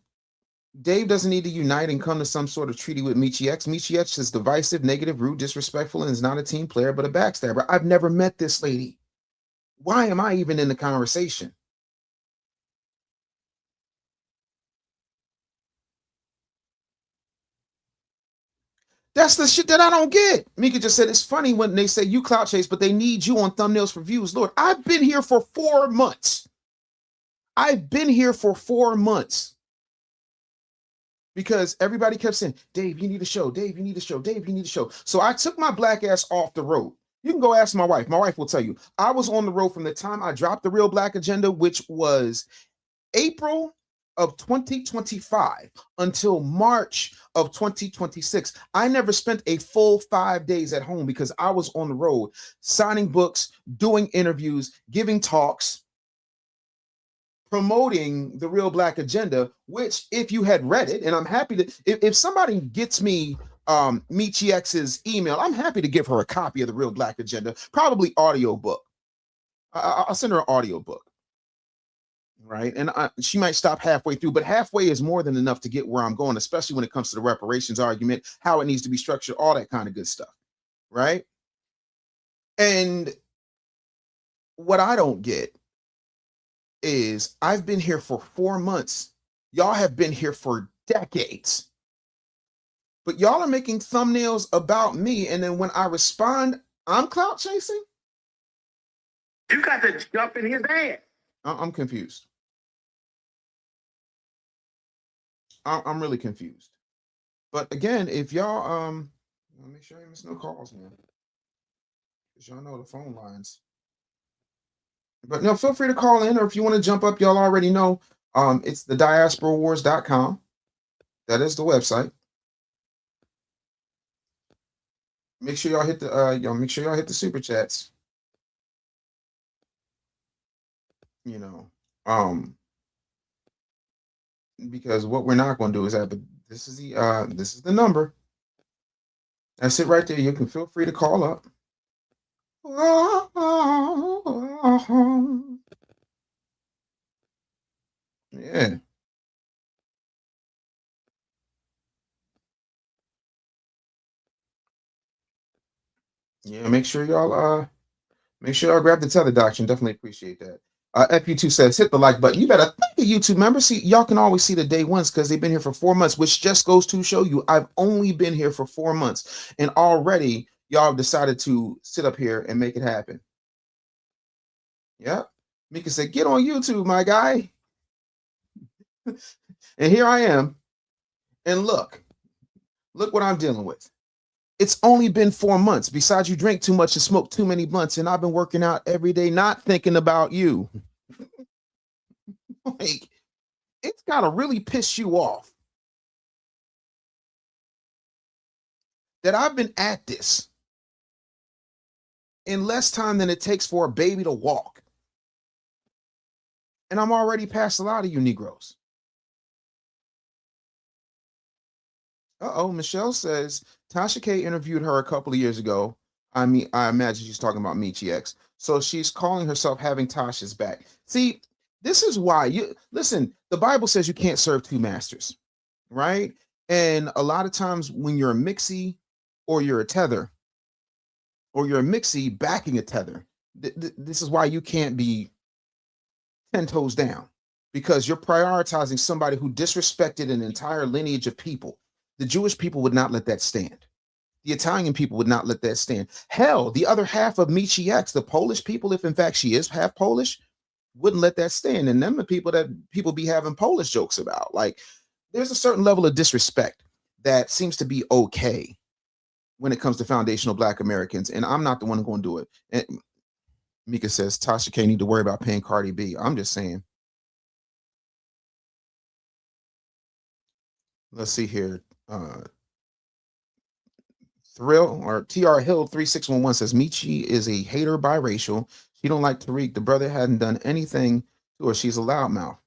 Dave doesn't need to unite and come to some sort of treaty with Michi X. Michi X is divisive, negative, rude, disrespectful, and is not a team player, but a backstabber. I've never met this lady. Why am I even in the conversation? That's the shit that I don't get. Mika just said it's funny when they say you clout chase, but they need you on thumbnails for views. Lord, I've been here for 4 months. I've been here for 4 months. Because everybody kept saying, Dave, you need a show. Dave, you need a show. Dave, you need a show. So I took my black ass off the road. You can go ask my wife. My wife will tell you. I was on the road from the time I dropped the Real Black Agenda, which was April of 2025 until March of 2026. I never spent a full 5 days at home because I was on the road signing books, doing interviews, giving talks, promoting the Real Black Agenda, which if you had read it, and I'm happy to, if somebody gets me Michi X's email, I'm happy to give her a copy of the Real Black Agenda, probably audiobook. I'll send her an audiobook. Right. And she might stop halfway through, but halfway is more than enough to get where I'm going, especially when it comes to the reparations argument, how it needs to be structured, all that kind of good stuff. Right. And what I don't get is I've been here for 4 months. Y'all have been here for decades. But y'all are making thumbnails about me. And then when I respond, I'm clout chasing. You got to jump in his ass. I'm confused. I'm really confused. But again, if y'all make sure I miss no calls, man. because y'all know the phone lines. But no, feel free to call in, or if you want to jump up, y'all already know. It's the diasporawars.com. That is the website. Make sure y'all hit the super chats. You know, because what we're not going to do is have this is the number. That's it right there. You can feel free to call up. Yeah. Yeah, make sure y'all grab the tether doctrine. Definitely appreciate that. FU2 says hit the like button. You better thank the YouTube members. See, y'all can always see the day ones because they've been here for 4 months, which just goes to show you I've only been here for 4 months, and already y'all have decided to sit up here and make it happen. Yep. Mika said, get on YouTube, my guy. And here I am. And look what I'm dealing with. It's only been 4 months. Besides, you drink too much and smoke too many blunts, and I've been working out every day, not thinking about you. Like, it's gotta really piss you off that I've been at this in less time than it takes for a baby to walk. And I'm already past a lot of you Negroes. Michelle says Tasha K interviewed her a couple of years ago. I mean, I imagine she's talking about Michi X. So she's calling herself having Tasha's back. See, this is why you listen. The Bible says you can't serve two masters, right? And a lot of times when you're a mixie or you're a tether, or you're a mixie backing a tether, this is why you can't be 10 toes down, because you're prioritizing somebody who disrespected an entire lineage of people. The Jewish people would not let that stand. The Italian people would not let that stand. Hell, the other half of Michi X, the Polish people, if in fact she is half Polish, wouldn't let that stand. And them the people that people be having Polish jokes about. Like, there's a certain level of disrespect that seems to be okay when it comes to foundational Black Americans. And I'm not the one going to do it. And Mika says Tasha K need to worry about paying Cardi B. I'm just saying. Let's see here. Thrill or TR Hill 3611 says Michi is a hater biracial. She don't like Tariq. The brother hadn't done anything to her. She's a loudmouth.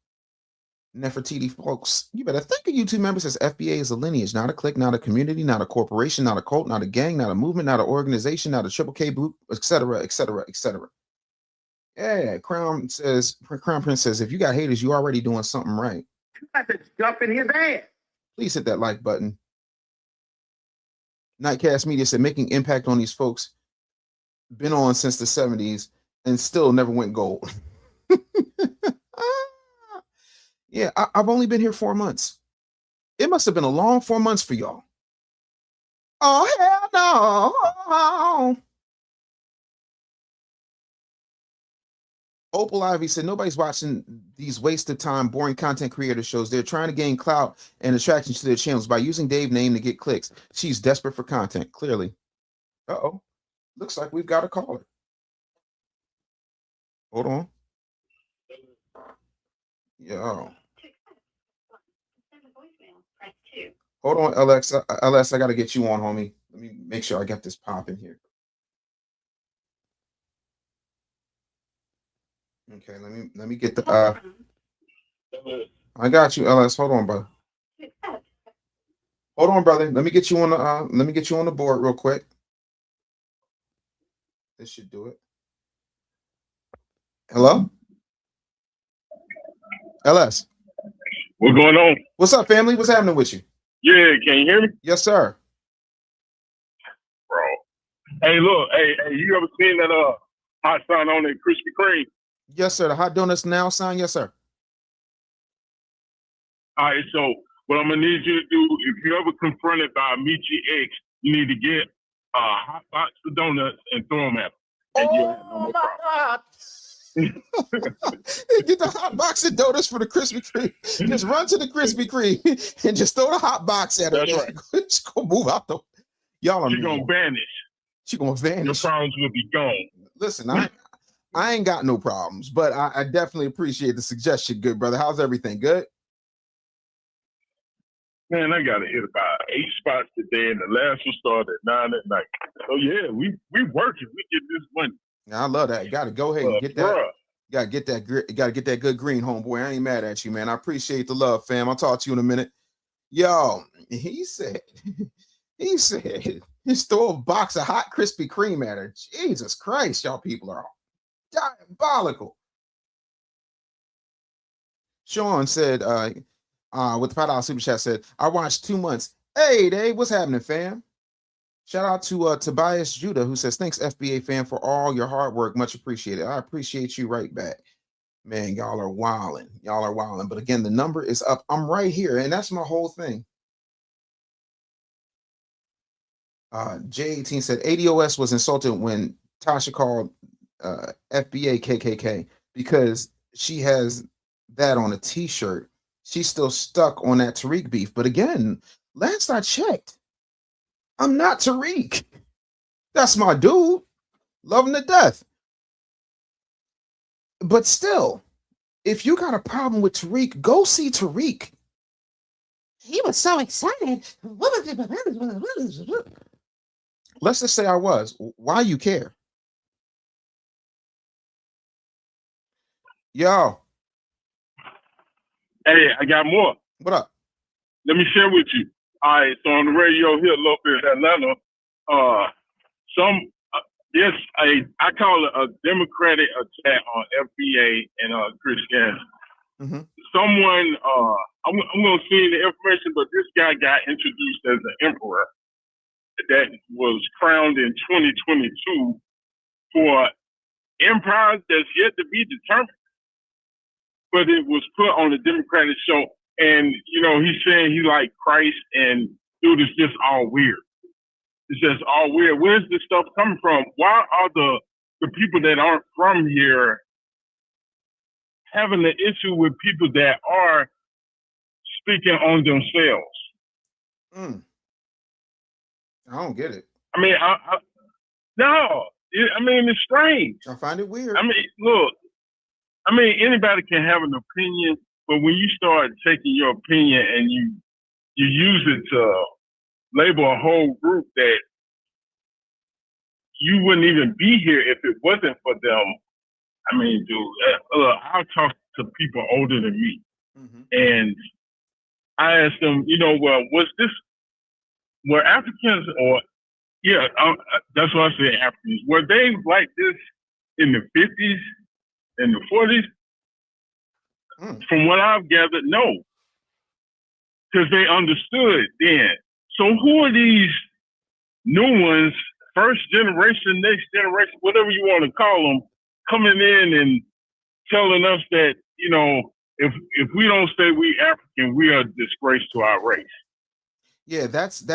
Nefertiti folks, you better thank a YouTube member. Says FBA is a lineage, not a clique, not a community, not a corporation, not a cult, not a gang, not a movement, not an organization, not a triple K boot, etc., etc., etc. Yeah, Crown Prince says if you got haters, you already doing something right. You got to jump in his ass. Please hit that like button. Nightcast Media said making impact on these folks, been on since the 70s and still never went gold. Yeah, I've only been here 4 months. It must have been a long 4 months for y'all. Oh, hell no. Opal Ivy said nobody's watching these waste of time, boring content creator shows. They're trying to gain clout and attraction to their channels by using Dave's name to get clicks. She's desperate for content, clearly. Uh-oh. Looks like we've got a caller. Hold on. Yo. Hold on, LS, I got to get you on, homie. Let me make sure I got this popping here. Okay, let me get the I got you, LS. Hold on, brother. Hold on, brother. Let me get you on the board real quick. This should do it. Hello? LS. What's going on? What's up, family? What's happening with you? Yeah, can you hear me? Yes, sir. Bro. Hey, look, hey, you ever seen that hot sign on that Krispy Kreme? Yes, sir. The hot donuts now sign. Yes, sir. All right, so what I'm gonna need you to do, if you're ever confronted by Michi X, you need to get a hot box of donuts and throw them at them. Oh my God. Get the hot box of donuts for the Krispy Kreme. Just run to the Krispy Kreme and just throw the hot box at her. That's right. Just go move out the. Y'all are She's gonna vanish. She gonna Your vanish. problems will be gone. Listen, I ain't got no problems, but I definitely appreciate the suggestion. Good brother. How's everything? Good? Man, I got to hit about 8 spots today, and the last one started at 9 at night. So yeah, we working. We get this money. I love that. You gotta go ahead and get that. Bruh, Gotta get that good green, homeboy. I ain't mad at you, man. I appreciate the love, fam. I'll talk to you in a minute. Yo, he said, just throw a box of hot Krispy Kreme at her. Jesus Christ, y'all people are diabolical. Sean said, with the $5 super chat said, I watched 2 months. Hey, Dave, what's happening, fam? Shout out to Tobias Judah, who says, thanks, FBA fan, for all your hard work. Much appreciated. I appreciate you right back. Man, y'all are wilding. Y'all are wilding. But again, the number is up. I'm right here, and that's my whole thing. J18 said, ADOS was insulted when Tasha called FBA KKK because she has that on a t-shirt. She's still stuck on that Tariq beef. But again, last I checked, I'm not Tariq. That's my dude. Love him to death. But still, if you got a problem with Tariq, go see Tariq. He was so excited. Let's just say I was. Why you care? Yo. hey, I got more. What up? Let me share with you. All right, so on the radio here, local in Atlanta, I call it a Democratic attack on FBA and Chris Gannon. Mm-hmm. Someone, I'm going to see the information, but this guy got introduced as an emperor that was crowned in 2022 for empires that's yet to be determined. But it was put on the Democratic show. And, he's saying he like Christ, and dude, it's just all weird. It's just all weird. Where's this stuff coming from? Why are the people that aren't from here having an issue with people that are speaking on themselves? I don't get it. I mean, it's strange. I find it weird. I mean, look, anybody can have an opinion, but when you start taking your opinion and you use it to label a whole group that you wouldn't even be here if it wasn't for them. I mean, dude, I'll talk to people older than me, and I asked them, were Africans that's what I said, Africans, were they like this in the 50s and the 40s? From what I've gathered, no. Because they understood then. So who are these new ones, first generation, next generation, whatever you want to call them, coming in and telling us that, if we don't say we African, we are a disgrace to our race? Yeah, that's a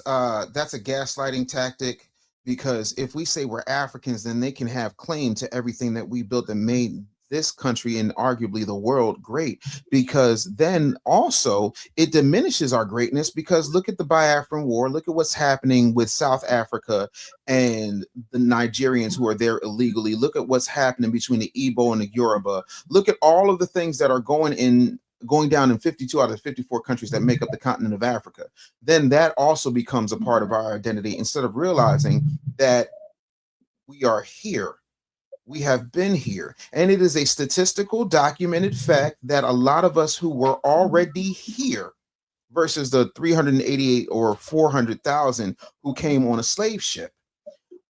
gaslighting tactic, because if we say we're Africans, then they can have claim to everything that we built and made this country and arguably the world great, because then also it diminishes our greatness. Because look at the Biafran War, look at what's happening with South Africa and the Nigerians who are there illegally, look at what's happening between the Igbo and the Yoruba, look at all of the things that are going down in 52 out of 54 countries that make up the continent of Africa. Then that also becomes a part of our identity, instead of realizing that we are here. We have been here, and it is a statistical documented fact that a lot of us who were already here versus the 388 or 400,000 who came on a slave ship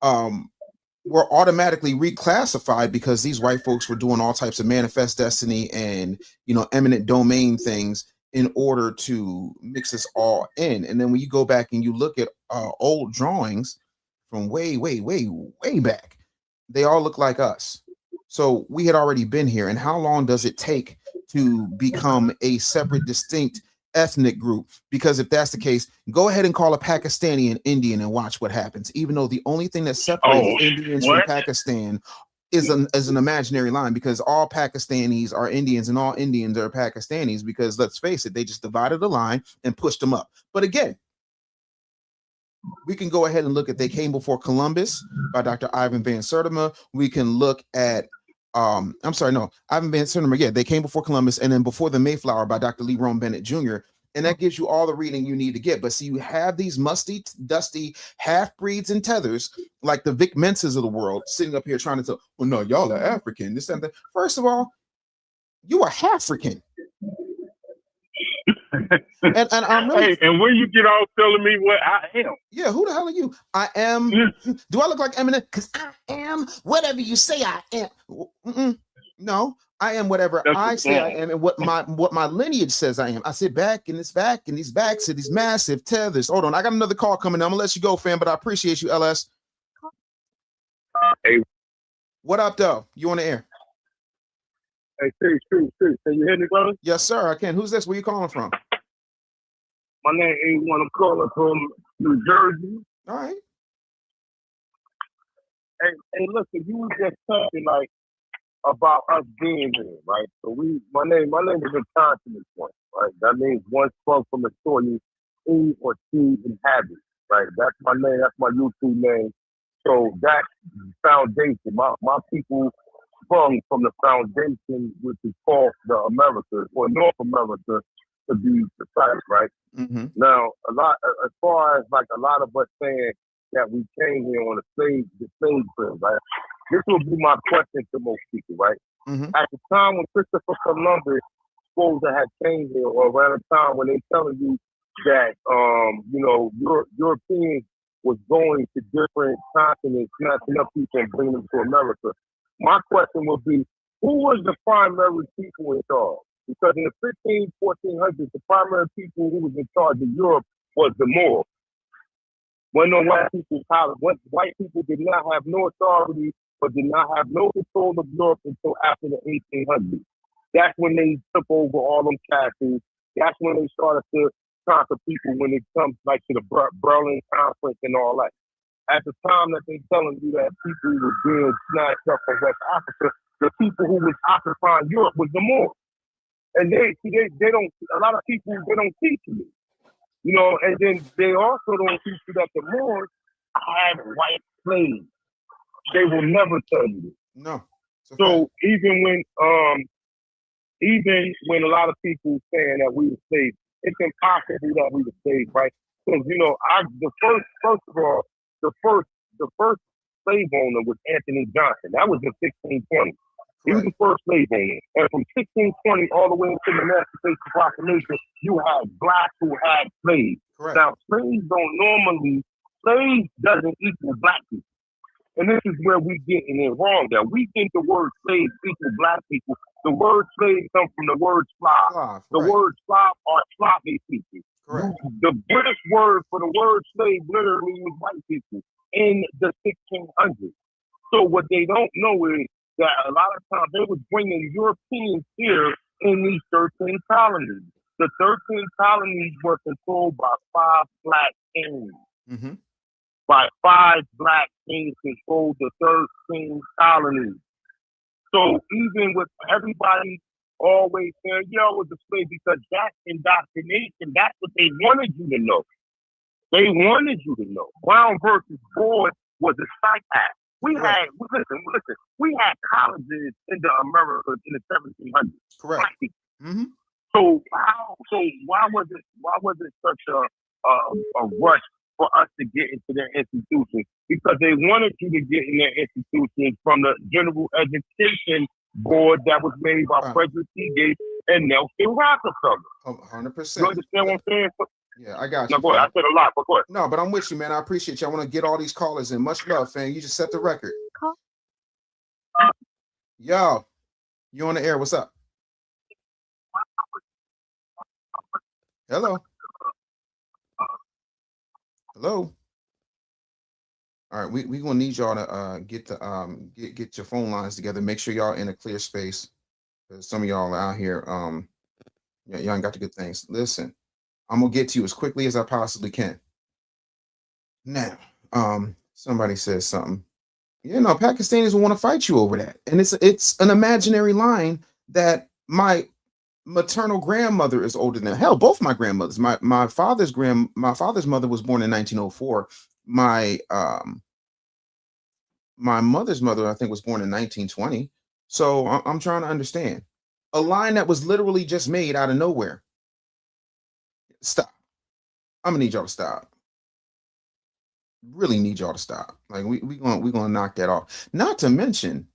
were automatically reclassified, because these white folks were doing all types of manifest destiny and eminent domain things in order to mix us all in. And then when you go back and you look at old drawings from way back, they all look like us. So we had already been here. And how long does it take to become a separate, distinct ethnic group? Because if that's the case, go ahead and call a Pakistani an Indian and watch what happens. Even though the only thing that separates Indians from Pakistan is an imaginary line, because all Pakistanis are Indians and all Indians are Pakistanis, because let's face it, they just divided the line and pushed them up. But again, We can go ahead and look at They Came Before Columbus by Dr. Ivan Van Sertima. We can look at Ivan Van Sertima. Yeah, They Came Before Columbus, and then Before the Mayflower by Dr. Lerone Bennett Jr. And that gives you all the reading you need to get. But see, you have these musty, dusty half-breeds and tethers like the Vic Menses of the world sitting up here trying to tell, well, no, y'all are African. This and that. First of all, you are African. and I'm really, hey, and when you get off telling me what I am, yeah, who the hell are you? I am. Do I look like Eminem? Because I am whatever you say I am. No, I am whatever I say I am, and what my lineage says I am. I sit back and it's back, and these backs are these massive tethers. Hold on, I got another call coming. I'm gonna let you go, fam, but I appreciate you, LS. Hey, what up, though? You on the air? Hey, Steve. Can you hear me, brother? Yes, sir. I can. Who's this? Where you calling from? My name ain't one. I'm calling from New Jersey. All right. Hey, listen, you was just talking like about us being here, right? So my name is a consonant point, right? That means one sprung from the soil, E or T inhabit, right? That's my name. That's my YouTube name. So that foundation, my people sprung from the foundation, which is called the Americas or North America, to be precise, right? Mm-hmm. Now, as far as like a lot of us saying that we came here on the slave trade, right? This will be my question to most people, right? Mm-hmm. At the time when Christopher Columbus supposed to have came here, or around the time when they telling you that, Europeans was going to different continents, snatching up people and bringing them to America. My question would be, who was the primary people in charge? Because in the 1400s, the primary people who was in charge of Europe was the Moors. When the white people did not have no authority or did not have no control of Europe until after the 1800s. That's when they took over all them castles. That's when they started to conquer people when it comes like to the Berlin Conference and all that. At the time that they telling you that people were being snatched up from West Africa, the people who was occupying Europe was the Moors. And they don't, a lot of people, they don't teach you. And then they also don't teach you that the Moors had white slaves. They will never tell you this. No. So even when a lot of people saying that we were slaves, it's impossible that we were slaves, right? Because the first slave owner was Anthony Johnson. That was in 1620. He was the first slave owner. And from 1620 all the way into the Emancipation Proclamation, you had blacks who had slaves. Correct. Now, slaves doesn't equal black people. And this is where we getting it wrong. Now, we think the word slave equals black people. The word slave comes from the word Slav. The word Slav are Slavic people. Correct. The British word for the word slave literally means white people in the 1600s. So what they don't know is that a lot of times they was bringing Europeans here in these 13 colonies. The 13 colonies were controlled by 5 black kings. Mm-hmm. By 5 black kings controlled the 13 colonies. So even with everybody always saying, yo, it's a slave, because that's indoctrination. That's what they wanted you to know. They wanted you to know. Brown versus Boyd was a psychopath. We had colleges in the Americas in the 1700s. Correct. Mm-hmm. So why was it such a rush for us to get into their institutions? Because they wanted you to get in their institutions from the General Education Board that was made by Frederick C. Gates and Nelson Rockefeller. 100%. You understand what I'm saying? Yeah, I got you. No, go ahead. I said a lot, but go ahead. No, but I'm with you, man. I appreciate you. I want to get all these callers in. Much love, fam. You just set the record. Yo, you on the air. What's up? Hello. Hello. All right, we gonna need y'all to get your phone lines together. Make sure y'all in a clear space. Because some of y'all out here, y'all ain't got the good things. Listen, I'm gonna get to you as quickly as I possibly can. Now, somebody says something. Pakistanis will want to fight you over that, and it's an imaginary line that my maternal grandmother is older than hell. Both my grandmothers. My father's mother was born in 1904. My mother's mother, I think, was born in 1920. So I'm trying to understand a line that was literally just made out of nowhere. Stop. I'm gonna need y'all to stop. Really need y'all to stop. Like we gonna knock that off. Not to mention,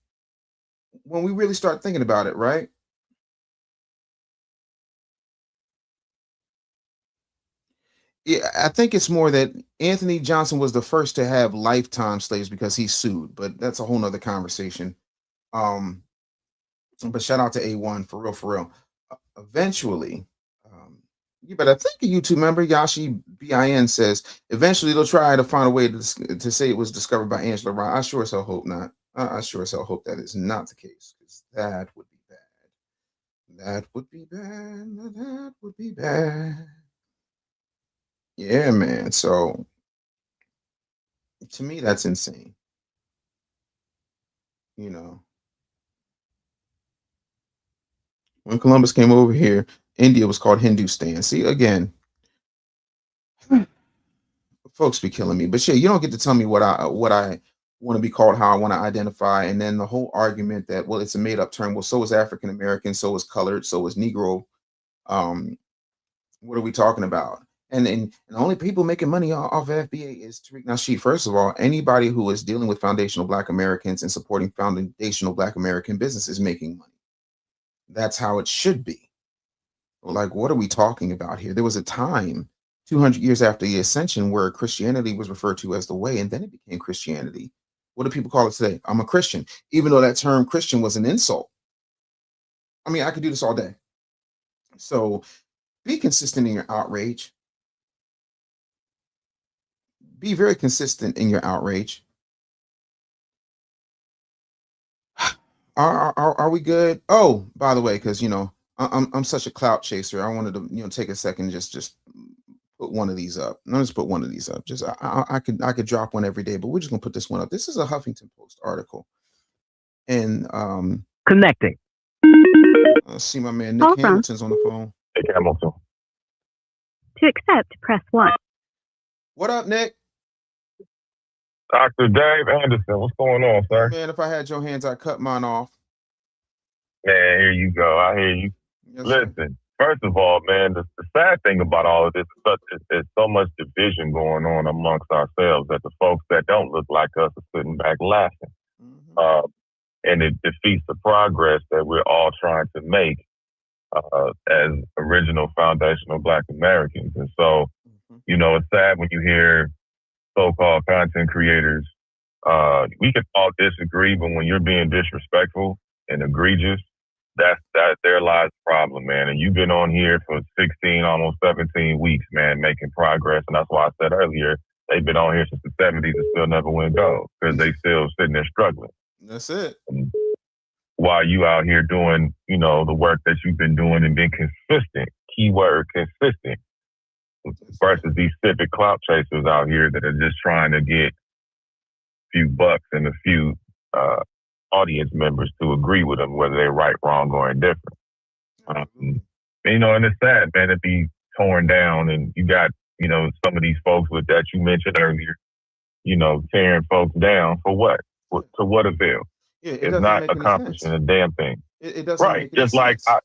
when we really start thinking about it, right? Yeah, I think it's more that Anthony Johnson was the first to have lifetime slaves because he sued, but that's a whole nother conversation. Um, but shout out to A1 for real, for real. Eventually, you better think a YouTube member, Yashi BIN says, eventually they'll try to find a way to say it was discovered by Angela Rye. I sure as hell hope not. I sure as hell hope that is not the case, because that would be bad. That would be bad. That would be bad. Yeah, man. So to me, that's insane. You know, when Columbus came over here, India was called Hindustan. See, again, folks be killing me. But shit, you don't get to tell me what I want to be called, how I want to identify, and then the whole argument that, well, it's a made up term. Well, so is African American, so is colored, so is Negro. What are we talking about? And the only people making money off of FBA is Tariq Nasheed. First of all, anybody who is dealing with foundational Black Americans and supporting foundational Black American businesses making money. That's how it should be. Like, what are we talking about here? There was a time 200 years after the ascension where Christianity was referred to as the way, and then it became Christianity. What do people call it today? I'm a Christian, even though that term Christian was an insult. I mean, I could do this all day. So be consistent in your outrage. Be very consistent in your outrage. Are we good? Oh, by the way, because I'm such a clout chaser. I wanted to take a second, just put one of these up. Let me just put one of these up. Just I could drop one every day, but we're just gonna put this one up. This is a Huffington Post article, and connecting. Let's see, my man Nick Hamilton's on the phone. Nick Hamilton. To accept, press 1. What up, Nick? Dr. Dave Anderson, what's going on, sir? Man, if I had your hands, I'd cut mine off. Man, here you go. I hear you. Yes, Listen, sir. first of all, man, the sad thing about all of this is there's so much division going on amongst ourselves that the folks that don't look like us are sitting back laughing. Mm-hmm. And it defeats the progress that we're all trying to make as original foundational Black Americans. And so, it's sad when you hear so-called content creators. We can all disagree, but when you're being disrespectful and egregious, that there lies the problem, man. And you've been on here for 16, almost 17 weeks, man, making progress. And that's why I said earlier, they've been on here since the 70s and still never win gold because they still sitting there struggling. That's it. And while you out here doing, the work that you've been doing and being consistent, keyword consistent, versus these civic clout chasers out here that are just trying to get a few bucks and a few audience members to agree with them, whether they're right, wrong, or indifferent. And it's sad, man, to be torn down. And you got, some of these folks that you mentioned earlier, tearing folks down for what? To what avail? Yeah, it's not accomplishing a damn thing. It doesn't right. Make any just like sense.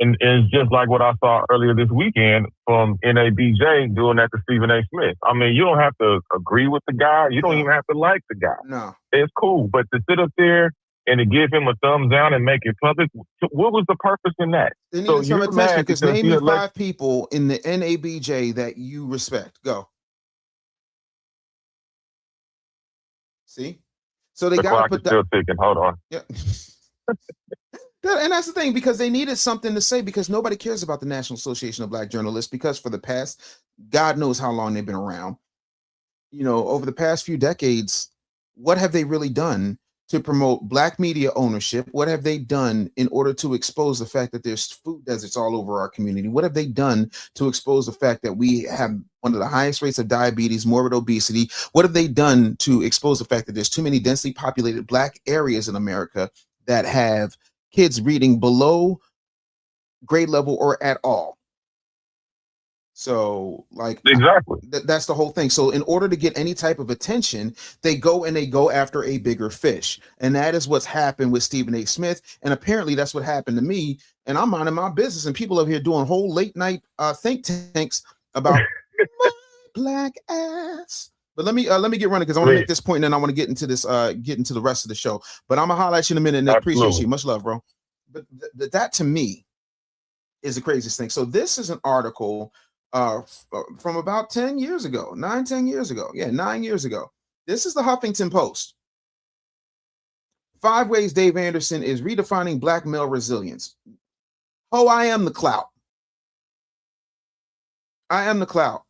And it's just like what I saw earlier this weekend from NABJ doing that to Stephen A. Smith. I mean, you don't have to agree with the guy. You don't even have to like the guy. No. It's cool. But to sit up there and to give him a thumbs down and make it public, what was the purpose in that? They needed some attention, because name me 5 people in the NABJ that you respect. Go. See? So they got to put that. Still ticking. Hold on. Yeah. And that's the thing, because they needed something to say, because nobody cares about the National Association of Black Journalists, because for the past, God knows how long they've been around. Over the past few decades, what have they really done to promote Black media ownership? What have they done in order to expose the fact that there's food deserts all over our community? What have they done to expose the fact that we have one of the highest rates of diabetes, morbid obesity? What have they done to expose the fact that there's too many densely populated Black areas in America that have kids reading below grade level or at all. So like Exactly. that's the whole thing. So in order to get any type of attention, they go after a bigger fish. And that is what's happened with Stephen A. Smith. And apparently that's what happened to me. And I'm minding my business, and people over here doing whole late night think tanks about my black ass. But let me get running, because I want to make this point, and then I want to get into this, get into the rest of the show. But I'm gonna holler at you in a minute, and I appreciate you. Much love, bro. But that to me is the craziest thing. So this is an article from about 10 years ago, 10 years ago. Yeah, 9 years ago. This is the Huffington Post. 5 ways Dave Anderson is redefining black male resilience. Oh, I am the clout. I am the clout.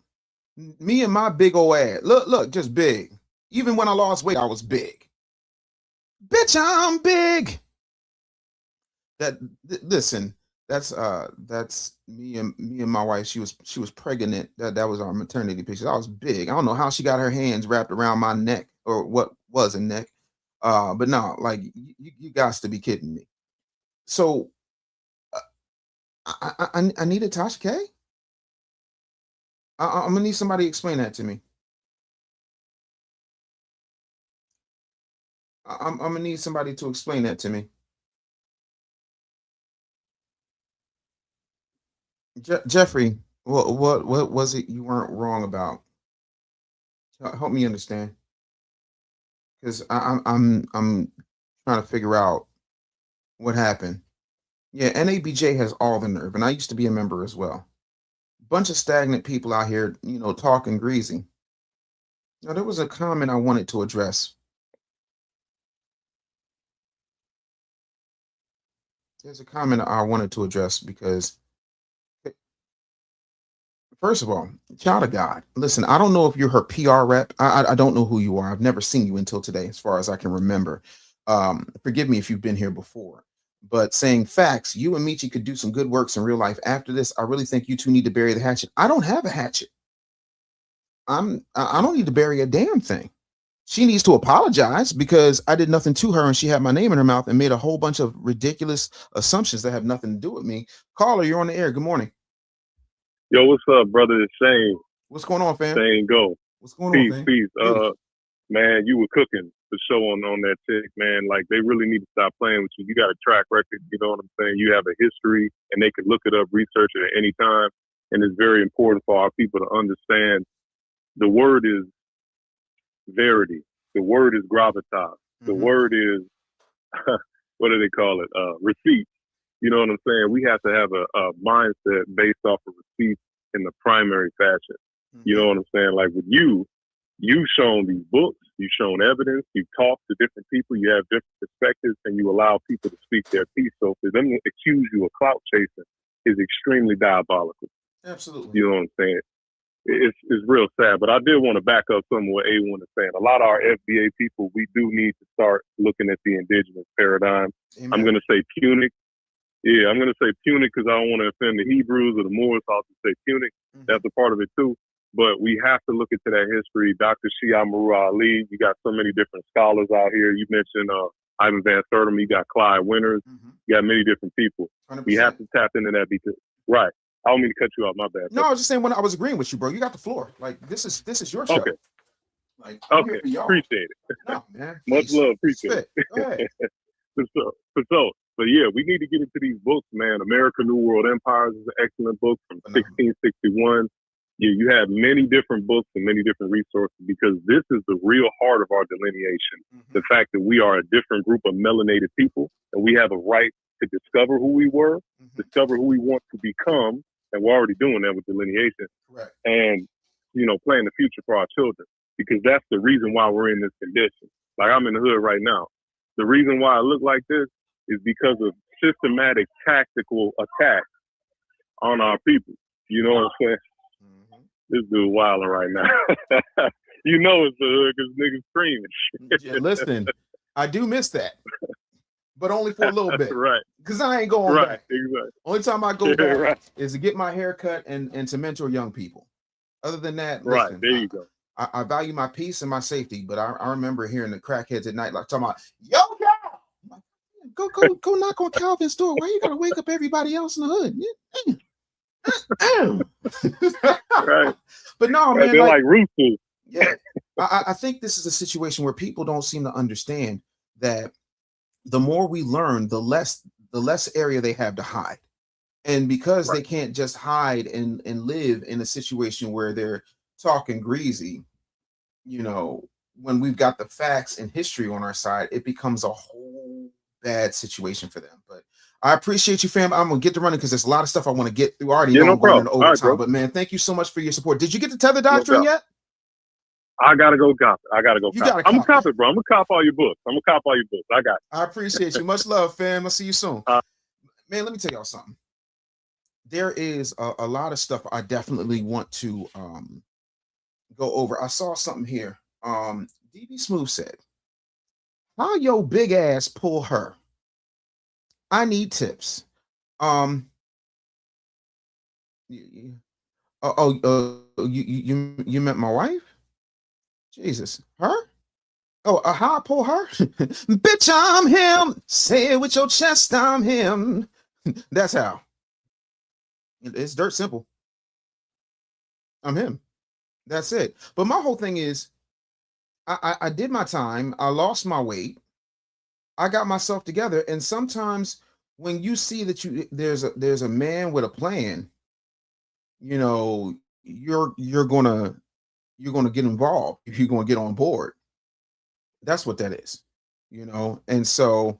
Me and my big old ass. Look, just big. Even when I lost weight, I was big. Bitch, I'm big. Listen, that's me and my wife. She was pregnant. That was our maternity picture. I was big. I don't know how she got her hands wrapped around my neck, or what was a neck. But no, like you got to be kidding me. So I needed Tasha K. I'm gonna need somebody to explain that to me. I'm gonna need somebody to explain that to me. Jeffrey, what was it you weren't wrong about? Help me understand, because I'm trying to figure out what happened. Yeah, NABJ has all the nerve, and I used to be a member as well. Bunch of stagnant people out here, talking greasy. Now, there was a comment I wanted to address. There's a comment I wanted to address because, first of all, child of God, listen, I don't know if you're her PR rep. I don't know who you are. I've never seen you until today, as far as I can remember. Forgive me if you've been here before. But saying facts, you and Michi could do some good works in real life. After this, I really think you two need to bury the hatchet. I don't have a hatchet. I don't need to bury a damn thing. She needs to apologize, because I did nothing to her and she had my name in her mouth and made a whole bunch of ridiculous assumptions that have nothing to do with me. Caller, you're on the air. Good morning. Yo, what's up, brother? It's Shane. What's going on, fam? Shane, go. What's going Peace, on, fam? peace. Man, you were cooking the show on that tick, man. Like, they really need to stop playing with you. You got a track record, you know what I'm saying? You have a history, and they could look it up, research it at any time. And it's very important for our people to understand the word is verity. The word is gravitas. The word is, what do they call it? Receipt. You know what I'm saying? We have to have a mindset based off of receipts in the primary fashion. You know what I'm saying? Like with you've shown these books, you've shown evidence, you've talked to different people, you have different perspectives, and you allow people to speak their piece. So for them to accuse you of clout chasing is extremely diabolical. Absolutely. You know what I'm saying? It's real sad, but I did want to back up some of what A1 is saying. A lot of our FBA people, we do need to start looking at the indigenous paradigm. Amen. I'm going to say Punic. Yeah, I'm going to say Punic because I don't want to offend the Hebrews or the Moors. I'll just say Punic. That's a part of it too. But we have to look into that history. Dr. Shia Maru Ali, you got so many different scholars out here. You mentioned Ivan Van Sertima, you got Clyde Winters, you got many different people. 100%. We have to tap into that because, right. I don't mean to cut you off, my bad. No, I was just saying, when I was agreeing with you, bro. You got the floor. Like, this is your show. Okay. Like, okay, appreciate it. No, man. Much love, appreciate it. Go ahead. But yeah, we need to get into these books, man. American New World Empires is an excellent book from 1661. You have many different books and many different resources because this is the real heart of our delineation. The fact that we are a different group of melanated people and we have a right to discover who we were, discover who we want to become, and we're already doing that with delineation. Correct. And, plan the future for our children because that's the reason why we're in this condition. Like I'm in the hood right now. The reason why I look like this is because of systematic tactical attacks on our people. You know what I'm saying? This dude wilding right now. It's the hood because niggas screaming. Yeah, listen, I do miss that, but only for a little bit. Right. Because I ain't going back. Exactly. Only time I go back is to get my hair cut and to mentor young people. Other than that, listen, there you go. I value my peace and my safety, but I remember hearing the crackheads at night like talking about, yo, cow! I'm like, go knock on Calvin's door. Why you gotta wake up everybody else in the hood? Right. But no, Right, man, they're like roosters. yeah, I think this is a situation where people don't seem to understand that the more we learn, the less area they have to hide. And because they Right. can't just hide and live in a situation where they're talking greasy, you know, when we've got the facts and history on our side, it becomes a whole bad situation for them. But I appreciate you, fam. I'm gonna get to running because there's a lot of stuff I want to get through. I already Yeah, know no I'm going problem. into All right, overtime, bro. but man, thank you so much for your support. Did you get the tether No doctrine doubt. yet? I gotta go cop it. I gotta go You cop gotta it. I'm gonna cop cop it. it, bro. I'm gonna cop all your books. I got it. I appreciate you. Much love, fam. I'll see you soon. Man, let me tell y'all something. There is a lot of stuff I definitely want to go over. I saw something here. DB Smooth said, "How your big ass pull her? I need tips." Um, you meant my wife? Jesus, her? Oh, how I pull her? Bitch, I'm him. Say it with your chest, I'm him. That's how. It's dirt simple. I'm him. That's it. But my whole thing is, I did my time. I lost my weight. I got myself together. And sometimes when you see that there's a man with a plan, you know, you're gonna get involved if you're gonna get on board. That's what that is, you know. And so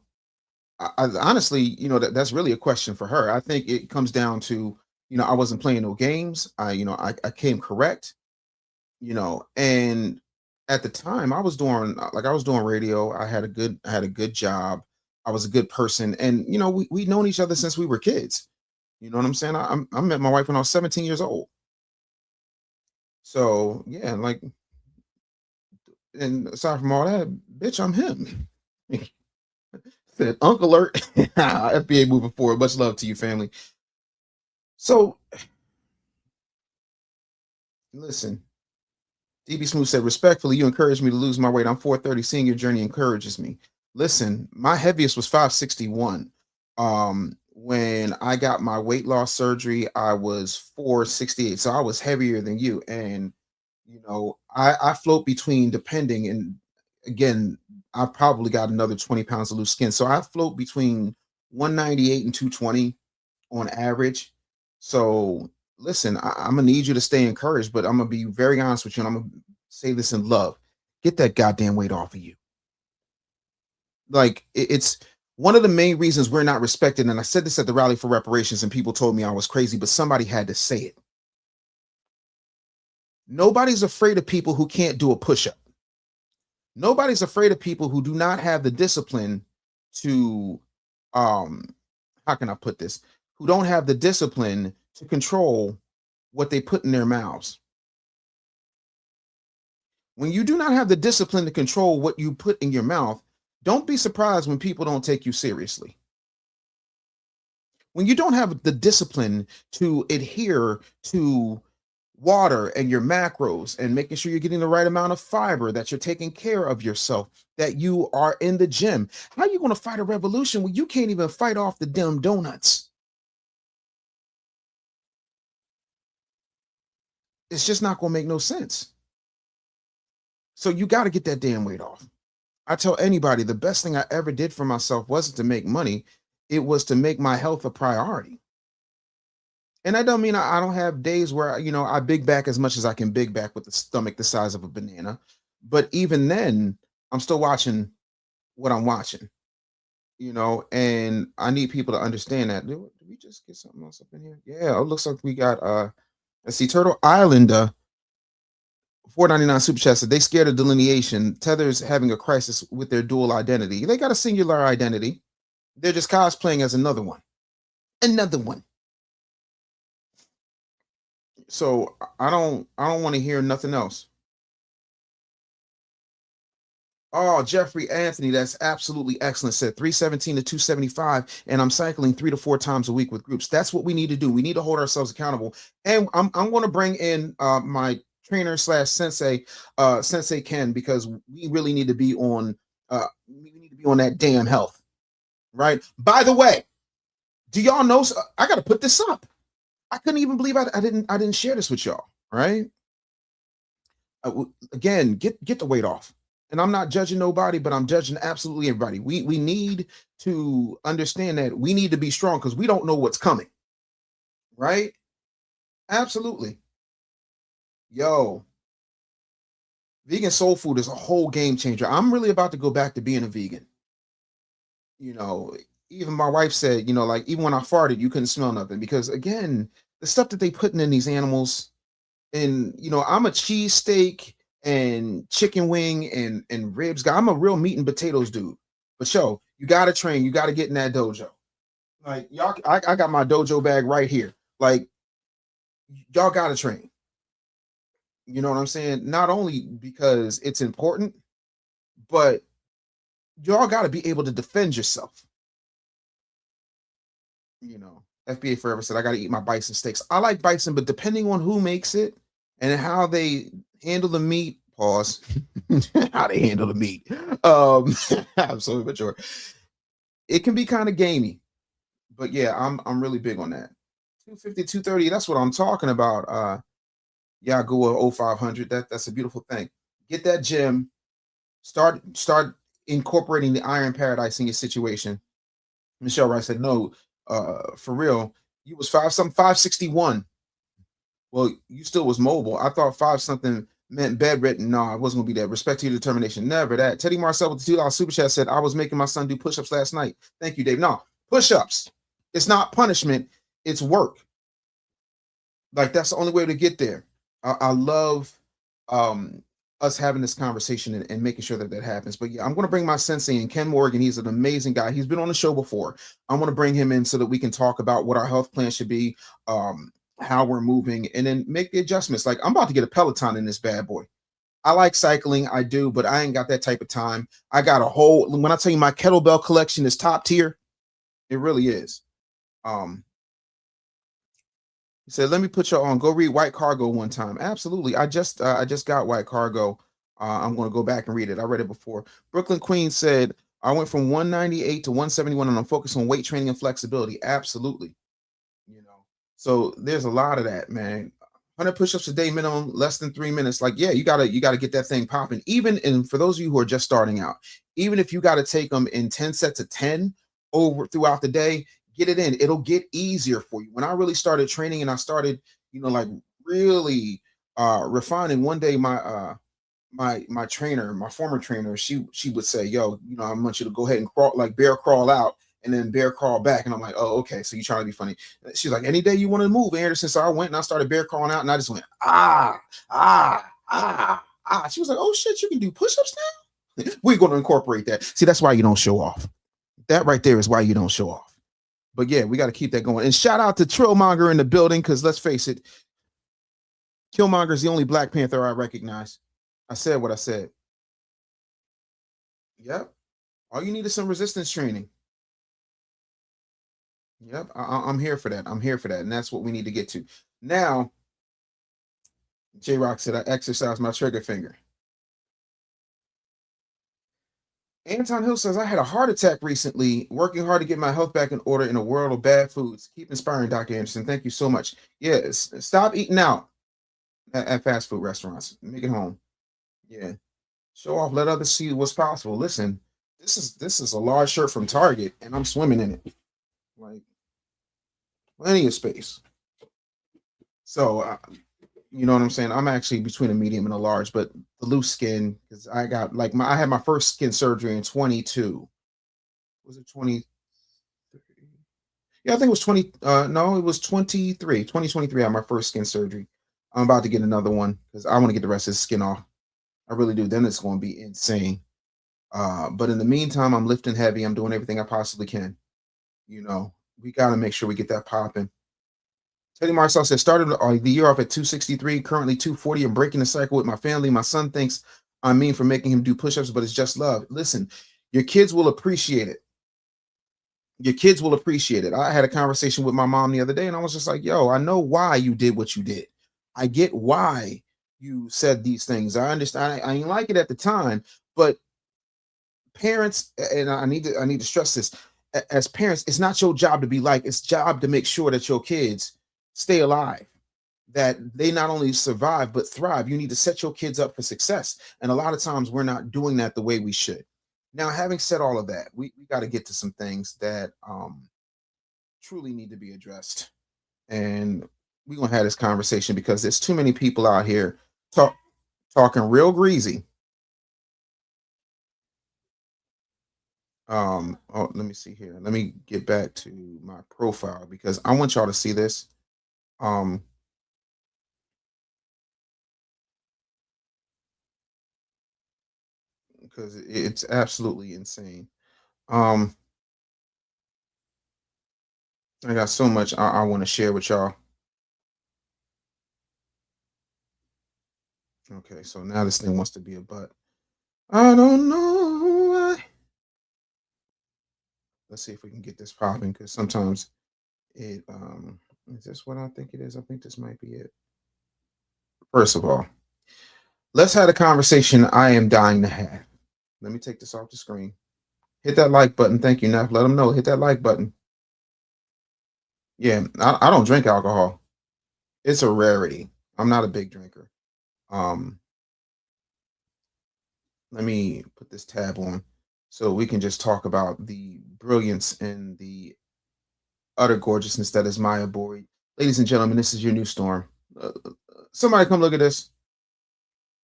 I honestly, you know, that's really a question for her. I think it comes down to, you know, I wasn't playing no games. I came correct, you know, and at the time I was doing radio. I had a good job. I was a good person, and you know, we known each other since we were kids. You know what I'm saying? I met my wife when I was 17 years old. So yeah, like, and aside from all that, bitch, I'm him. Said Uncle Alert. FBA moving forward. Much love to you, family. So listen, DB Smooth said, respectfully, you encouraged me to lose my weight. I'm 430. Seeing your journey encourages me. Listen, my heaviest was 561. When I got my weight loss surgery, I was 468. So I was heavier than you. And you know, I float between, depending, and again, I probably got another 20 pounds of loose skin. So I float between 198 and 220 on average. So listen, I'm gonna need you to stay encouraged, but I'm gonna be very honest with you, and I'm gonna say this in love. Get that goddamn weight off of you. Like it's one of the main reasons we're not respected. And I said this at the rally for reparations, and people told me I was crazy, but somebody had to say it. Nobody's afraid of people who can't do a push-up. Nobody's afraid of people who do not have the discipline to how can I put this? Who don't have the discipline to control what they put in their mouths. When you do not have the discipline to control what you put in your mouth, don't be surprised when people don't take you seriously. When you don't have the discipline to adhere to water and your macros and making sure you're getting the right amount of fiber, that you're taking care of yourself, that you are in the gym, how are you going to fight a revolution when you can't even fight off the damn donuts? It's just not going to make no sense. So you got to get that damn weight off. I tell anybody the best thing I ever did for myself wasn't to make money. It was to make my health a priority. And that don't mean I don't have days where, you know, I big back as much as I can big back with the stomach the size of a banana. But even then, I'm still watching what I'm watching, you know, and I need people to understand that. Did we just get something else up in here? Yeah, it looks like we got, let's see, Turtle Island, 499 super chat said they scared of delineation. Tether's having a crisis with their dual identity. They got a singular identity. They're just cosplaying as another one. Another one. So I don't want to hear nothing else. Oh, Jeffrey Anthony, that's absolutely excellent. Said 317 to 275, and I'm cycling 3 to 4 times a week with groups. That's what we need to do. We need to hold ourselves accountable. And I'm going to bring in my trainer / sensei, Sensei Ken, because we really need to be on we need to be on that damn health. right? By the way, do y'all know? I got to put this up. I couldn't even believe I didn't share this with y'all, right? Again, get the weight off. And I'm not judging nobody, but I'm judging absolutely everybody. We need to understand that we need to be strong because we don't know what's coming, right? Absolutely. Yo, vegan soul food is a whole game changer. I'm really about to go back to being a vegan. You know, even my wife said, you know, like even when I farted, you couldn't smell nothing because again, the stuff that they putting in these animals, and you know, I'm a cheesesteak and chicken wing and ribs guy. I'm a real meat and potatoes dude. But yo, you gotta train, you gotta get in that dojo. Like y'all, I got my dojo bag right here. Like y'all gotta train. You know what I'm saying? Not only because it's important, but y'all gotta be able to defend yourself. You know, FBA Forever said I gotta eat my bison steaks. I like bison, but depending on who makes it and how they handle the meat, pause. How they handle the meat. I'm so immature. It can be kind of gamey, but yeah, I'm really big on that. 250, 230, that's what I'm talking about. Yeah, go 0500. That's a beautiful thing. Get that gym, start incorporating the iron paradise in your situation. Michelle Rice said, no, for real, you was 561. Well, you still was mobile. I thought 5 something meant bedridden. No, I wasn't gonna be there. Respect to your determination. Never that. Teddy Marcel with the $2 super chat said, I was making my son do push-ups last night. Thank you, Dave. No, push-ups. It's not punishment, it's work. Like that's the only way to get there. I love us having this conversation and making sure that happens. But yeah, I'm going to bring my sensei in, Ken Morgan. He's an amazing guy. He's been on the show before. I'm going to bring him in so that we can talk about what our health plan should be, how we're moving, and then make the adjustments. Like I'm about to get a Peloton in this bad boy. I like cycling, I do, but I ain't got that type of time. I got a whole, when I tell you my kettlebell collection is top tier, it really is. He said, let me put you on. Go read White Cargo one time. Absolutely. I just got White Cargo. I'm going to go back and read it. I read it before. Brooklyn Queen said, I went from 198 to 171 and I'm focused on weight training and flexibility. Absolutely. You know, so there's a lot of that, man. 100 push-ups a day minimum, less than 3 minutes. Like, yeah, you gotta get that thing popping. Even and for those of you who are just starting out, even if you got to take them in 10 sets of 10 over throughout the day, get it in. It'll get easier for you. When I really started training and I started, you know, like really refining, one day my my trainer, my former trainer, she would say, yo, you know, I want you to go ahead and crawl, like bear crawl out and then bear crawl back. And I'm like, oh, okay. So you trying to be funny. She's like, any day you want to move, Anderson. So I went and I started bear crawling out and I just went, She was like, oh shit, you can do push-ups now? We're going to incorporate that. See, that's why you don't show off. That right there is why you don't show off. But yeah, we got to keep that going. And shout out to Trillmonger in the building, because let's face it, Killmonger is the only Black Panther I recognize. I said what I said. Yep. All you need is some resistance training. Yep. I'm here for that. I'm here for that. And that's what we need to get to. Now, J-Rock said, I exercise my trigger finger. Anton Hill says, I had a heart attack recently, working hard to get my health back in order in a world of bad foods. Keep inspiring, Dr. Anderson. Thank you so much. Yes, stop eating out at fast food restaurants. Make it home. Yeah. Show off, let others see what's possible. Listen, this is a large shirt from Target, and I'm swimming in it. Like, plenty of space. So, you know what I'm saying? I'm actually between a medium and a large, but the loose skin, because I got like I had my first skin surgery in 22. Was it 20? Yeah, I think it was 20. No, it was 23. 2023, I had my first skin surgery. I'm about to get another one because I want to get the rest of the skin off. I really do. Then it's going to be insane. But in the meantime, I'm lifting heavy. I'm doing everything I possibly can. You know, we got to make sure we get that popping. Teddy Marcel says, started the year off at 263, currently 240. I'm breaking the cycle with my family. My son thinks I'm mean for making him do push-ups, but it's just love. Listen, your kids will appreciate it. Your kids will appreciate it. I had a conversation with my mom the other day, and I was just like, yo, I know why you did what you did. I get why you said these things. I understand. I didn't like it at the time, but parents, and I need to stress this, as parents, it's not your job to be like, it's job to make sure that your kids stay alive, that they not only survive but thrive. You need to set your kids up for success, and a lot of times we're not doing that the way we should. Now, having said all of that, we got to get to some things that truly need to be addressed, and we're gonna have this conversation because there's too many people out here talking real greasy. Oh, let me see here. Let me get back to my profile because I want y'all to see this. Um, because it's absolutely insane. Um, I got so much I want to share with y'all. Okay, so now this thing wants to be a butt. I don't know why. Let's see if we can get this popping because sometimes it is this what I think it is? I think this might be it. First of all, let's have a conversation I am dying to have. Let me take this off the screen. Hit that like button. Thank you, Neff. Let them know. Hit that like button. Yeah, I don't drink alcohol. It's a rarity. I'm not a big drinker. Let me put this tab on so we can just talk about the brilliance and the utter gorgeousness that is Maya Boyd. Ladies and gentlemen, this is your new storm. Somebody come look at this.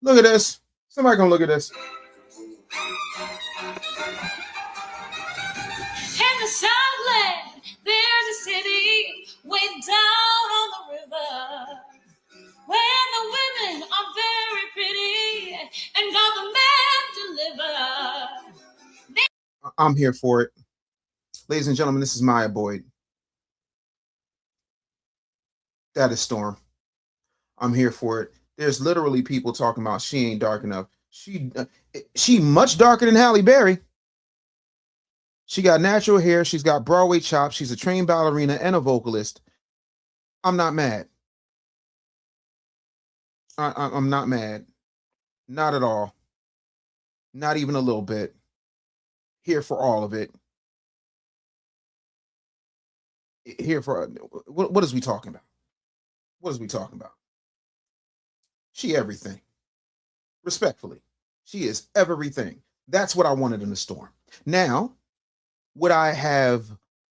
Look at this. Somebody come look at this. In the Southland, there's a city way down on the river where the women are very pretty and got the men deliver. I'm here for it. Ladies and gentlemen, this is Maya Boyd. That is Storm. I'm here for it. There's literally people talking about she ain't dark enough. She much darker than Halle Berry. She got natural hair. She's got Broadway chops. She's a trained ballerina and a vocalist. I'm not mad. I'm not mad. Not at all. Not even a little bit. Here for all of it. Here for what is we talking about? What is we talking about? She everything. Respectfully, she is everything. That's what I wanted in the Storm. Now, would I have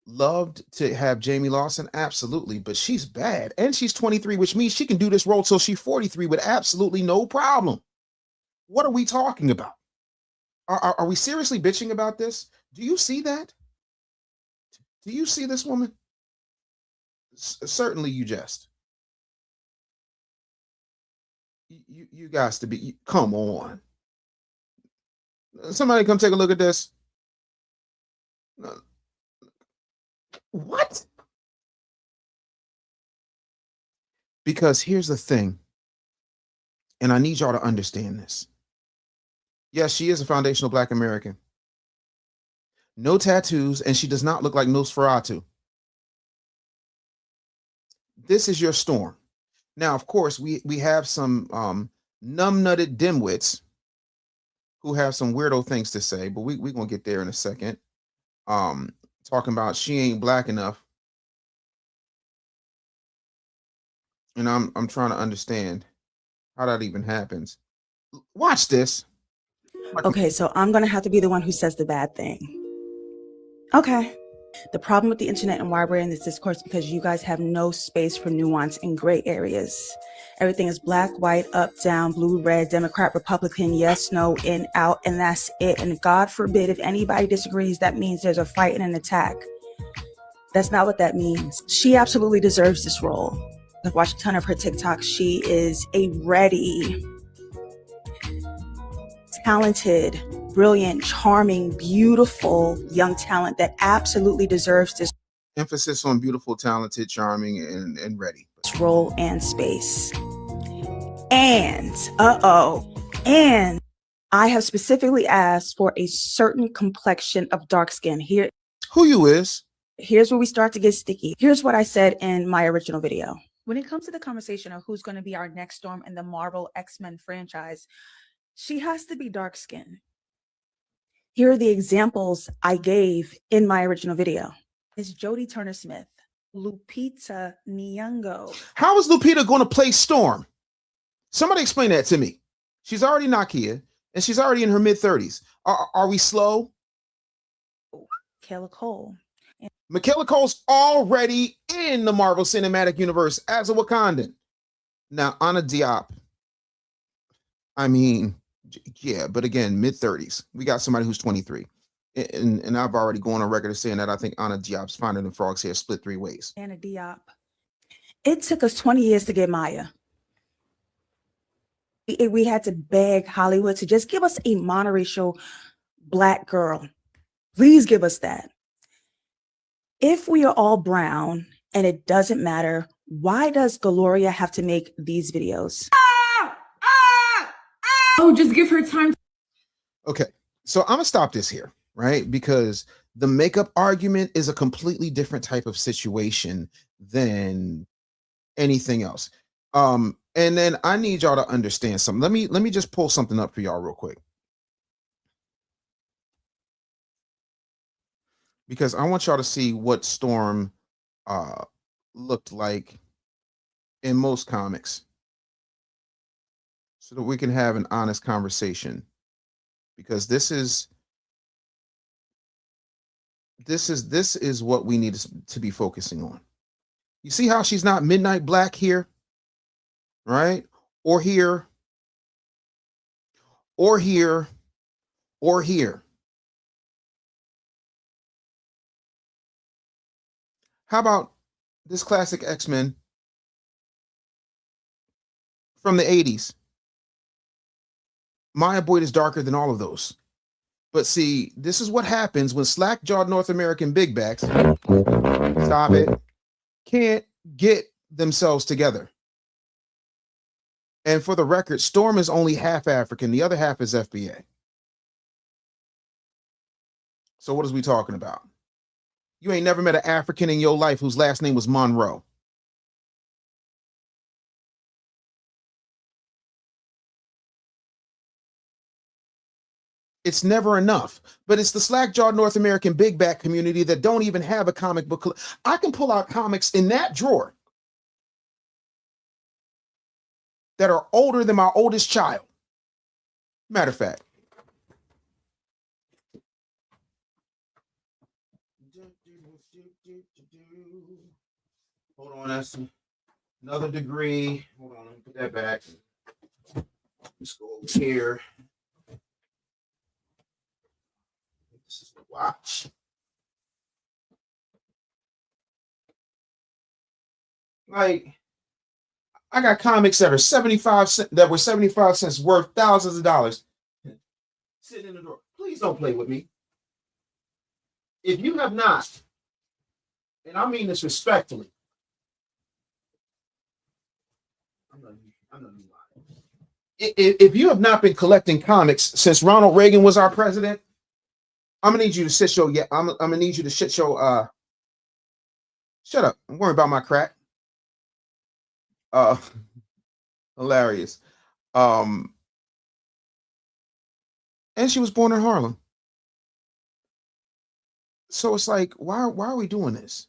loved to have Jamie Lawson? Absolutely, but she's bad. And she's 23, which means she can do this role till she's 43 with absolutely no problem. What are we talking about? Are we seriously bitching about this? Do you see that? Do you see this woman? Certainly you jest. You guys to be, come on. Somebody come take a look at this. What? Because here's the thing, and I need y'all to understand this. Yes, she is a foundational Black American. No tattoos, and she does not look like Nosferatu. This is your Storm. Now, of course, we have some numb-nutted dimwits who have some weirdo things to say, but we're going to get there in a second. Talking about she ain't Black enough. And I'm trying to understand how that even happens. Watch this. Okay, so I'm going to have to be the one who says the bad thing. Okay. The problem with the internet and why we're in this discourse is because you guys have no space for nuance in gray areas. Everything is black, white, up, down, blue, red, Democrat, Republican, yes, no, in, out, and that's it. And God forbid if anybody disagrees, that means there's a fight and an attack. That's not what that means. She absolutely deserves this role. I've watched a ton of her TikToks. She is a ready, talented, brilliant, charming, beautiful young talent that absolutely deserves this Emphasis on beautiful, talented, charming, and ready role and space. And and I have specifically asked for a certain complexion of dark skin. Who you is? Here's where we start to get sticky. Here's what I said in my original video. When it comes to the conversation of who's going to be our next Storm in the Marvel X-Men franchise, she has to be dark skinned. Here are the examples I gave in my original video. It's Jodie Turner-Smith, Lupita Nyong'o. How is Lupita going to play Storm? Somebody explain that to me. She's already Nakia, and she's already in her mid-30s. Are we slow? Michaela Cole. Michaela Cole's already in the Marvel Cinematic Universe as a Wakandan. Now, Anna Diop, I mean, yeah, but again, mid-30s. We got somebody who's 23. And I've already gone on record as saying that I think Anna Diop's finer than Frog's hair split 3 ways. Anna Diop. It took us 20 years to get Maya. We had to beg Hollywood to just give us a monoracial Black girl. Please give us that. If we are all brown and it doesn't matter, why does Gloria have to make these videos? Oh, just give her time. Okay, so I'm gonna stop this here, right? Because the makeup argument is a completely different type of situation than anything else. And then I need y'all to understand something. Let me just pull something up for y'all real quick, because I want y'all to see what Storm looked like in most comics, so that we can have an honest conversation. Because this is what we need to be focusing on. You see how she's not Midnight Black here, right? Or here, or here, or here. How about this classic X-Men from the 80s? Maya Boyd is darker than all of those. But see, this is what happens when slack-jawed North American big backs, stop it, can't get themselves together. And for the record, Storm is only half African. The other half is FBA. So what is we talking about? You ain't never met an African in your life whose last name was Monroe. It's never enough. But it's the slack-jawed North American big back community that don't even have a comic book. I can pull out comics in that drawer that are older than my oldest child. Matter of fact. Hold on, that's another degree. Hold on, let me put that back. Let's go over here. This is the watch. Like, I got comics that are 75 cents, that were 75 cents worth thousands of dollars sitting in the drawer. Please don't play with me. If you have not, and I mean this respectfully, if you have not been collecting comics since Ronald Reagan was our president, I'm gonna need you to sit your I'm gonna need you to shut your shut up. I'm worried about my crack. Hilarious. And she was born in Harlem. So it's like, why are we doing this?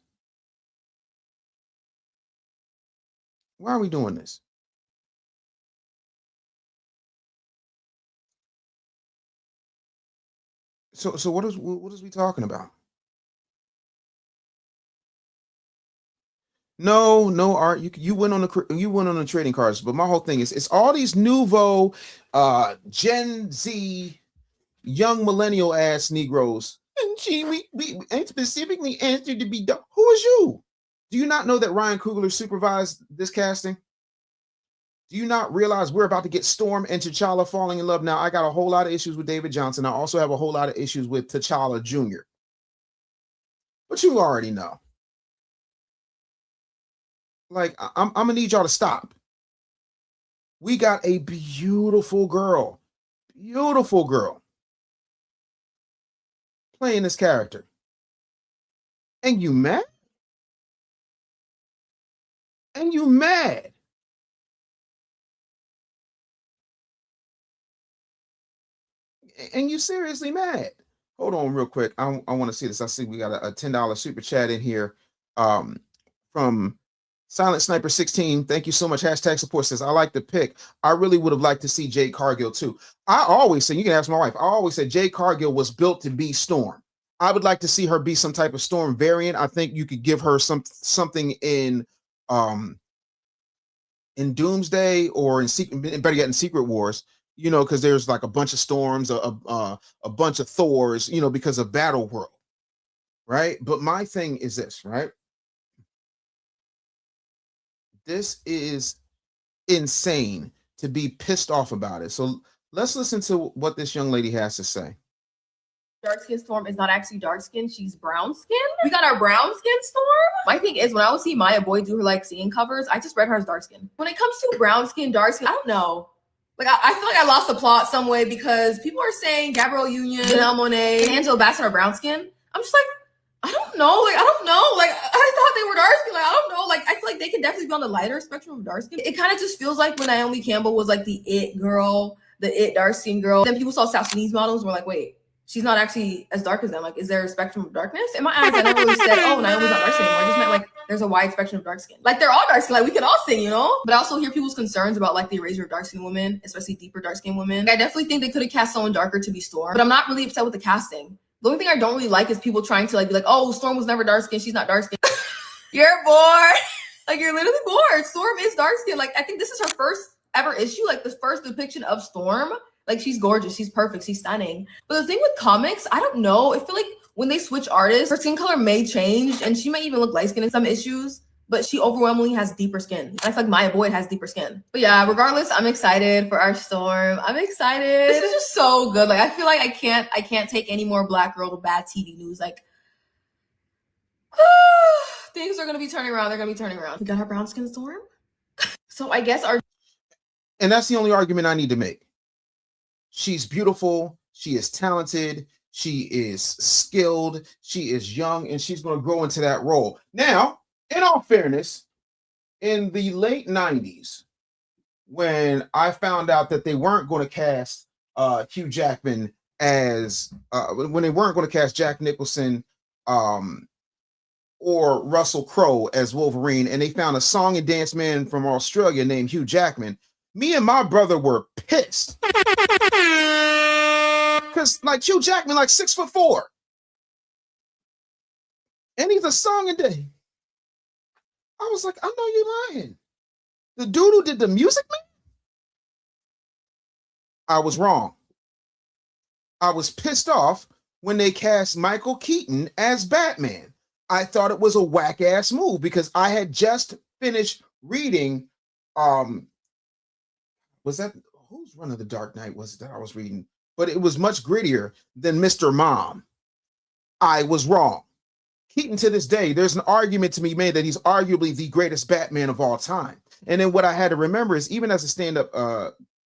Why are we doing this? So what is we talking about? No, Art. You went on the trading cards, but my whole thing is it's all these nouveau Gen Z young millennial ass Negroes. And gee, we ain't specifically answered to be done. Who is you? Do you not know that Ryan Coogler supervised this casting? Do you not realize we're about to get Storm and T'Challa falling in love? Now, I got a whole lot of issues with David Johnson. I also have a whole lot of issues with T'Challa Jr. But you already know. Like, I'm gonna need y'all to stop. We got a beautiful girl playing this character. And you mad? And you mad? And you seriously mad? Hold on real quick. I want to see this. I see we got a $10 super chat in here from Silent Sniper 16. Thank you so much. Hashtag support says, I like the pick. I really would have liked to see Jade Cargill too. I always say, you can ask my wife, I always said Jade Cargill was built to be Storm. I would like to see her be some type of Storm variant. I think you could give her something in Doomsday or better yet in Secret Wars, you know, because there's like a bunch of Storms, a bunch of Thors, you know, because of Battle World, right? But my thing is this, right? This is insane to be pissed off about it. So let's listen to what this young lady has to say. Dark skin Storm is not actually dark skin, she's brown skin. We got our brown skin Storm. My thing is, when I would see Maya Boyd do her like singing covers, I just read her as dark skin. When it comes to brown skin, dark skin, I don't know. Like I feel like I lost the plot some way because people are saying Gabrielle Union, Janelle Monáe, and Angela Bassett are brown skin. I'm just like, I don't know. Like, I don't know. Like, I thought they were dark skin. Like, I don't know. Like, I feel like they can definitely be on the lighter spectrum of dark skin. It kind of just feels like when Naomi Campbell was like the it girl, the it dark skin girl. Then people saw South Sudanese models and were like, wait, she's not actually as dark as them. Like, is there a spectrum of darkness? In my eyes, I never really said, oh, Naomi's not dark skin anymore. I just meant like there's a wide spectrum of dark skin. Like, they're all dark skin. Like, we can all sing, you know? But I also hear people's concerns about like the erasure of dark skin women, especially deeper dark skin women. I definitely think they could have cast someone darker to be Storm, but I'm not really upset with the casting. The only thing I don't really like is people trying to like be like, oh, Storm was never dark skinned, she's not dark skinned. You're bored. Like, you're literally bored. Storm is dark skinned. Like, I think this is her first ever issue, like the first depiction of Storm. Like, she's gorgeous, she's perfect, she's stunning. But the thing with comics, I don't know. I feel like when they switch artists, her skin color may change, and she may even look light skinned in some issues, but she overwhelmingly has deeper skin. And I feel like Maya Boyd has deeper skin. But yeah, regardless, I'm excited for our Storm. I'm excited. This is just so good. Like, I feel like I can't take any more Black Girl to bad TV news. Like, things are gonna be turning around. They're gonna be turning around. We got our brown skin Storm. So I guess our And that's the only argument I need to make. She's beautiful, she is talented, she is skilled, she is young, and she's going to grow into that role. Now, in all fairness, in the late 90s, when I found out that they weren't going to cast Hugh Jackman as when they weren't going to cast Jack Nicholson or Russell Crowe as Wolverine, and they found a song and dance man from Australia named Hugh Jackman, me and my brother were pissed. Because like Hugh Jackman, like 6'4", and he's a song and dance. I was like, I know you're lying. The dude who did the Music Man? I was wrong. I was pissed off when they cast Michael Keaton as Batman. I thought it was a whack ass move because I had just finished reading. Was that whose Run of the Dark Knight was it that I was reading? But it was much grittier than Mr. Mom. I was wrong. Keaton, to this day, there's an argument to be made that he's arguably the greatest Batman of all time. And then what I had to remember is, even as a stand-up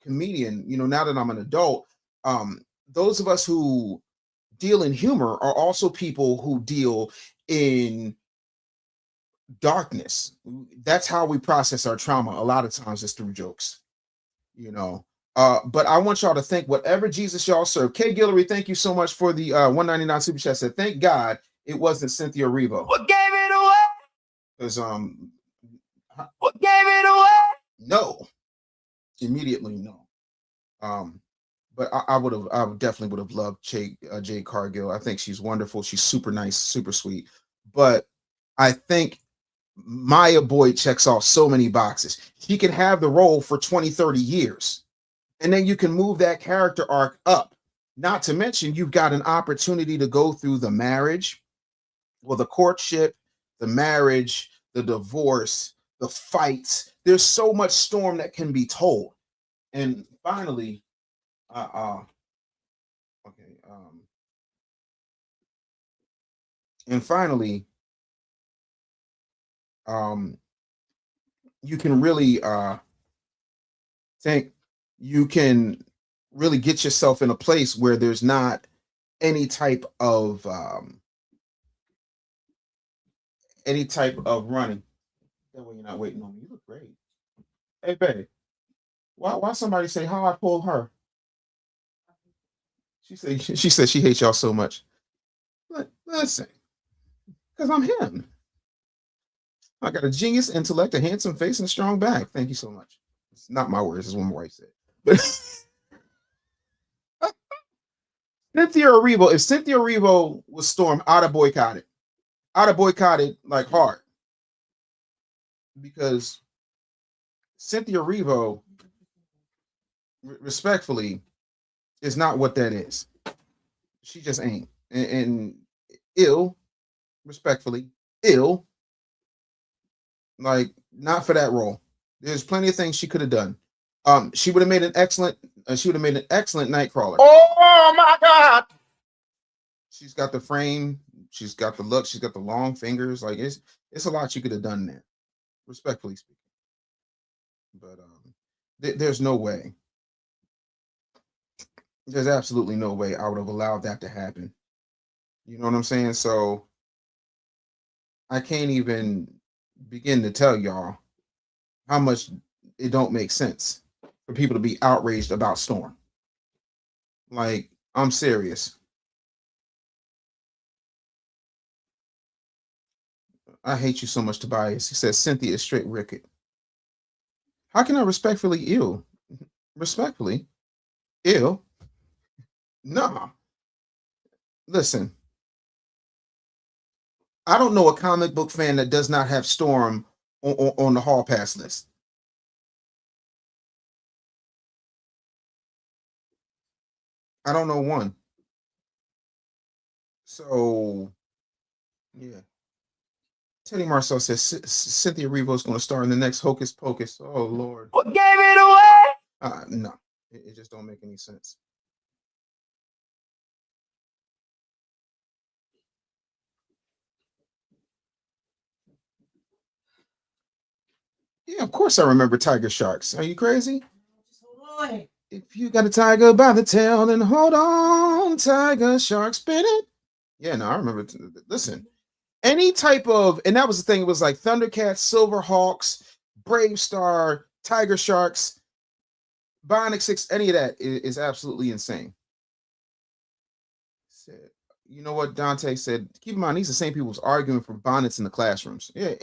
comedian, you know, now that I'm an adult, those of us who deal in humor are also people who deal in darkness. That's how we process our trauma. A lot of times it's through jokes, you know. But I want y'all to think whatever Jesus y'all serve. Kay Guillory, thank you so much for the 199 super chat. Said, thank God it wasn't Cynthia Erivo. What gave it away? Because What gave it away? no, immediately no. But I definitely would have loved Jade Cargill. I think she's wonderful. She's super nice, super sweet. But I think Maya Boyd checks off so many boxes. She can have the role for 20, 30 years. And then you can move that character arc up. Not to mention, you've got an opportunity to go through the marriage, well, the courtship, the marriage, the divorce, the fights. There's so much Storm that can be told. And finally, you can really think you can really get yourself in a place where there's not any type of running. That way you're not waiting on me. You look great. Hey, babe. Why somebody say how I pulled her? She said she hates y'all so much. Listen, because I'm him. I got a genius intellect, a handsome face, and a strong back. Thank you so much. It's not my words, it's what my wife said. But Cynthia Erivo, if Cynthia Erivo was Storm, I'd have boycotted. I'd have boycotted like hard. Because Cynthia Erivo, respectfully, is not what that is. She just ain't. And ill, respectfully, ill. Like, not for that role. There's plenty of things she could have done. She would have made an excellent. She would have made an excellent Nightcrawler. Oh my God! She's got the frame. She's got the look. She's got the long fingers. Like it's a lot she could have done there, respectfully speaking. But there's no way. There's absolutely no way I would have allowed that to happen. You know what I'm saying? So I can't even begin to tell y'all how much it don't make sense for people to be outraged about Storm. Like, I'm serious. I hate you so much, Tobias. He says Cynthia is straight wicked. How can I respectfully ill? Respectfully ill? No. Listen, I don't know a comic book fan that does not have Storm on the hall pass list. I don't know one. So, yeah. Teddy Marcel says Cynthia Erivo is going to star in the next Hocus Pocus. Oh, Lord. What gave it away? No, it just don't make any sense. Yeah, of course I remember Tiger Sharks. Are you crazy? If you got a tiger by the tail, then hold on, Tiger Shark, spin it. Yeah, no, I remember. Listen, any type of, and that was the thing, it was like Thundercats, Silverhawks, Brave Star, Tiger Sharks, Bionic 6, any of that is absolutely insane. You know what Dante said? Keep in mind, these are the same people who's arguing for bonnets in the classrooms. Yeah,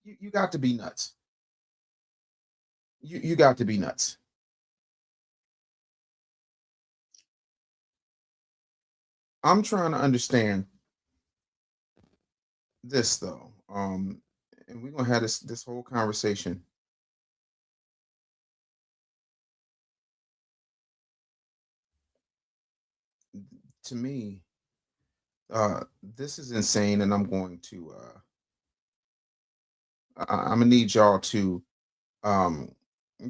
you got to be nuts. You got to be nuts. I'm trying to understand this though. And we're gonna have this whole conversation. To me, this is insane, and I'm going to I'm gonna need y'all to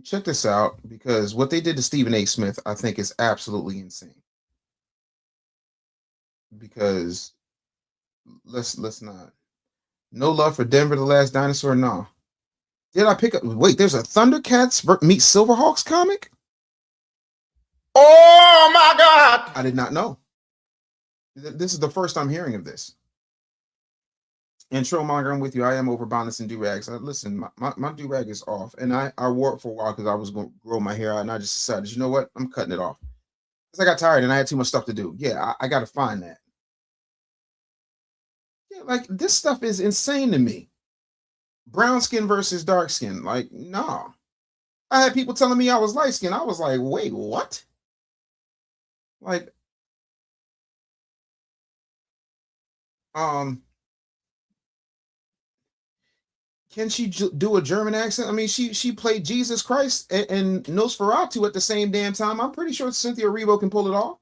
check this out, because what they did to Stephen A. Smith, I think, is absolutely insane. Because let's not. No love for Denver the Last Dinosaur. No. Did I pick up? Wait, there's a Thundercats meet Silverhawks comic? Oh my God! I did not know. This is the first I'm hearing of this. And Trollmonger, I'm with you. I am over bonnets and do-rags. Listen, my do-rag is off. And I wore it for a while because I was going to grow my hair out. And I just decided, you know what? I'm cutting it off. Because I got tired and I had too much stuff to do. Yeah, I got to find that. Yeah, like, this stuff is insane to me. Brown skin versus dark skin. Like, no. I had people telling me I was light skin. I was like, wait, what? Like, can she do a German accent? I mean, she played Jesus Christ and Nosferatu at the same damn time. I'm pretty sure Cynthia Erivo can pull it off.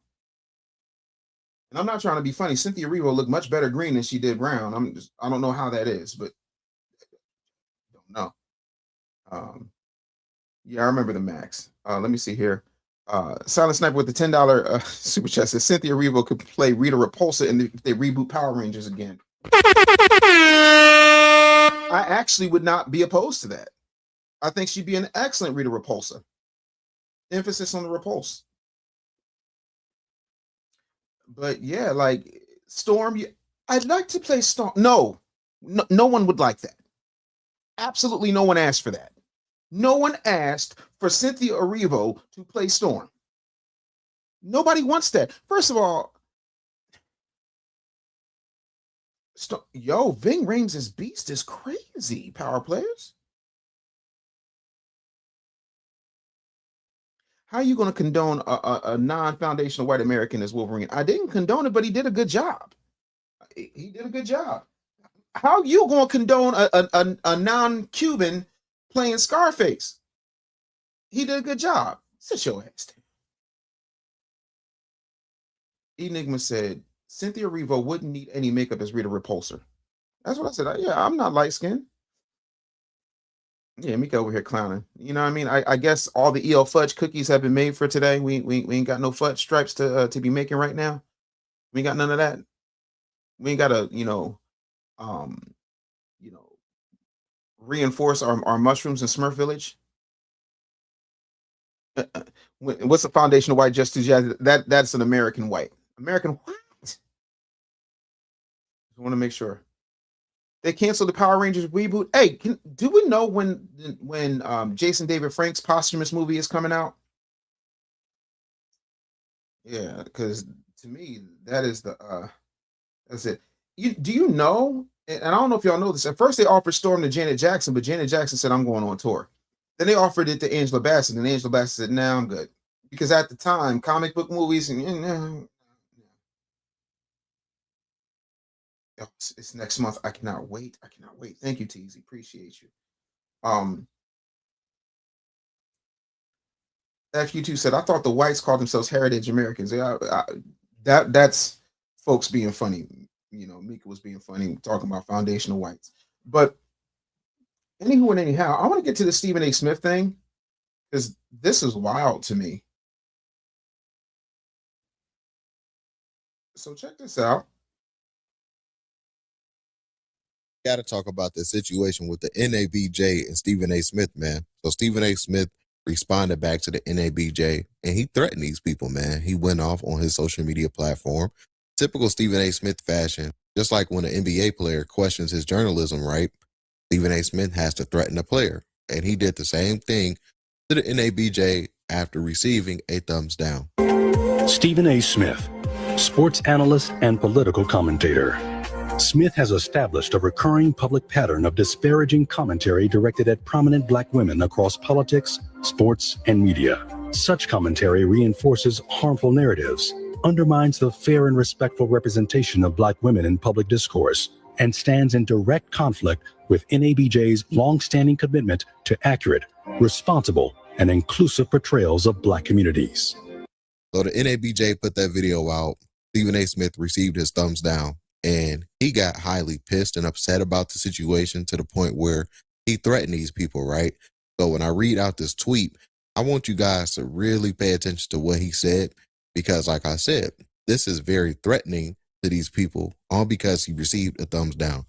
And I'm not trying to be funny. Cynthia Erivo looked much better green than she did brown. I don't know how that is, but I don't know. Yeah, I remember the Max. Let me see here. Silent Sniper with the $10 super chat says Cynthia Erivo could play Rita Repulsa if they reboot Power Rangers again. I actually would not be opposed to that. I think she'd be an excellent Rita Repulsa. Emphasis on the repulse. But yeah, like Storm, I'd like to play Storm. No one would like that. Absolutely no one asked for that. No one asked for Cynthia Erivo to play Storm. Nobody wants that. First of all, Ving Rhames' beast is crazy, power players. How are you going to condone a non-foundational white American as Wolverine? I didn't condone it, but he did a good job. He did a good job. How are you going to condone a non-Cuban playing Scarface? He did a good job. Sit your ass down. Enigma said, Cynthia Erivo wouldn't need any makeup as Rita Repulsor. That's what I said. Yeah, I'm not light-skinned. Yeah, Mika over here clowning. You know what I mean? I guess all the EL fudge cookies have been made for today. We ain't got no fudge stripes to be making right now. We ain't got none of that. We ain't got to, reinforce our mushrooms in Smurf Village. What's the foundation of white justice? Yeah, that's an American white. American what? I want to make sure. They canceled the Power Rangers reboot. Hey, do we know when Jason David Frank's posthumous movie is coming out? Yeah, because to me that is that's it. Do you know? And I don't know if y'all know this. At first, they offered Storm to Janet Jackson, but Janet Jackson said, "I'm going on tour." Then they offered it to Angela Bassett, and Angela Bassett said, "Nah, I'm good." Because at the time, comic book movies and it's next month. I cannot wait. I cannot wait. Thank you, Teasy. Appreciate you. FU2 said, I thought the whites called themselves heritage Americans. Yeah, that's folks being funny. Mika was being funny, talking about foundational whites. But anywho and anyhow, I want to get to the Stephen A. Smith thing because this is wild to me. So check this out. Got to talk about the situation with the NABJ and Stephen A. Smith, man. So Stephen A. Smith responded back to the NABJ and he threatened these people, man. He went off on his social media platform. Typical Stephen A. Smith fashion, just like when an NBA player questions his journalism, right? Stephen A. Smith has to threaten a player. And he did the same thing to the NABJ after receiving a thumbs down. Stephen A. Smith, sports analyst and political commentator. Smith has established a recurring public pattern of disparaging commentary directed at prominent black women across politics, sports, and media. Such commentary reinforces harmful narratives, undermines the fair and respectful representation of black women in public discourse, and stands in direct conflict with NABJ's long-standing commitment to accurate, responsible, and inclusive portrayals of black communities. So the NABJ put that video out. Stephen A. Smith received his thumbs down. And he got highly pissed and upset about the situation to the point where he threatened these people, right? So when I read out this tweet, I want you guys to really pay attention to what he said, because like I said, this is very threatening to these people, all because he received a thumbs down.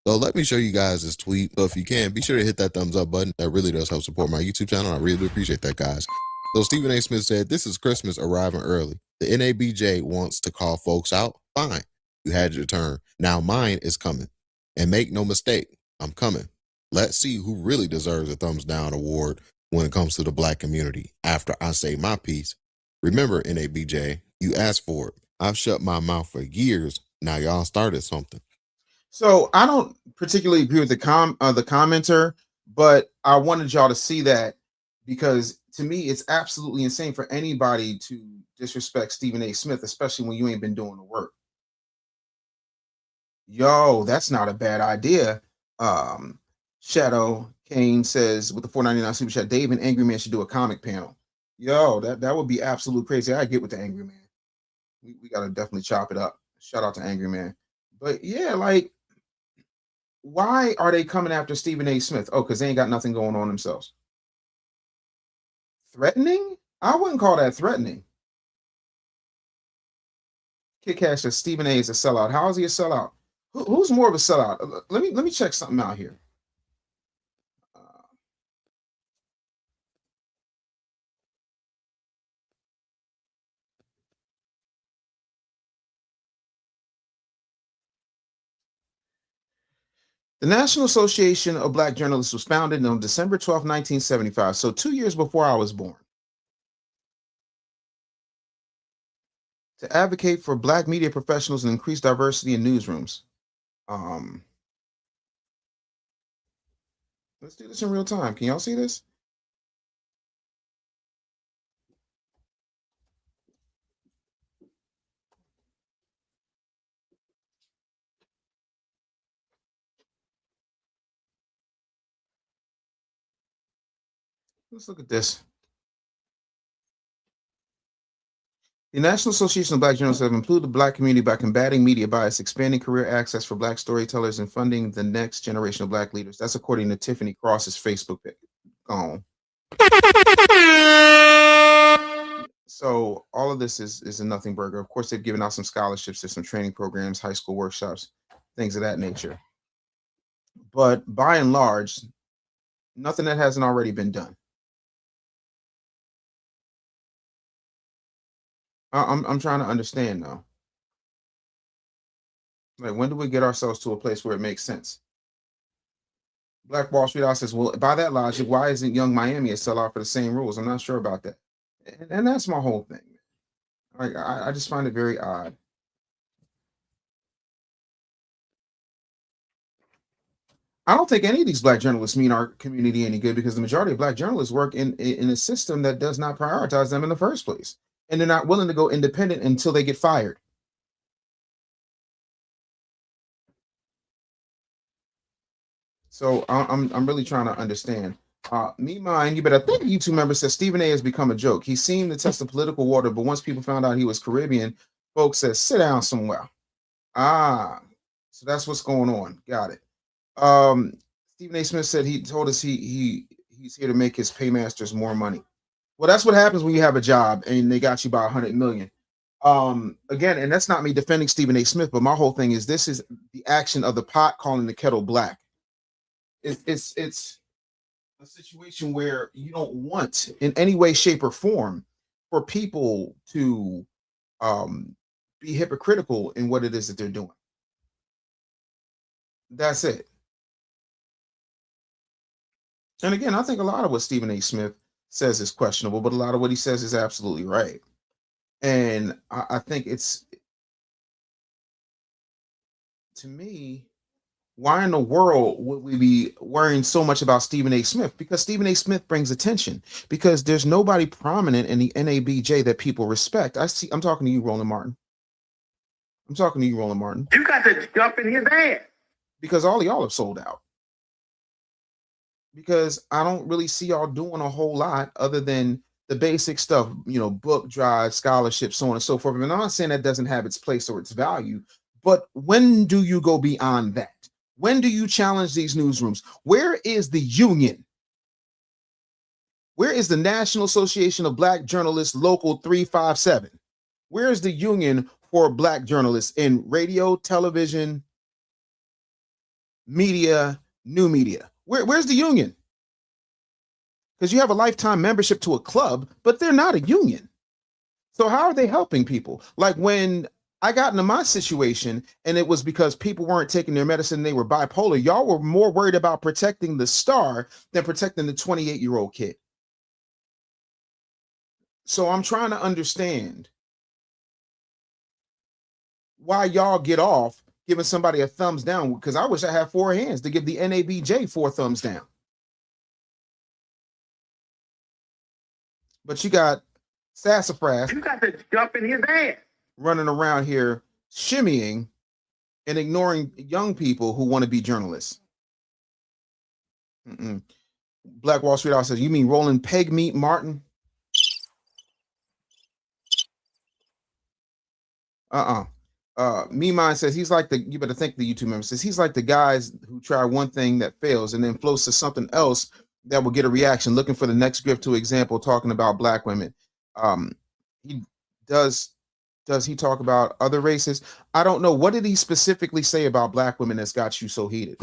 So let me show you guys this tweet. So if you can, be sure to hit that thumbs up button. That really does help support my YouTube channel. I really appreciate that, guys. So Stephen A. Smith said, this is Christmas arriving early. The NABJ wants to call folks out. Fine. You had your turn. Now mine is coming. And make no mistake, I'm coming. Let's see who really deserves a thumbs down award when it comes to the black community. After I say my piece, remember NABJ, you asked for it. I've shut my mouth for years. Now y'all started something. So I don't particularly agree with the commenter, but I wanted y'all to see that because to me, it's absolutely insane for anybody to disrespect Stephen A. Smith, especially when you ain't been doing the work. Yo, that's not a bad idea. Shadow Kane says with the $4.99 super chat, Dave and Angry Man should do a comic panel. Yo, that would be absolute crazy. I get with the Angry Man. We gotta definitely chop it up. Shout out to Angry Man. But yeah, like, why are they coming after Stephen A. Smith? Oh, because they ain't got nothing going on themselves. Threatening? I wouldn't call that threatening. Kid Cash says Stephen A. is a sellout. How is he a sellout? Who's more of a sellout? Let me check something out here. The National Association of Black Journalists was founded on December 12, 1975, so 2 years before I was born. to advocate for Black media professionals and increase diversity in newsrooms. Let's do this in real time. Can y'all see this? Let's look at this. The National Association of Black Journalists have included the Black community by combating media bias, expanding career access for Black storytellers, and funding the next generation of Black leaders. That's according to Tiffany Cross's Facebook page. So all of this is a nothing burger. Of course, they've given out some scholarships to some training programs, high school workshops, things of that nature. But by and large, nothing that hasn't already been done. I'm trying to understand now. Like, when do we get ourselves to a place where it makes sense? Black Wall Street says, well, by that logic, why isn't Young Miami a sellout for the same rules? I'm not sure about that. And that's my whole thing. Like, I just find it very odd. I don't think any of these Black journalists mean our community any good, because the majority of Black journalists work in a system that does not prioritize them in the first place. And they're not willing to go independent until they get fired. So I'm really trying to understand. You better think YouTube member says Stephen A has become a joke. He seemed to test the political water, but once people found out he was Caribbean, folks said, sit down somewhere. So that's what's going on. Got it. Stephen A. Smith said he told us he's here to make his paymasters more money. Well, that's what happens when you have a job and they got you by 100 million. Again, and that's not me defending Stephen A. Smith, but my whole thing is this is the action of the pot calling the kettle black. It's a situation where you don't want in any way, shape, or form for people to be hypocritical in what it is that they're doing. That's it. And again, I think a lot of what Stephen A. Smith says is questionable, but a lot of what he says is absolutely right. And I think it's, to me, why in the world would we be worrying so much about Stephen A. Smith? Because Stephen A. Smith brings attention, because there's nobody prominent in the NABJ that people respect. I'm talking to you, Roland Martin. I'm talking to you, Roland Martin. You got to jump in his ass. Because all of y'all have sold out. Because I don't really see y'all doing a whole lot other than the basic stuff, book drive, scholarships, so on and so forth. And I'm not saying that doesn't have its place or its value, but when do you go beyond that? When do you challenge these newsrooms? Where is the union? Where is the National Association of Black Journalists Local 357? Where is the union for Black journalists in radio, television, media, new media? Where's the union? Because you have a lifetime membership to a club, but they're not a union. So how are they helping people? Like when I got into my situation and it was because people weren't taking their medicine, they were bipolar, y'all were more worried about protecting the star than protecting the 28-year-old kid. So I'm trying to understand why y'all get off giving somebody a thumbs down, because I wish I had 4 hands to give the NABJ 4 thumbs down. But you got Sassafras. You got to jump in his ass. Running around here shimmying and ignoring young people who want to be journalists. Black Wall Street says, you mean rolling peg meat, Martin? Me Mine says he's like you better thank the YouTube member, says he's like the guys who try one thing that fails and then floats to something else that will get a reaction, looking for the next grip to example, talking about Black women. He does he talk about other races? I don't know. What did he specifically say about Black women that's got you so heated?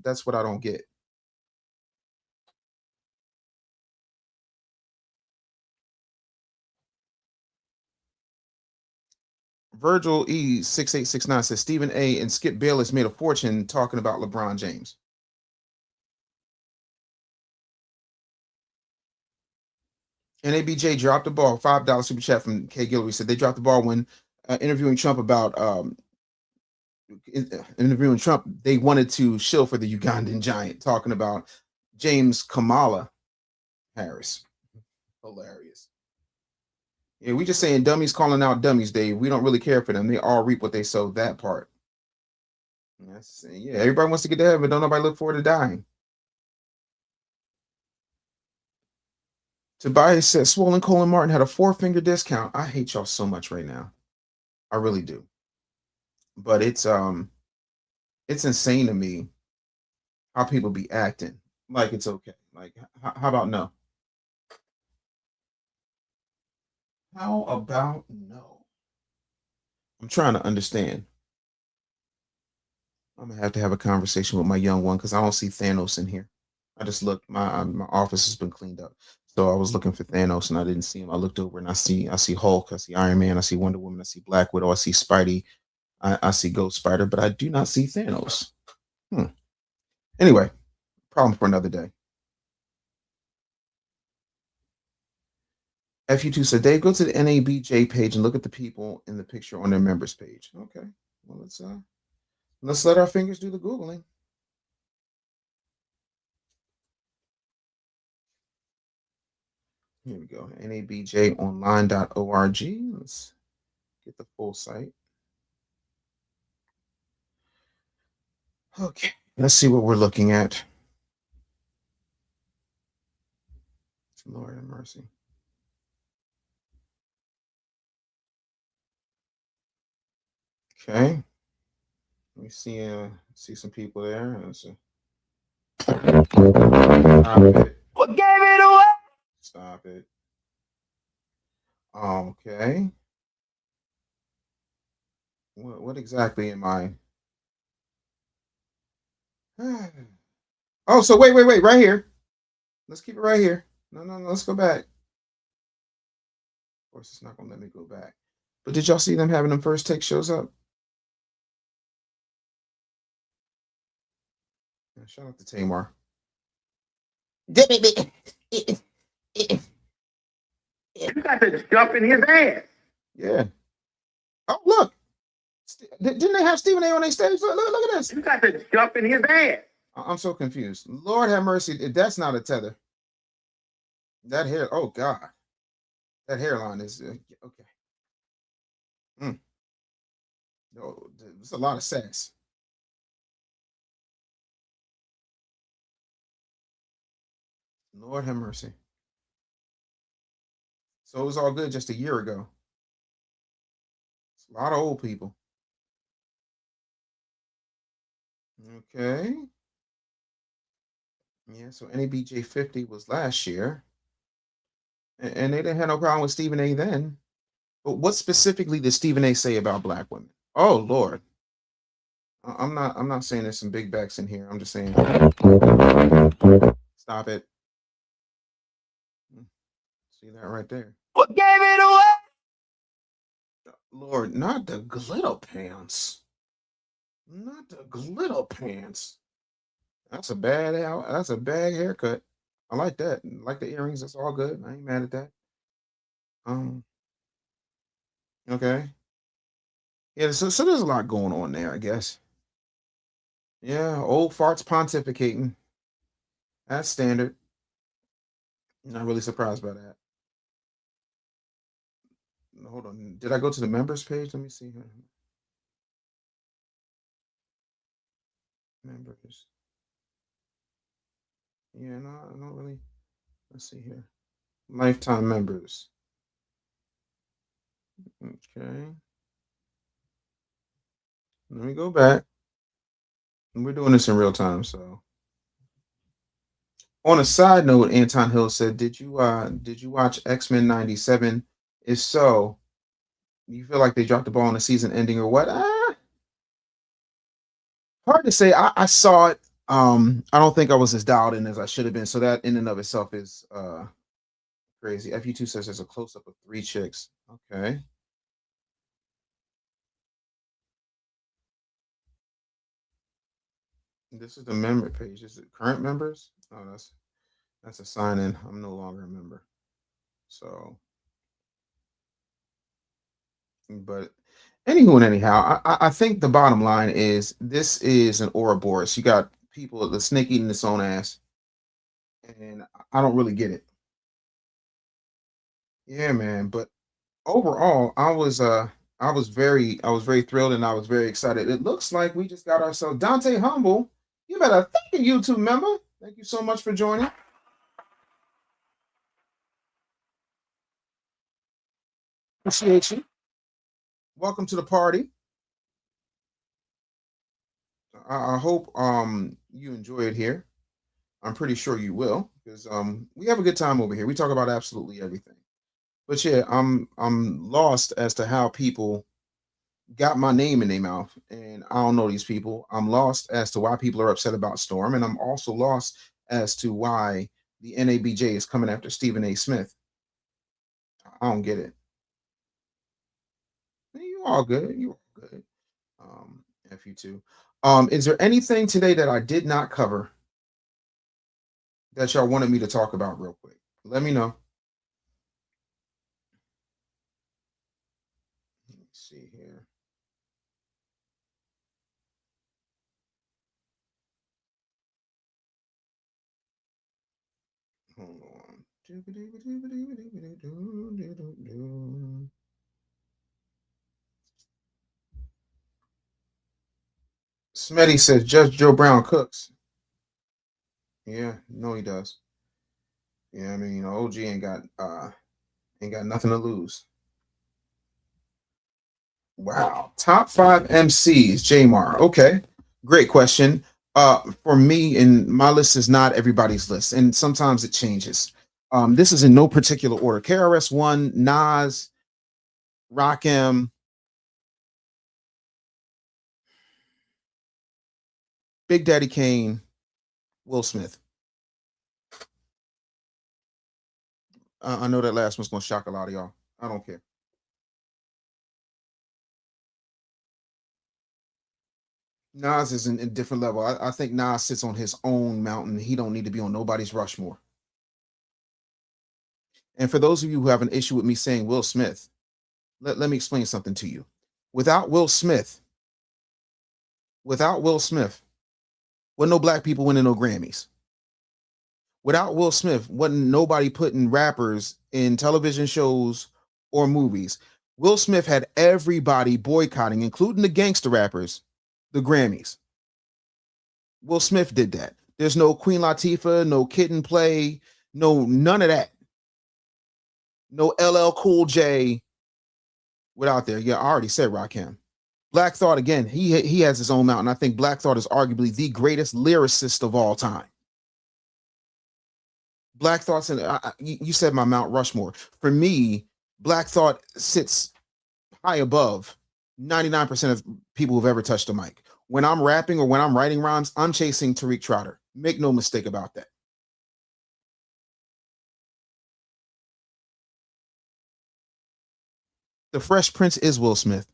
That's what I don't get. Virgil E6869 says Stephen A. and Skip Bayless made a fortune talking about LeBron James. NABJ dropped the ball. $5 super chat from K. Guillory said they dropped the ball when interviewing Trump about interviewing Trump. They wanted to shill for the Ugandan giant, talking about James Kamala Harris. Hilarious. Yeah, we just saying dummies calling out dummies, Dave. We don't really care for them. They all reap what they sow. That part. Yeah, everybody wants to get to heaven. Don't nobody look forward to dying. Tobias said Swollen Colin Martin had a 4-finger discount. I hate y'all so much right now. I really do. But it's insane to me how people be acting like it's okay. Like, how about no? How about no? I'm trying to understand. I'm gonna have to have a conversation with my young one because I don't see Thanos in here. I just looked. My office has been cleaned up, so I was looking for Thanos and I didn't see him. I looked over and I see Hulk, I see Iron Man, I see Wonder Woman, I see Black Widow, I see Spidey, I see Ghost Spider, but I do not see Thanos. Anyway, problem for another day. FU2 said, Dave, go to the NABJ page and look at the people in the picture on their members page. Okay, well let's let our fingers do the Googling. Here we go. NABJonline.org. Let's get the full site. Okay, let's see what we're looking at. Lord have mercy. Okay. Let me see some people there. Let's see. Stop it. What gave it away? Stop it. Okay. What exactly am I? Oh, so wait, right here. Let's keep it right here. No, let's go back. Of course, it's not gonna let me go back. But did y'all see them having them first take shows up? Yeah, shout out to Tamar. You got to jump in his ass. Yeah. Oh, look. Didn't they have Stephen A on their stage? Look at this. You got to jump in his ass. I'm so confused. Lord have mercy. That's not a tether. That hair. Oh, God. That hairline is okay. No, there's a lot of sass. Lord have mercy. So it was all good just a year ago. It's a lot of old people. Okay. Yeah, so NABJ 50 was last year. And they didn't have no problem with Stephen A then. But what specifically did Stephen A say about black women? Oh Lord. I'm not saying there's some big backs in here. I'm just saying stop it. See that right there. What gave it away? Lord, not the glitter pants. Not the glitter pants. That's a bad haircut. I like that. I like the earrings. That's all good. I ain't mad at that. Okay. Yeah, so there's a lot going on there, I guess. Yeah, old farts pontificating. That's standard. Not really surprised by that. Hold on. Did I go to the members page? Let me see here. Members. Yeah, no, I don't really. Let's see here. Lifetime members. Okay. Let me go back. We're doing this in real time, so. On a side note, Anton Hill said, "Did you watch X-Men '97? If so, do you feel like they dropped the ball on the season ending or what?" Hard to say. I saw it. I don't think I was as dialed in as I should have been. So that in and of itself is crazy. FU2 says there's a close up of 3 chicks. Okay. This is the member page. Is it current members? Oh, that's a sign in. I'm no longer a member. So, but anywho and anyhow, I think the bottom line is this is an Ouroboros. You got people, the snake eating its own ass, and I don't really get it. Yeah, man. But overall, I was very thrilled and I was very excited. It looks like we just got ourselves Dante Humble. You better thank a YouTube member. Thank you so much for joining. Appreciate you. Welcome to the party. I hope you enjoy it here. I'm pretty sure you will, because we have a good time over here. We talk about absolutely everything. But yeah, I'm lost as to how people got my name in their mouth, and I don't know these people. I'm lost as to why people are upset about Storm, and I'm also lost as to why the NABJ is coming after Stephen A. Smith. I don't get it. You all good. You all good. F you too. Is there anything today that I did not cover that y'all wanted me to talk about real quick? Let me know. Let me see here. Hold on. Smitty says Judge Joe Brown cooks. Yeah, no, he does. Yeah, I mean, you know, OG ain't got nothing to lose. Wow. Top 5 MCs, Jamar. Okay. Great question. For me, and my list is not everybody's list, and sometimes it changes. This is in no particular order. KRS-One, Nas, Rakim, Big Daddy Kane, Will Smith. I know that last one's gonna shock a lot of y'all. I don't care. Nas is in a different level. I think Nas sits on his own mountain. He don't need to be on nobody's Rushmore. And for those of you who have an issue with me saying Will Smith, let me explain something to you. Without Will Smith, wasn't no black people winning no Grammys. Without Will Smith, wasn't nobody putting rappers in television shows or movies. Will Smith had everybody boycotting, including the gangster rappers, the Grammys. Will Smith did that. There's no Queen Latifah, no Kid and Play, no none of that. No LL Cool J without there. Yeah, I already said Rakim. Black Thought, again, he has his own mountain. I think Black Thought is arguably the greatest lyricist of all time. Black Thought's in, you said my Mount Rushmore. For me, Black Thought sits high above 99% of people who've ever touched a mic. When I'm rapping or when I'm writing rhymes, I'm chasing Tariq Trotter. Make no mistake about that. The Fresh Prince is Will Smith.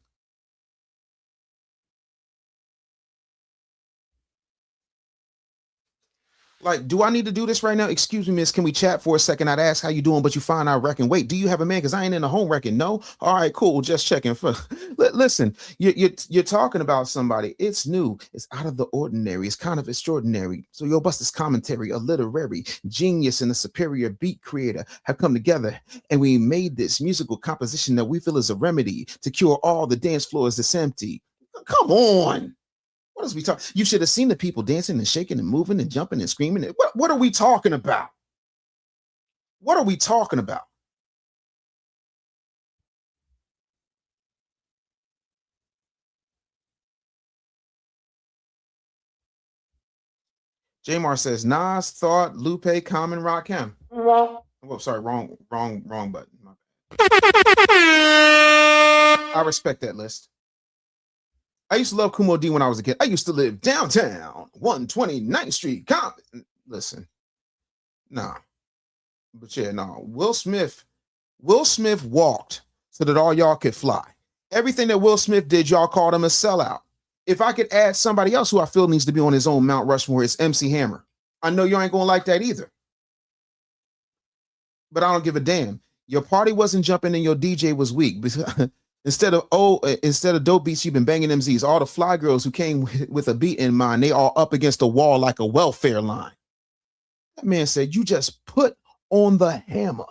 Like, do I need to do this right now? Excuse me, miss, can we chat for a second? I'd ask how you doing, but you find out wrecking. Wait, do you have a man? Because I ain't in the home wrecking. No? All right, cool. Just checking. Listen, you're talking about somebody. It's new. It's out of the ordinary. It's kind of extraordinary. So your Buster's commentary, a literary genius and a superior beat creator have come together, and we made this musical composition that we feel is a remedy to cure all the dance floors that's empty. Come on. What is we talking? You should have seen the people dancing and shaking and moving and jumping and screaming. What are we talking about? What are we talking about? Jamar says Nas, Thought, Lupe, Common, Rakim. Oh, sorry, wrong button. I respect that list. I used to love Kumo D when I was a kid. I used to live downtown, 129th Street. Listen, nah. But yeah, no. Will Smith walked so that all y'all could fly. Everything that Will Smith did, y'all called him a sellout. If I could add somebody else who I feel needs to be on his own Mount Rushmore, it's MC Hammer. I know you ain't gonna like that either. But I don't give a damn. Your party wasn't jumping and your DJ was weak. Instead of dope beats, you've been banging MZs. All the fly girls who came with a beat in mind, they all up against the wall like a welfare line. That man said, you just put on the hammer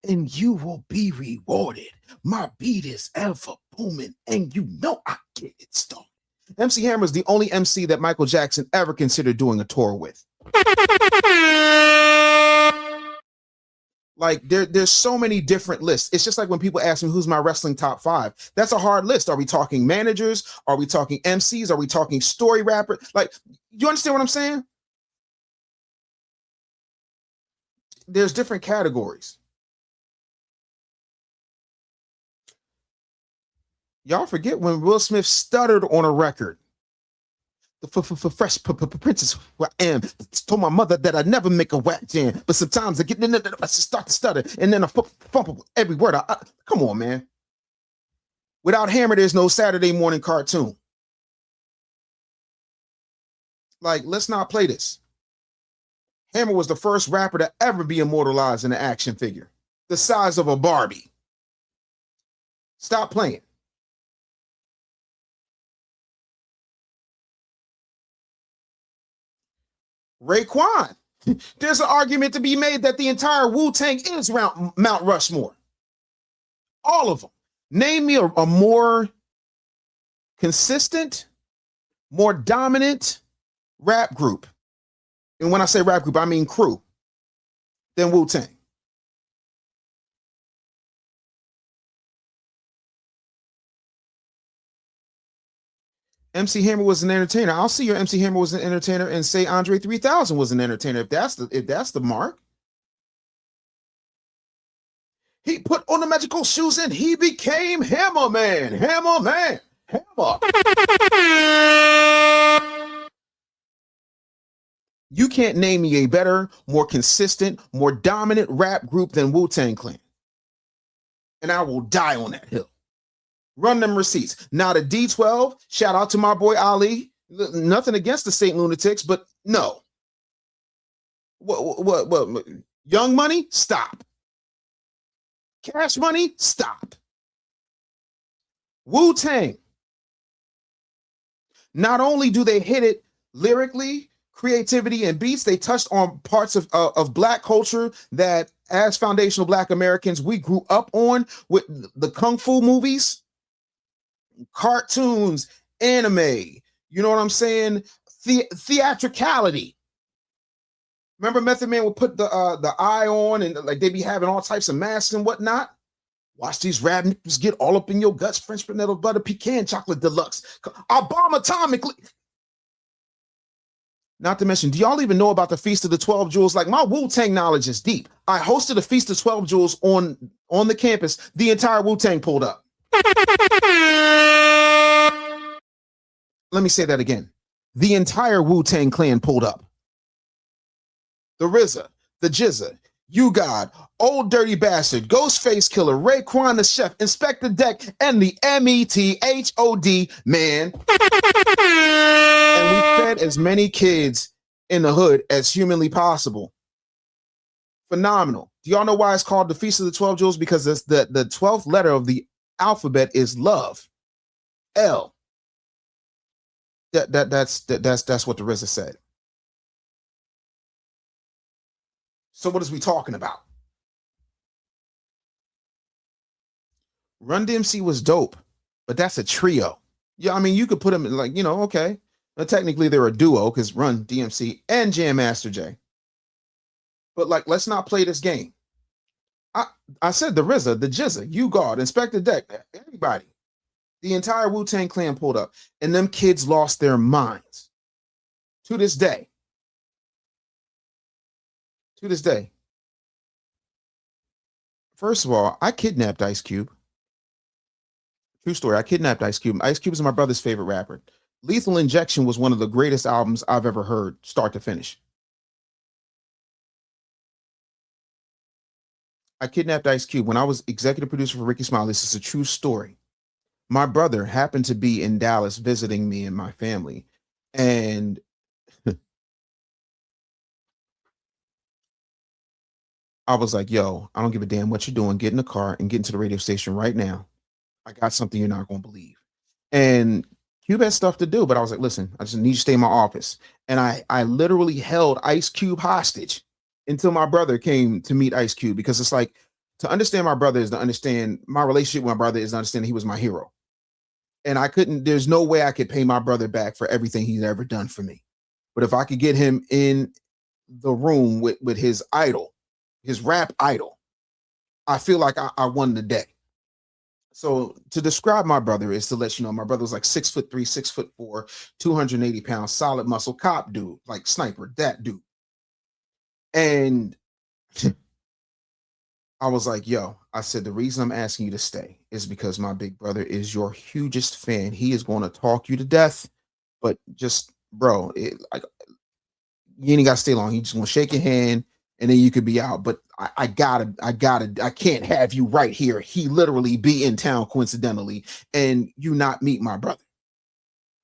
and you will be rewarded. My beat is ever booming and you know I get it started. MC Hammer is the only MC that Michael Jackson ever considered doing a tour with. Like there's so many different lists. It's just like when people ask me who's my wrestling top 5. That's a hard list. Are we talking managers? Are we talking MCs? Are we talking story rapper? Like, you understand what I'm saying? There's different categories. Y'all forget when Will Smith stuttered on a record. The fresh princess who I am. Told my mother that I'd never make a whack jam, but sometimes I get in there, I start to stutter, and then I fumble every word. Come on, man. Without Hammer, there's no Saturday morning cartoon. Like, let's not play this. Hammer was the first rapper to ever be immortalized in an action figure, the size of a Barbie. Stop playing. Raekwon. There's an argument to be made that the entire Wu-Tang is Mount Rushmore. All of them. Name me a more consistent, more dominant rap group. And when I say rap group, I mean crew, than Wu-Tang. MC Hammer was an entertainer. I'll see your MC Hammer was an entertainer and say Andre 3000 was an entertainer if that's the mark. He put on the magical shoes and he became Hammer Man. Hammer Man. Hammer. You can't name me a better, more consistent, more dominant rap group than Wu-Tang Clan. And I will die on that hill. Run them receipts. Now the D12, shout out to my boy Ali. Nothing against the St. Lunatics, but no. What? Young Money? Stop. Cash Money? Stop. Wu-Tang. Not only do they hit it lyrically, creativity, and beats, they touched on parts of Black culture that, as foundational Black Americans, we grew up on with the Kung Fu movies, cartoons, anime, you know what I'm saying? Theatricality. Remember Method Man would put the eye on and like they be having all types of masks and whatnot? Watch these rap nippers get all up in your guts. French vanilla butter pecan chocolate deluxe. I bomb atomically. Not to mention, do y'all even know about the Feast of the 12 Jewels? Like, my Wu-Tang knowledge is deep. I hosted a Feast of 12 Jewels on the campus. The entire Wu-Tang pulled up. Let me say that again. The entire Wu-Tang Clan pulled up. The RZA, the Jizza, You God, Old Dirty Bastard, Ghostface Killer, Raekwon the Chef, Inspector Deck, and the METHOD man. And we fed as many kids in the hood as humanly possible. Phenomenal. Do y'all know why it's called the Feast of the 12 Jewels? Because it's the 12th letter of the alphabet is love. L. That's what the RZA said. So what is we talking about? Run DMC was dope, but that's a trio. Yeah, I mean, you could put them in like, okay. But technically they're a duo because Run DMC and Jam Master Jay. But like, let's not play this game. I said the RZA, the Jizza, You God, Inspector Deck, everybody. The entire Wu-Tang Clan pulled up, and them kids lost their minds. To this day. To this day. First of all, I kidnapped Ice Cube. True story. I kidnapped Ice Cube. Ice Cube is my brother's favorite rapper. Lethal Injection was one of the greatest albums I've ever heard, start to finish. I kidnapped Ice Cube when I was executive producer for Ricky Smiley. This is a true story. My brother happened to be in Dallas visiting me and my family. And I was like, yo, I don't give a damn what you're doing. Get in the car and get into the radio station right now. I got something you're not going to believe. And Cube had stuff to do, but I was like, listen, I just need you to stay in my office. And I literally held Ice Cube hostage until my brother came to meet Ice Cube, because it's like, to understand my brother is to understand my relationship with my brother, is to understand he was my hero. And there's no way I could pay my brother back for everything he's ever done for me. But if I could get him in the room with his idol, his rap idol, I feel like I won the day. So to describe my brother is to let you know, my brother was like 6'3", 6'4", 280 pounds, solid muscle, cop dude, like sniper, that dude. And I was like, yo, I said, the reason I'm asking you to stay is because my big brother is your hugest fan. He is going to talk you to death, but just, bro, you ain't got to stay long. He just going to shake your hand and then you could be out. But I can't have you right here. He literally be in town coincidentally and you not meet my brother.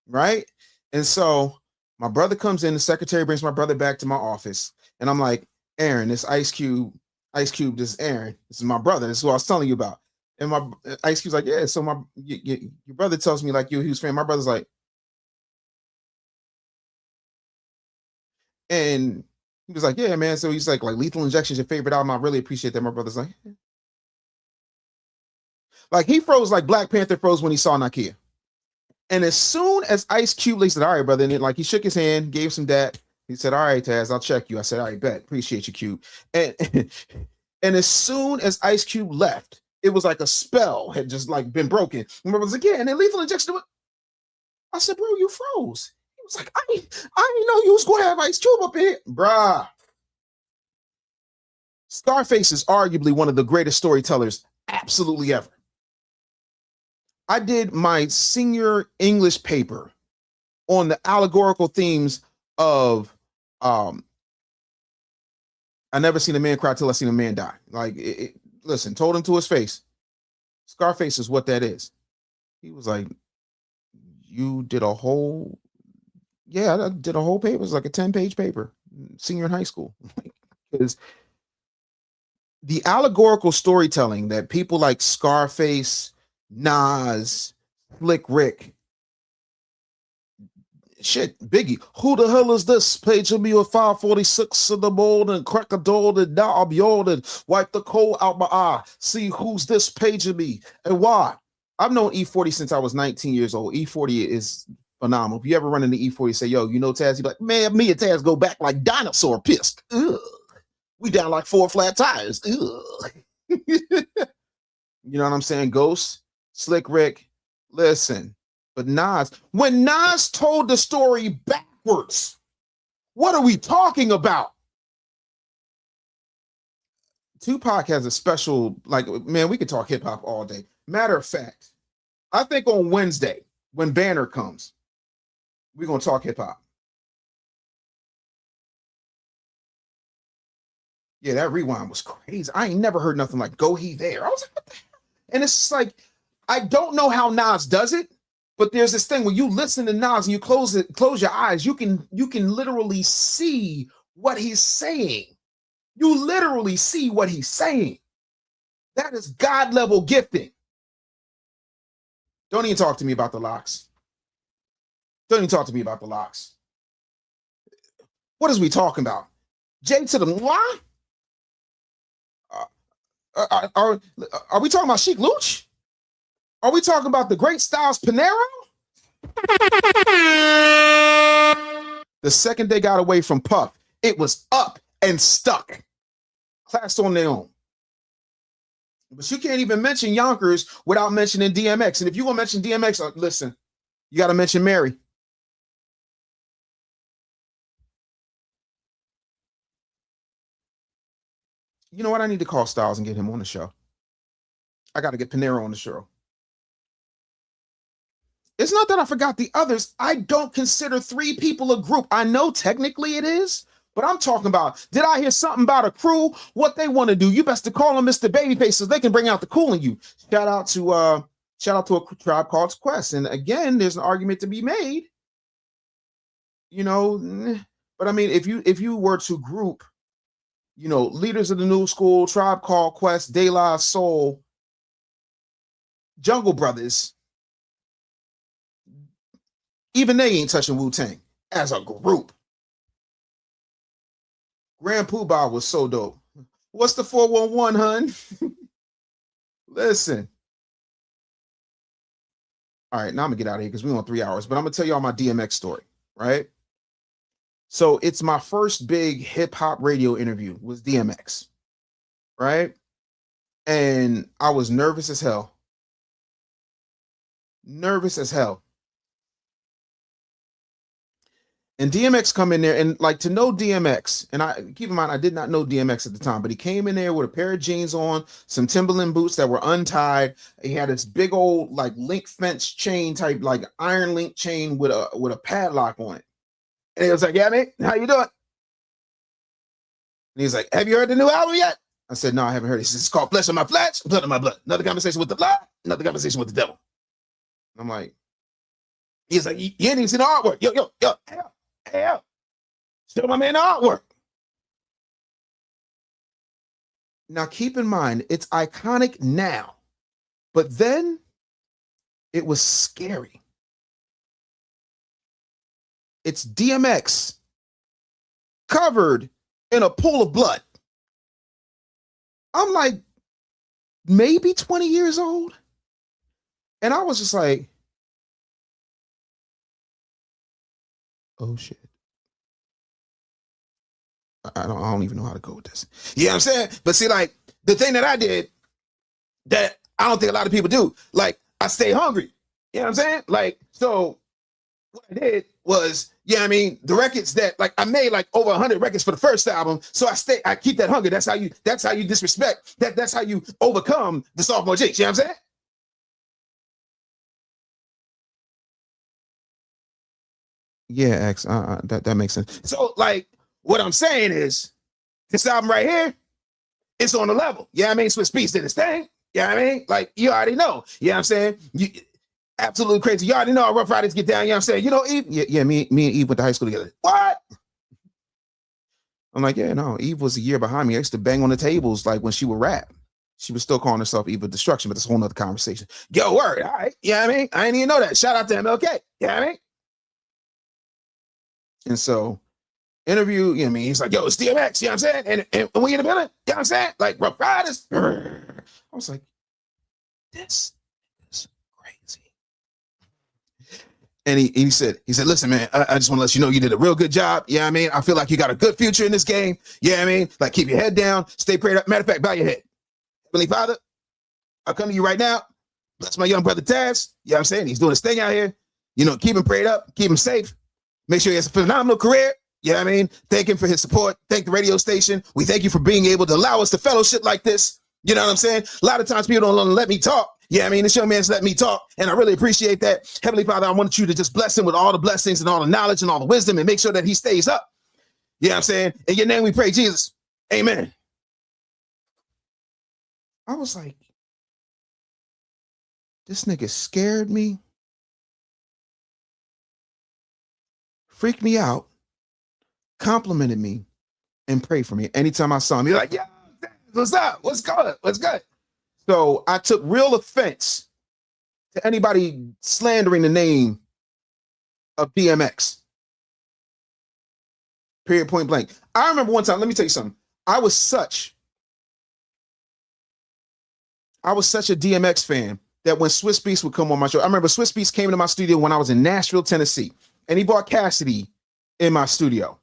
Right. And so my brother comes in, the secretary brings my brother back to my office, and I'm like, Aaron, this Ice Cube, this is Aaron. This is my brother. This is what I was telling you about. And my Ice Cube's like, yeah, so your brother tells me like you're a huge fan. My brother's like, and he was like, yeah, man. So he's like Lethal Injection's your favorite album. I really appreciate that. My brother's like, yeah. Like he froze like Black Panther froze when he saw Nakia. And as soon as Ice Cube said, all right, brother, and like he shook his hand, gave some dat. He said, all right, Taz, I'll check you. I said, all right, bet. Appreciate you, Cube. And as soon as Ice Cube left, it was like a spell had just like been broken. And I was like, yeah, and then Lethal Injection. I said, bro, you froze. He was like, I didn't know you was going to have Ice Cube up in here. Bruh. Scarface is arguably one of the greatest storytellers absolutely ever. I did my senior English paper on the allegorical themes of I never seen a man cry till I seen a man die. Like, listen, told him to his face, Scarface is what that is. He was like, you did a whole, yeah, I did a whole paper. It was like a 10-page paper, senior in high school. Because the allegorical storytelling that people like Scarface, Nas, Slick Rick, shit, Biggie, who the hell is this? Page of me with 546 in the morning, crack a door, and now I'm yawning, wipe the coal out my eye, see who's this page of me and why. I've known E40 since I was 19 years old. E40 is phenomenal. If you ever run into E40, say, yo, you know Taz? You'd be like, man, me and Taz go back like dinosaur piss. Ugh. We down like 4 flat tires. Ugh. You know what I'm saying? Ghost, Slick Rick, listen. But Nas, when Nas told the story backwards, what are we talking about? Tupac has a special, like, man, we could talk hip hop all day. Matter of fact, I think on Wednesday, when Banner comes, we're going to talk hip hop. Yeah, that rewind was crazy. I ain't never heard nothing like Go He There. I was like, what the hell? And it's just like, I don't know how Nas does it, but there's this thing when you listen to Nas and you close your eyes, you can literally see what he's saying. You literally see what he's saying. That is God level gifting. Don't even talk to me about the locks. Don't even talk to me about the locks. What is we talking about? J to the moi? Are we talking about Sheik Luch? Are we talking about the great Styles Pinero? The second they got away from Puff, it was up and stuck. Class on their own. But you can't even mention Yonkers without mentioning DMX. And if you want to mention DMX, listen, you got to mention Mary. You know what? I need to call Styles and get him on the show. I got to get Pinero on the show. It's not that I forgot the others. I don't consider 3 people a group. I know technically it is, but I'm talking about, did I hear something about a crew? What they want to do? You best to call them Mr. Babyface so they can bring out the cool in you. Shout out to a Tribe Called Quest. And again, there's an argument to be made. You know, but I mean, if you were to group you know, leaders of the new school, Tribe Called Quest, De La Soul, Jungle Brothers, even they ain't touching Wu-Tang as a group. Grand Poobah was so dope. What's the 411, hun? Listen. All right, now I'm gonna get out of here because we're on 3 hours, but I'm gonna tell y'all my DMX story, right? So it's my first big hip hop radio interview was DMX, right? And I was nervous as hell. Nervous as hell. And DMX come in there, and like, to know DMX, and I keep in mind I did not know DMX at the time, but he came in there with a pair of jeans on, some Timberland boots that were untied. He had this big old like link fence chain type, like iron link chain with a padlock on it. And he was like, "Yeah, mate, how you doing?" And he's like, "Have you heard the new album yet?" I said, "No, I haven't heard it." He says, "It's called Flesh on My Flesh, Blood on My Blood. Another conversation with the blood, another conversation with the devil." I'm like, he's like, "You ain't even seen the artwork. Yo, hey, show my man the artwork." Now, keep in mind, it's iconic now, but then it was scary. It's DMX covered in a pool of blood. I'm like maybe 20 years old. And I was just like, oh shit. I don't even know how to go with this. You know what I'm saying? But see, like, the thing that I did that I don't think a lot of people do, like, I stay hungry. You know what I'm saying? Like, so what I did was, I mean, the records that, like, I made like over 100 records for the first album. So I keep that hunger. That's how you disrespect. That's how you overcome the sophomore jinx. You know what I'm saying? Yeah, X, that makes sense. So, like, what I'm saying is, this album right here, it's on the level. Yeah, I mean, Swiss Beats did his thing. Yeah, I mean, like, you already know. Yeah, I'm saying, you absolutely crazy. You already know how Rough Riders get down. You know what I'm saying? You know, Eve. Yeah, me and Eve went to high school together. What? I'm like, yeah, no. Eve was a year behind me. I used to bang on the tables like when she would rap. She was still calling herself Eve of Destruction, but that's a whole nother conversation. Yo, word. All right. Yeah, I mean, I didn't even know that. Shout out to MLK. Yeah, I mean. And so, interview, you know what I mean? He's like, yo, it's DMX, you know what I'm saying? And we in the building, you know what I'm saying? Like, Rough Riders. I was like, this is crazy. And he said, listen, man, I just want to let you know you did a real good job. Yeah, I mean, I feel like you got a good future in this game. Yeah, I mean, like, keep your head down, stay prayed up. Matter of fact, bow your head. Heavenly Father, I come to you right now. Bless my young brother Taz. You know what I'm saying? He's doing his thing out here. You know, keep him prayed up, keep him safe. Make sure he has a phenomenal career. You know what I mean? Thank him for his support. Thank the radio station. We thank you for being able to allow us to fellowship like this. You know what I'm saying? A lot of times people don't let me talk. Yeah, I mean, this young man's let me talk, and I really appreciate that. Heavenly Father, I want you to just bless him with all the blessings and all the knowledge and all the wisdom and make sure that he stays up. You know what I'm saying? In your name we pray, Jesus. Amen. I was like, this nigga scared me, freaked me out, complimented me, and prayed for me. Anytime I saw him, he's like, yeah, what's up? What's good? What's good? So I took real offense to anybody slandering the name of DMX. Period, point blank. I remember one time, let me tell you something. I was such a DMX fan that when Swiss Beats would come on my show, I remember Swiss Beats came into my studio when I was in Nashville, Tennessee, and he brought Cassidy in my studio.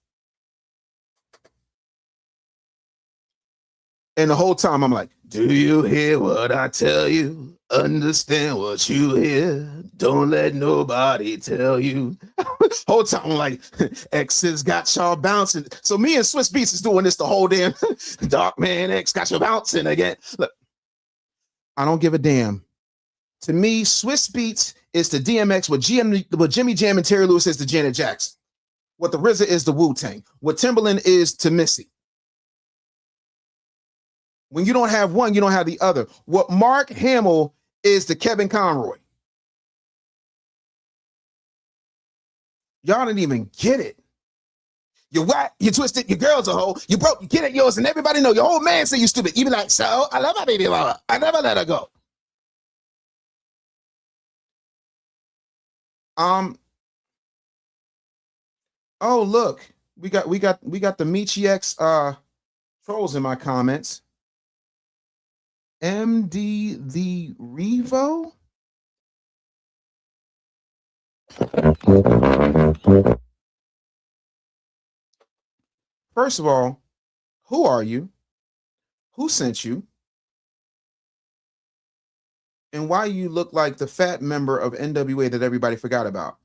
And the whole time I'm like, do you hear what I tell you? Understand what you hear. Don't let nobody tell you. Whole time I'm like, X's got y'all bouncing. So me and Swiss Beats is doing this the whole damn Dark Man X got you bouncing again. Look, I don't give a damn. To me, Swiss Beats is the DMX, what Jimmy Jam and Terry Lewis is to Janet Jackson. What the RZA is to Wu-Tang. What Timberland is to Missy. When you don't have one, you don't have the other. What Mark Hamill is to Kevin Conroy. Y'all didn't even get it. You're whack, you twisted, your girl's a hoe, you broke, you kid at yours, and everybody know your old man say you stupid. You be like, so I love my baby mama. I never let her go. Oh look, we got the Michi X trolls in my comments. MD the Revo. First of all, who are you? Who sent you? And why you look like the fat member of NWA that everybody forgot about?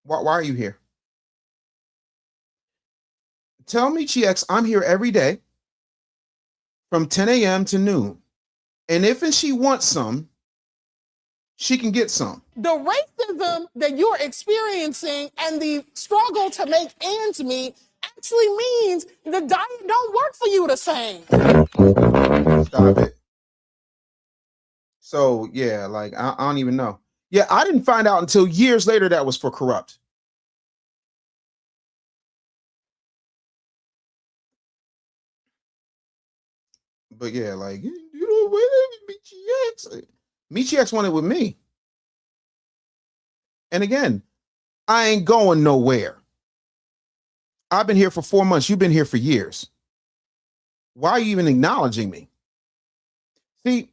Why are you here? Tell me, GX, I'm here every day from 10 a.m. to noon. And if she wants some, she can get some. The racism that you're experiencing and the struggle to make ends meet actually means the diet don't work for you the same. Stop it. So, yeah, like, I don't even know. Yeah, I didn't find out until years later that was for corrupt. But yeah, like, you know, where Michi X wanted with me. And again, I ain't going nowhere. I've been here for 4 months. You've been here for years. Why are you even acknowledging me? See,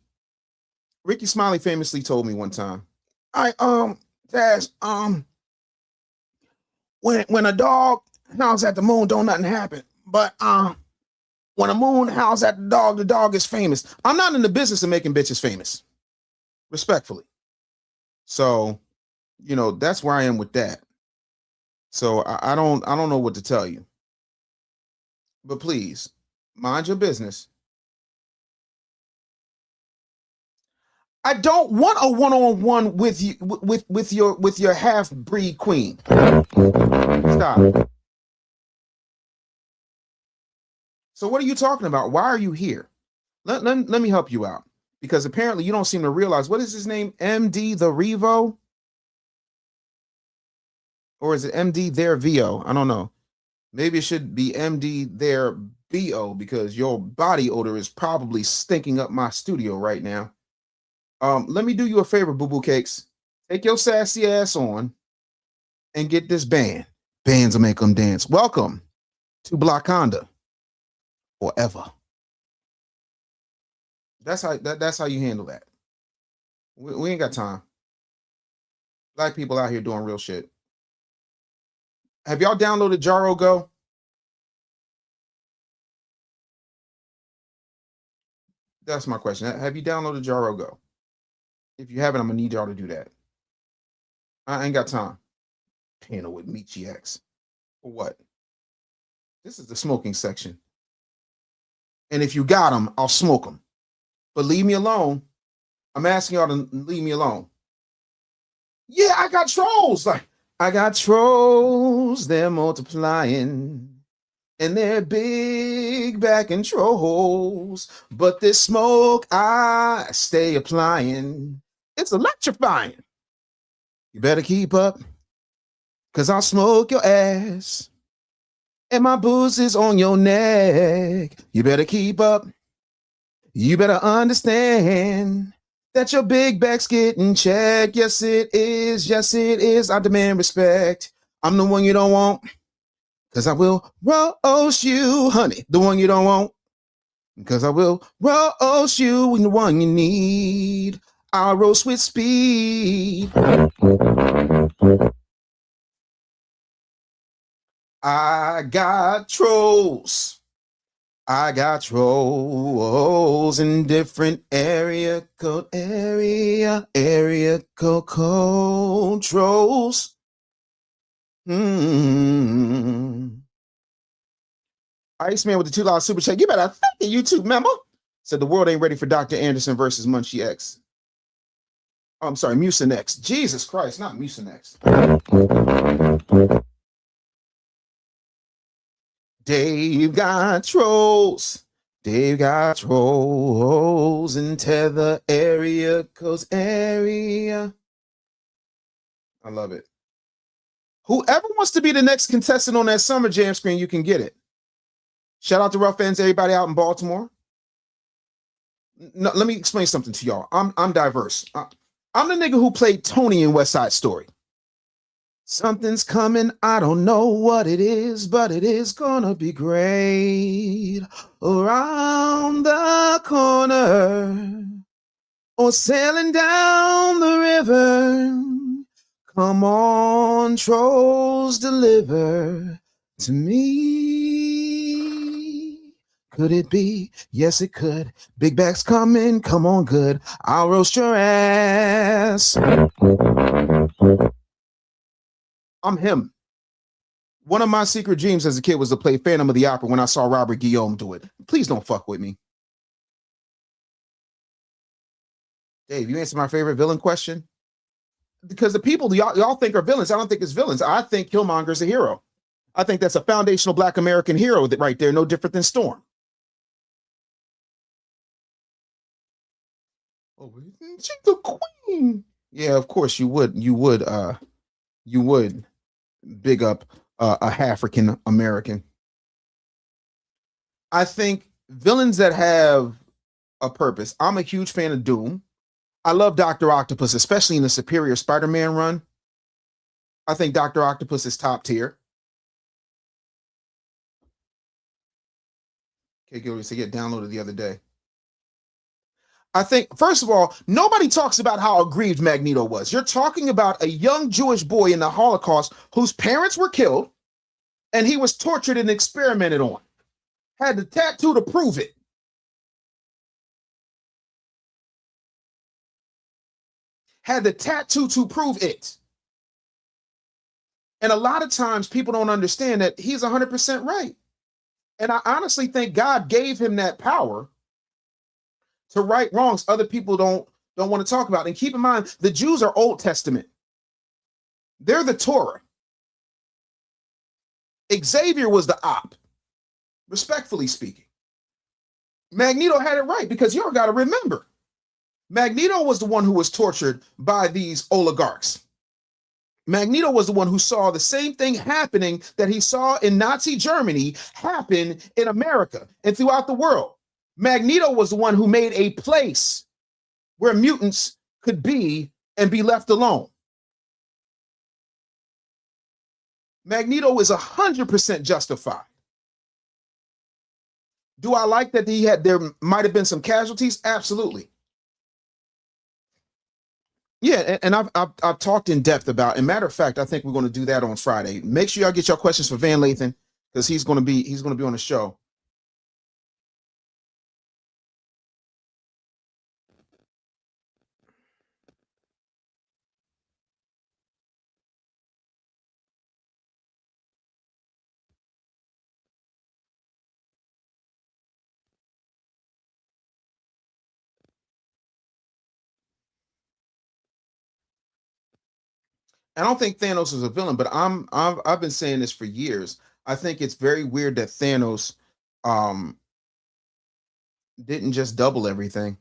Ricky Smiley famously told me one time, Taz, when a dog howls at the moon, don't nothing happen. But when a moon howls at the dog is famous. I'm not in the business of making bitches famous. Respectfully. So, you know, that's where I am with that. So I don't know what to tell you. But please, mind your business. I don't want a one-on-one with you with your half-breed queen. Stop. So what are you talking about? Why are you here? Let me help you out. Because apparently you don't seem to realize, what is his name? MD the Revo? Or is it MD their VO? I don't know. Maybe it should be MD their BO, because your body odor is probably stinking up my studio right now. Let me do you a favor, boo-boo cakes. Take your sassy ass on and get this band. Bands will make them dance. Welcome to Blockonda forever. That's how you handle that. We ain't got time. Black people out here doing real shit. Have y'all downloaded JaroGo? That's my question. Have you downloaded JaroGo? If you haven't, I'm gonna need y'all to do that. I ain't got time. Panel with Michi X. For what? This is the smoking section. And if you got them, I'll smoke them. But leave me alone. I'm asking y'all to leave me alone. Yeah, I got trolls. Like, I got trolls. They're multiplying. And they're big back and trolls. But this smoke I stay applying. It's electrifying. You better keep up, because I'll smoke your ass. And my booze is on your neck. You better keep up. You better understand that your big back's getting checked. Yes, it is. Yes, it is. I demand respect. I'm the one you don't want, because I will roast you, honey. The one you don't want, because I will roast you, and the one you need. I'll roast with speed. I got trolls. I got trolls in different area code trolls. Iceman with the $2 super chat. You better thank the YouTube member. Said the world ain't ready for Dr. Anderson versus Munchie X. Oh, I'm sorry, Mucinex. Jesus Christ, not Mucinex. Dave got trolls. Dave got trolls in tether area codes area. I love it. Whoever wants to be the next contestant on that Summer Jam screen, you can get it. Shout out to Rough Fans, everybody out in Baltimore. No, let me explain something to y'all. I'm diverse. I'm the nigga who played Tony in West Side Story. Something's coming, I don't know what it is, but it is gonna be great. Around the corner, or sailing down the river. Come on, trolls, deliver to me. Could it be? Yes, it could. Big bags coming, come on, good. I'll roast your ass. I'm him. One of my secret dreams as a kid was to play Phantom of the Opera when I saw Robert Guillaume do it. Please don't fuck with me. Dave, you answer my favorite villain question? Because the people y'all think are villains, I don't think it's villains. I think Killmonger's a hero. I think that's a foundational Black American hero that right there, no different than Storm. Oh, she's the queen. Yeah, of course you would. You would big up a African American. I think villains that have a purpose. I'm a huge fan of Doom. I love Dr. Octopus, especially in the Superior Spider-Man run. I think Dr. Octopus is top tier. Okay, Gilroy said, get downloaded the other day. I think, first of all, nobody talks about how aggrieved Magneto was. You're talking about a young Jewish boy in the Holocaust whose parents were killed and he was tortured and experimented on. Had the tattoo to prove it. Had the tattoo to prove it. And a lot of times people don't understand that he's 100% right. And I honestly think God gave him that power to right wrongs other people don't want to talk about. And keep in mind, the Jews are Old Testament. They're the Torah. Xavier was the op, respectfully speaking. Magneto had it right because y'all got to remember, Magneto was the one who was tortured by these oligarchs. Magneto was the one who saw the same thing happening that he saw in Nazi Germany happen in America and throughout the world. Magneto was the one who made a place where mutants could be and be left alone. Magneto is 100% justified. Do I like that there might have been some casualties? Absolutely. Yeah, and I've talked in depth about, and matter of fact, I think we're going to do that on Friday. Make sure y'all get your questions for Van Lathan because he's going to be on the show. I don't think Thanos is a villain, but I've been saying this for years. I think it's very weird that Thanos didn't just double everything,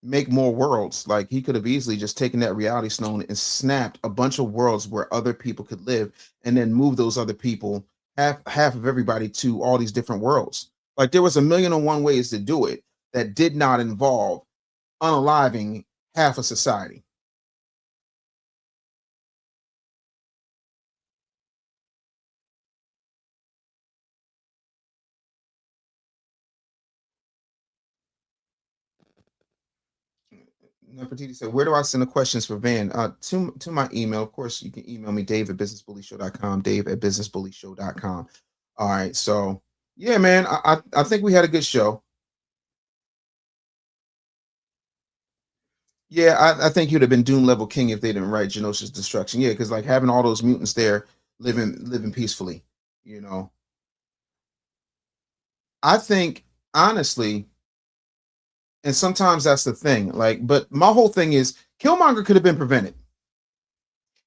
make more worlds. Like he could have easily just taken that reality stone and snapped a bunch of worlds where other people could live, and then move those other people, half of everybody, to all these different worlds. Like there was 1,000,001 ways to do it that did not involve unaliving half of society. Nefertiti said, where do I send the questions for Van? To my email. Of course, you can email me, dave@businessbullyshow.com, dave@businessbullyshow.com. All right. So, yeah, man, I think we had a good show. Yeah, I think you'd have been Doom level king if they didn't write Genosha's destruction. Yeah, because like having all those mutants there living peacefully, you know. I think, honestly, and sometimes that's the thing. Like, but my whole thing is Killmonger could have been prevented.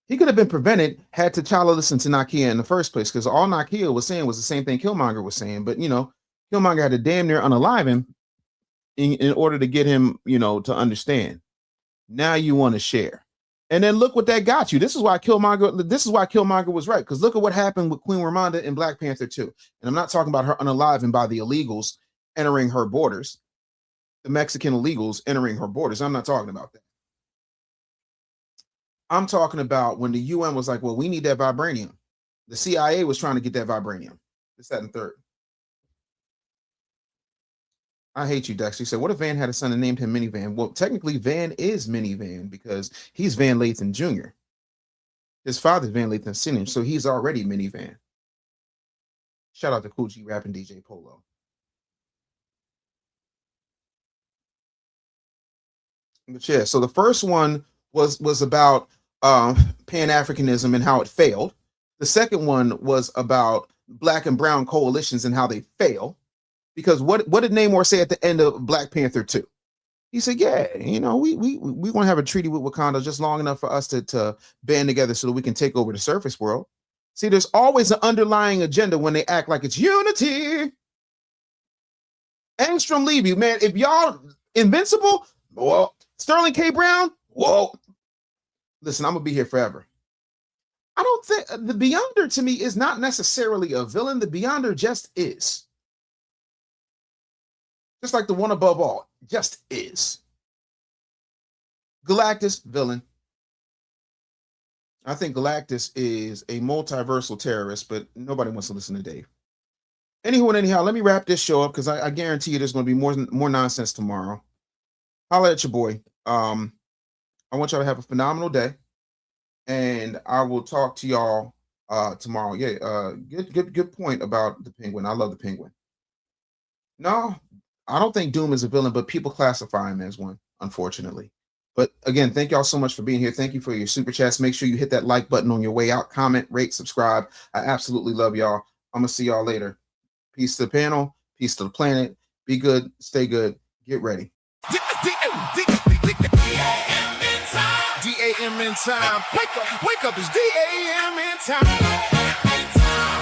He could have been prevented had T'Challa listened to Nakia in the first place, because all Nakia was saying was the same thing Killmonger was saying. But you know, Killmonger had to damn near unalive him in order to get him, you know, to understand. Now you want to share. And then look what that got you. This is why Killmonger was right. Because look at what happened with Queen Ramonda in Black Panther 2. And I'm not talking about her unalivened by the illegals entering her borders, the Mexican illegals entering her borders. I'm not talking about that. I'm talking about when the UN was like, well, we need that vibranium. The CIA was trying to get that vibranium. This, that, and third. I hate you, Dexter. You said, what if Van had a son and named him Minivan? Well, technically, Van is Minivan because he's Van Lathan Jr. His father's Van Lathan Sr., so he's already Minivan. Shout out to Cool G Rap and DJ Polo. But yeah, so the first one was about Pan-Africanism and how it failed. The second one was about Black and brown coalitions and how they fail. Because what did Namor say at the end of Black Panther 2? He said, yeah, we want to have a treaty with Wakanda just long enough for us to band together so that we can take over the surface world. See, there's always an underlying agenda when they act like it's unity. Angstrom Levy, man, if y'all invincible, well, Sterling K. Brown, whoa. Listen, I'm going to be here forever. I don't think the Beyonder to me is not necessarily a villain. The Beyonder just is. Just like the one above all, just is. Galactus, villain. I think Galactus is a multiversal terrorist, but nobody wants to listen to Dave. Anywho and anyhow, let me wrap this show up because I guarantee you there's going to be more nonsense tomorrow. Holla at your boy. I want y'all to have a phenomenal day, and I will talk to y'all tomorrow. Yeah, good point about the Penguin. I love the Penguin. No, I don't think Doom is a villain, but people classify him as one, unfortunately. But again, thank y'all so much for being here. Thank you for your super chats. Make sure you hit that like button on your way out. Comment, rate, subscribe. I absolutely love y'all. I'm going to see y'all later. Peace to the panel. Peace to the planet. Be good. Stay good. Get ready. D.A.M.N time. Wake up, it's D.A.M.N time.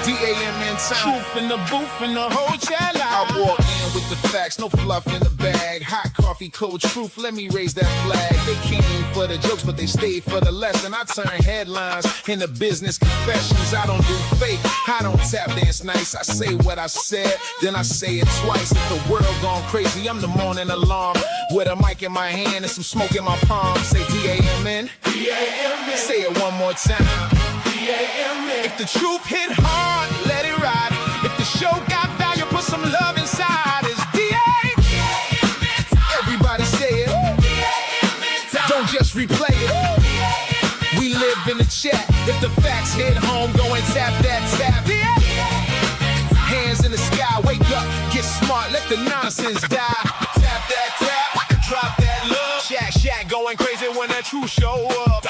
D.A.M.N time. Truth in the booth and the whole chat line. I walk in with the facts, no fluff in the bag. Hot coffee, cold truth, let me raise that flag. They came for the jokes, but they stayed for the lesson. I turn headlines into business confessions. I don't do fake, I don't tap dance nice. I say what I said, then I say it twice. If the world gone crazy, I'm the morning alarm. With a mic in my hand and some smoke in my palm. Say D.A.M.N. D.A.M.N. Say it one more time. D.A.M.N. If the truth hit hard, let it ride. If the show got value, put some love inside. It's D.A.M.N. Everybody say it. D.A.M.N. Don't just replay it. D.A.M.N. We live in the chat. If the facts hit home, go and tap that tap. D.A.M.N. Hands in the sky, wake up, get smart, let the nonsense die. Tap that tap, drop that love. Shack going crazy when that truth show up.